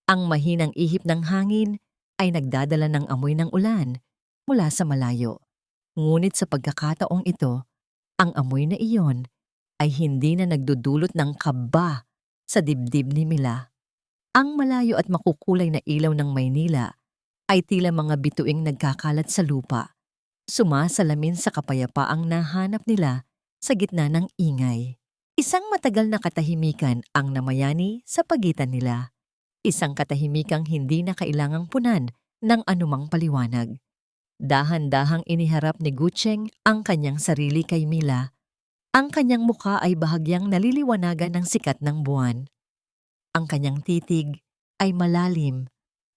Ang mahinang ihip ng hangin ay nagdadala ng amoy ng ulan mula sa malayo. Ngunit sa pagkakataong ito, ang amoy na iyon ay hindi na nagdudulot ng kaba sa dibdib ni Mila. Ang malayo at makukulay na ilaw ng Maynila ay tila mga bituing nagkakalat sa lupa, sumasalamin sa kapayapaang nahanap nila sa gitna ng ingay. Isang matagal na katahimikan ang namayani sa pagitan nila. Isang katahimikang hindi na kailangang punan ng anumang paliwanag. Dahan-dahang iniharap ni Gucheng ang kanyang sarili kay Mila. Ang kanyang mukha ay bahagyang naliliwanagan ng sikat ng buwan. Ang kanyang titig ay malalim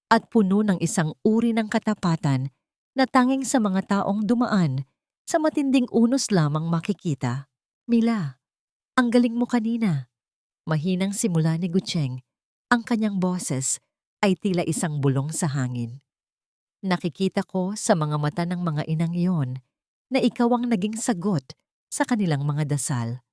at puno ng isang uri ng katapatan na tanging sa mga taong dumaan sa matinding unos lamang makikita. Mila, ang galing mo kanina. Mahinang simula ni Gucheng. Ang kanyang boses ay tila isang bulong sa hangin. Nakikita ko sa mga mata ng mga inang iyon na ikaw ang naging sagot sa kanilang mga dasal.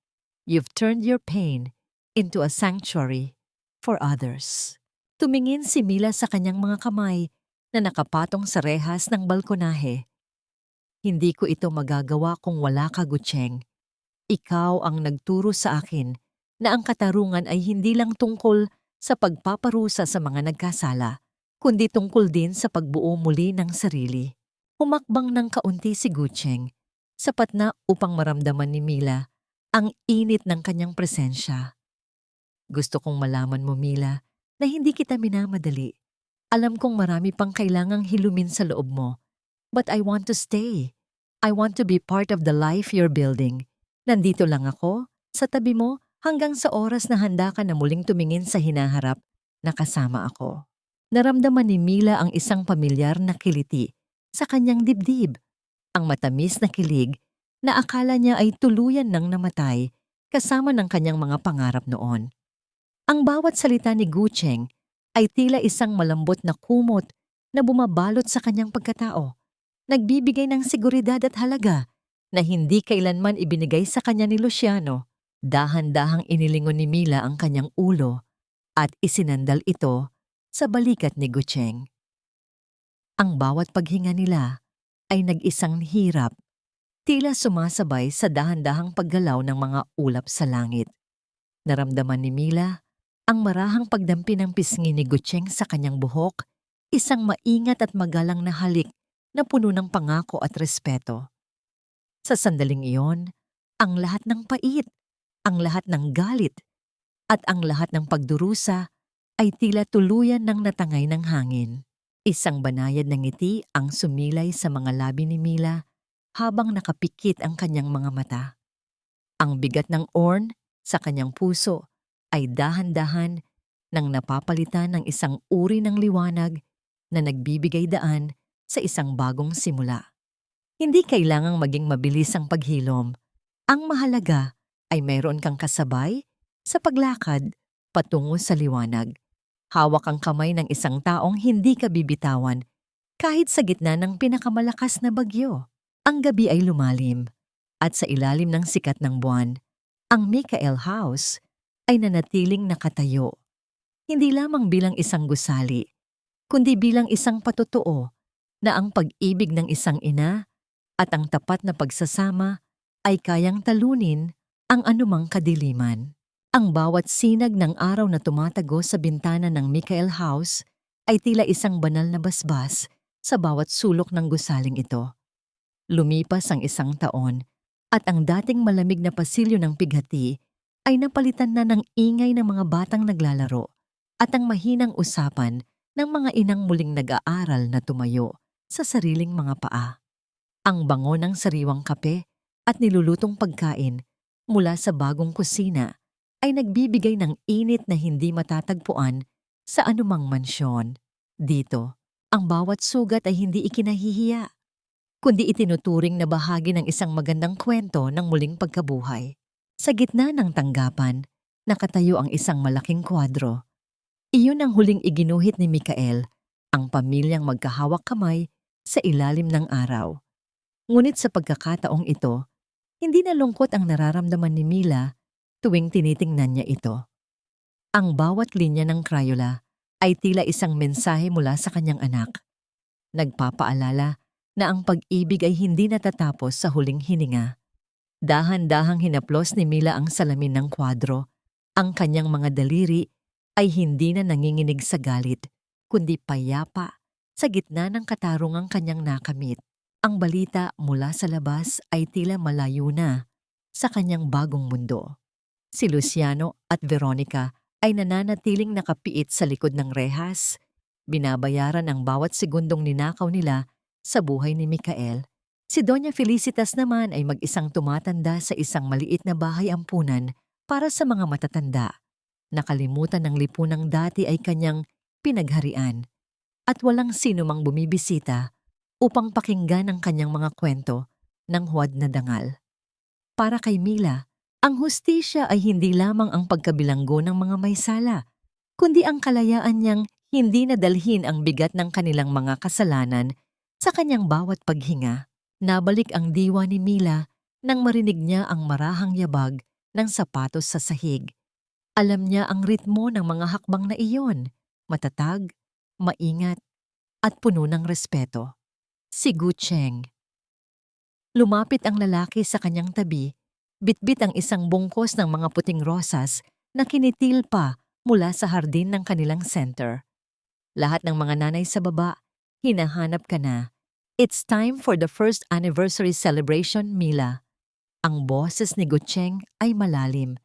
You've turned your pain into a sanctuary for others. Tumingin si Mila sa kanyang mga kamay na nakapatong sa rehas ng balkonahe. Hindi ko ito magagawa kung wala ka, Gucheng. Ikaw ang nagturo sa akin na ang katarungan ay hindi lang tungkol sa pagpaparusa sa mga nagkasala, kundi tungkol din sa pagbuo muli ng sarili. Humakbang ng kaunti si Gucheng, sapat na upang maramdaman ni Mila ang init ng kanyang presensya. Gusto kong malaman mo, Mila, na hindi kita minamadali. Alam kong marami pang kailangang hilumin sa loob mo. But I want to stay. I want to be part of the life you're building. Nandito lang ako, sa tabi mo, hanggang sa oras na handa ka na muling tumingin sa hinaharap na kasama ako. Naramdaman ni Mila ang isang pamilyar na kiliti sa kanyang dibdib, ang matamis na kilig na akala niya ay tuluyan nang namatay kasama ng kanyang mga pangarap noon. Ang bawat salita ni Gucheng ay tila isang malambot na kumot na bumabalot sa kanyang pagkatao, nagbibigay ng seguridad at halaga na hindi kailanman ibinigay sa kanya ni Luciano. Dahan-dahang inilingon ni Mila ang kanyang ulo at isinandal ito sa balikat ni Gucheng. Ang bawat paghinga nila ay nag-isang hirap, tila sumasabay sa dahan-dahang paggalaw ng mga ulap sa langit. Naramdaman ni Mila ang marahang pagdampi ng pisngi ni Gucheng sa kanyang buhok, isang maingat at magalang na halik na puno ng pangako at respeto. Sa sandaling iyon, ang lahat ng pait, ang lahat ng galit, at ang lahat ng pagdurusa ay tila tuluyan ng natangay ng hangin. Isang banayad na ngiti ang sumilay sa mga labi ni Mila habang nakapikit ang kanyang mga mata. Ang bigat ng orn sa kanyang puso ay dahan-dahan nang napapalitan ng isang uri ng liwanag na nagbibigay daan sa isang bagong simula. Hindi kailangang maging mabilis ang paghilom. Ang mahalaga ay mayroon kang kasabay sa paglakad patungo sa liwanag. Hawak ang kamay ng isang taong hindi ka bibitawan kahit sa gitna ng pinakamalakas na bagyo. Ang gabi ay lumalim at sa ilalim ng sikat ng buwan, ang Michael House ay nanatiling nakatayo. Hindi lamang bilang isang gusali, kundi bilang isang patotoo na ang pag-ibig ng isang ina at ang tapat na pagsasama ay kayang talunin ang anumang kadiliman. Ang bawat sinag ng araw na tumatago sa bintana ng Michael House ay tila isang banal na basbas sa bawat sulok ng gusaling ito. Lumipas ang isang taon at ang dating malamig na pasilyo ng pighati ay napalitan na ng ingay ng mga batang naglalaro at ang mahinang usapan ng mga inang muling nag-aaral na tumayo sa sariling mga paa. Ang bango ng sariwang kape at nilulutong pagkain mula sa bagong kusina ay nagbibigay ng init na hindi matatagpuan sa anumang mansyon. Dito, ang bawat sugat ay hindi ikinahihiya, kundi itinuturing na bahagi ng isang magandang kwento ng muling pagkabuhay. Sa gitna ng tanggapan, nakatayo ang isang malaking kwadro. Iyon ang huling iginuhit ni Michael, ang pamilyang magkahawak kamay sa ilalim ng araw. Ngunit sa pagkakataong ito, hindi na lungkot ang nararamdaman ni Mila tuwing tinitingnan niya ito. Ang bawat linya ng Crayola ay tila isang mensahe mula sa kanyang anak. Nagpapaalala na ang pag-ibig ay hindi natatapos sa huling hininga. Dahan-dahang hinaplos ni Mila ang salamin ng kwadro. Ang kanyang mga daliri ay hindi na nanginginig sa galit, kundi payapa sa gitna ng katarungang kanyang nakamit. Ang balita mula sa labas ay tila malayo na sa kanyang bagong mundo. Si Luciano at Veronica ay nananatiling nakapiit sa likod ng rehas, binabayaran ang bawat segundong ninakaw nila sa buhay ni Michael. Si Doña Felicitas naman ay mag-isang tumatanda sa isang maliit na bahay ampunan para sa mga matatanda. Nakalimutan ng lipunang dati ay kanyang pinagharian at walang sino mang bumibisita upang pakinggan ang kanyang mga kwento ng huwad na dangal. Para kay Mila, ang hustisya ay hindi lamang ang pagkabilanggo ng mga may sala, kundi ang kalayaan niyang hindi nadalhin ang bigat ng kanilang mga kasalanan sa kanyang bawat paghinga. Nabalik ang diwa ni Mila nang marinig niya ang marahang yabag ng sapatos sa sahig. Alam niya ang ritmo ng mga hakbang na iyon, matatag, maingat, at puno ng respeto. Si Gucheng. Lumapit ang lalaki sa kanyang tabi, bitbit ang isang bungkos ng mga puting rosas na kinitil pa mula sa hardin ng kanilang center. Lahat ng mga nanay sa baba, hinahanap ka na. It's time for the first anniversary celebration, Mila. Ang boses ni Gucheng ay malalim,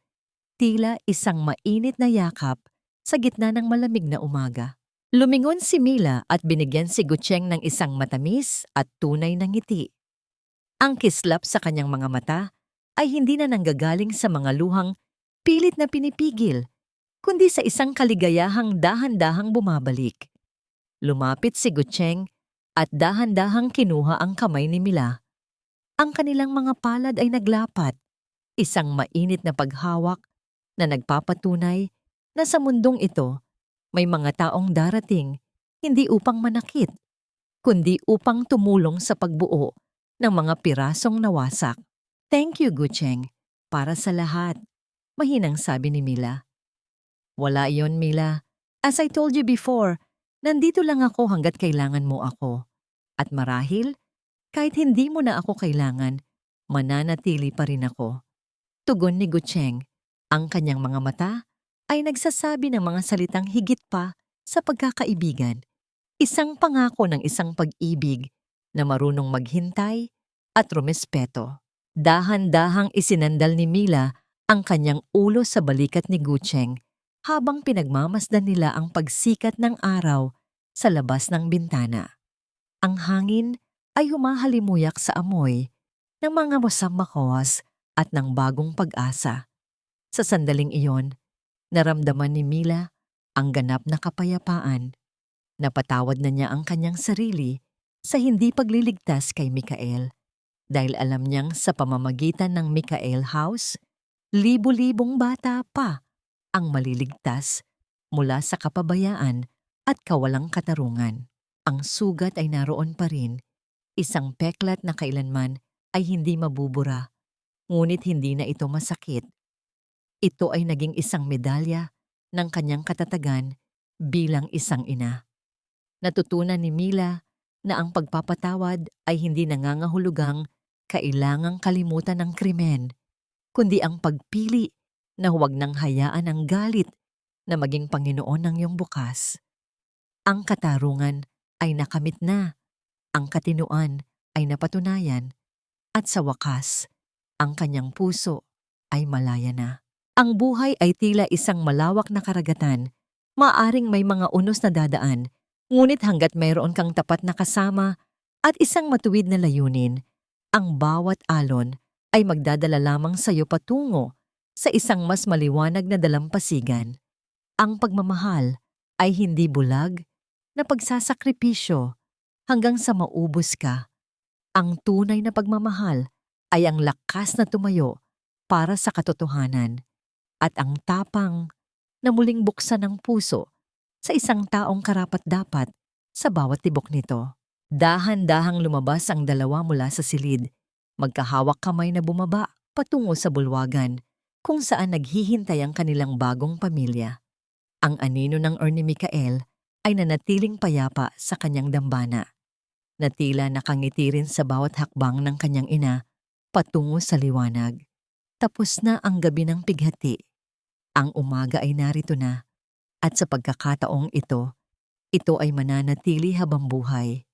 tila isang mainit na yakap sa gitna ng malamig na umaga. Lumingon si Mila at binigyan si Gucheng ng isang matamis at tunay na ngiti. Ang kislap sa kanyang mga mata ay hindi na nanggagaling sa mga luhang pilit na pinipigil, kundi sa isang kaligayahang dahan-dahang bumabalik. Lumapit si Gucheng at dahan-dahang kinuha ang kamay ni Mila. Ang kanilang mga palad ay naglapat, isang mainit na paghawak na nagpapatunay na sa mundong ito may mga taong darating hindi upang manakit, kundi upang tumulong sa pagbuo ng mga pirasong nawasak. Thank you, Gucheng, para sa lahat, mahinang sabi ni Mila. Wala iyon, Mila. As I told you before, nandito lang ako hanggat kailangan mo ako. At marahil, kahit hindi mo na ako kailangan, mananatili pa rin ako. Tugon ni Gucheng. Ang kanyang mga mata ay nagsasabi ng mga salitang higit pa sa pagkakaibigan. Isang pangako ng isang pag-ibig na marunong maghintay at rumespeto. Dahan-dahang isinandal ni Mila ang kanyang ulo sa balikat ni Gucheng habang pinagmamasdan nila ang pagsikat ng araw sa labas ng bintana. Ang hangin ay humahalimuyak sa amoy ng mga masammakos at ng bagong pag-asa. Sa sandaling iyon, naramdaman ni Mila ang ganap na kapayapaan. Napatawad na niya ang kanyang sarili sa hindi pagliligtas kay Mikael dahil alam niyang sa pamamagitan ng Mikael House, libo-libong bata pa ang maliligtas mula sa kapabayaan at kawalang katarungan. Ang sugat ay naroon pa rin, isang peklat na kailanman ay hindi mabubura, ngunit hindi na ito masakit. Ito ay naging isang medalya ng kanyang katatagan bilang isang ina. Natutunan ni Mila na ang pagpapatawad ay hindi nangangahulugang kailangang kalimutan ng krimen, kundi ang pagpili na huwag nang hayaan ang galit na maging Panginoon ng iyong bukas. Ang katarungan ay nakamit na, ang katinuan ay napatunayan, at sa wakas, ang kanyang puso ay malaya na. Ang buhay ay tila isang malawak na karagatan, maaring may mga unos na dadaan, ngunit hanggat mayroon kang tapat na kasama at isang matuwid na layunin, ang bawat alon ay magdadala lamang sa iyo patungo sa isang mas maliwanag na dalampasigan. Ang pagmamahal ay hindi bulag na pagsasakripisyo hanggang sa maubos ka. Ang tunay na pagmamahal ay ang lakas na tumayo para sa katotohanan at ang tapang na muling buksan ng puso sa isang taong karapat-dapat sa bawat tibok nito. Dahan-dahang lumabas ang dalawa mula sa silid, magkahawak kamay na bumaba patungo sa bulwagan kung saan naghihintay ang kanilang bagong pamilya. Ang anino ng ni Mikael ay nanatiling payapa sa kanyang dambana, na tila nakangiti rin sa bawat hakbang ng kanyang ina patungo sa liwanag. Tapos na ang gabi ng pighati. Ang umaga ay narito na, at sa pagkakataong ito ay mananatili habang buhay.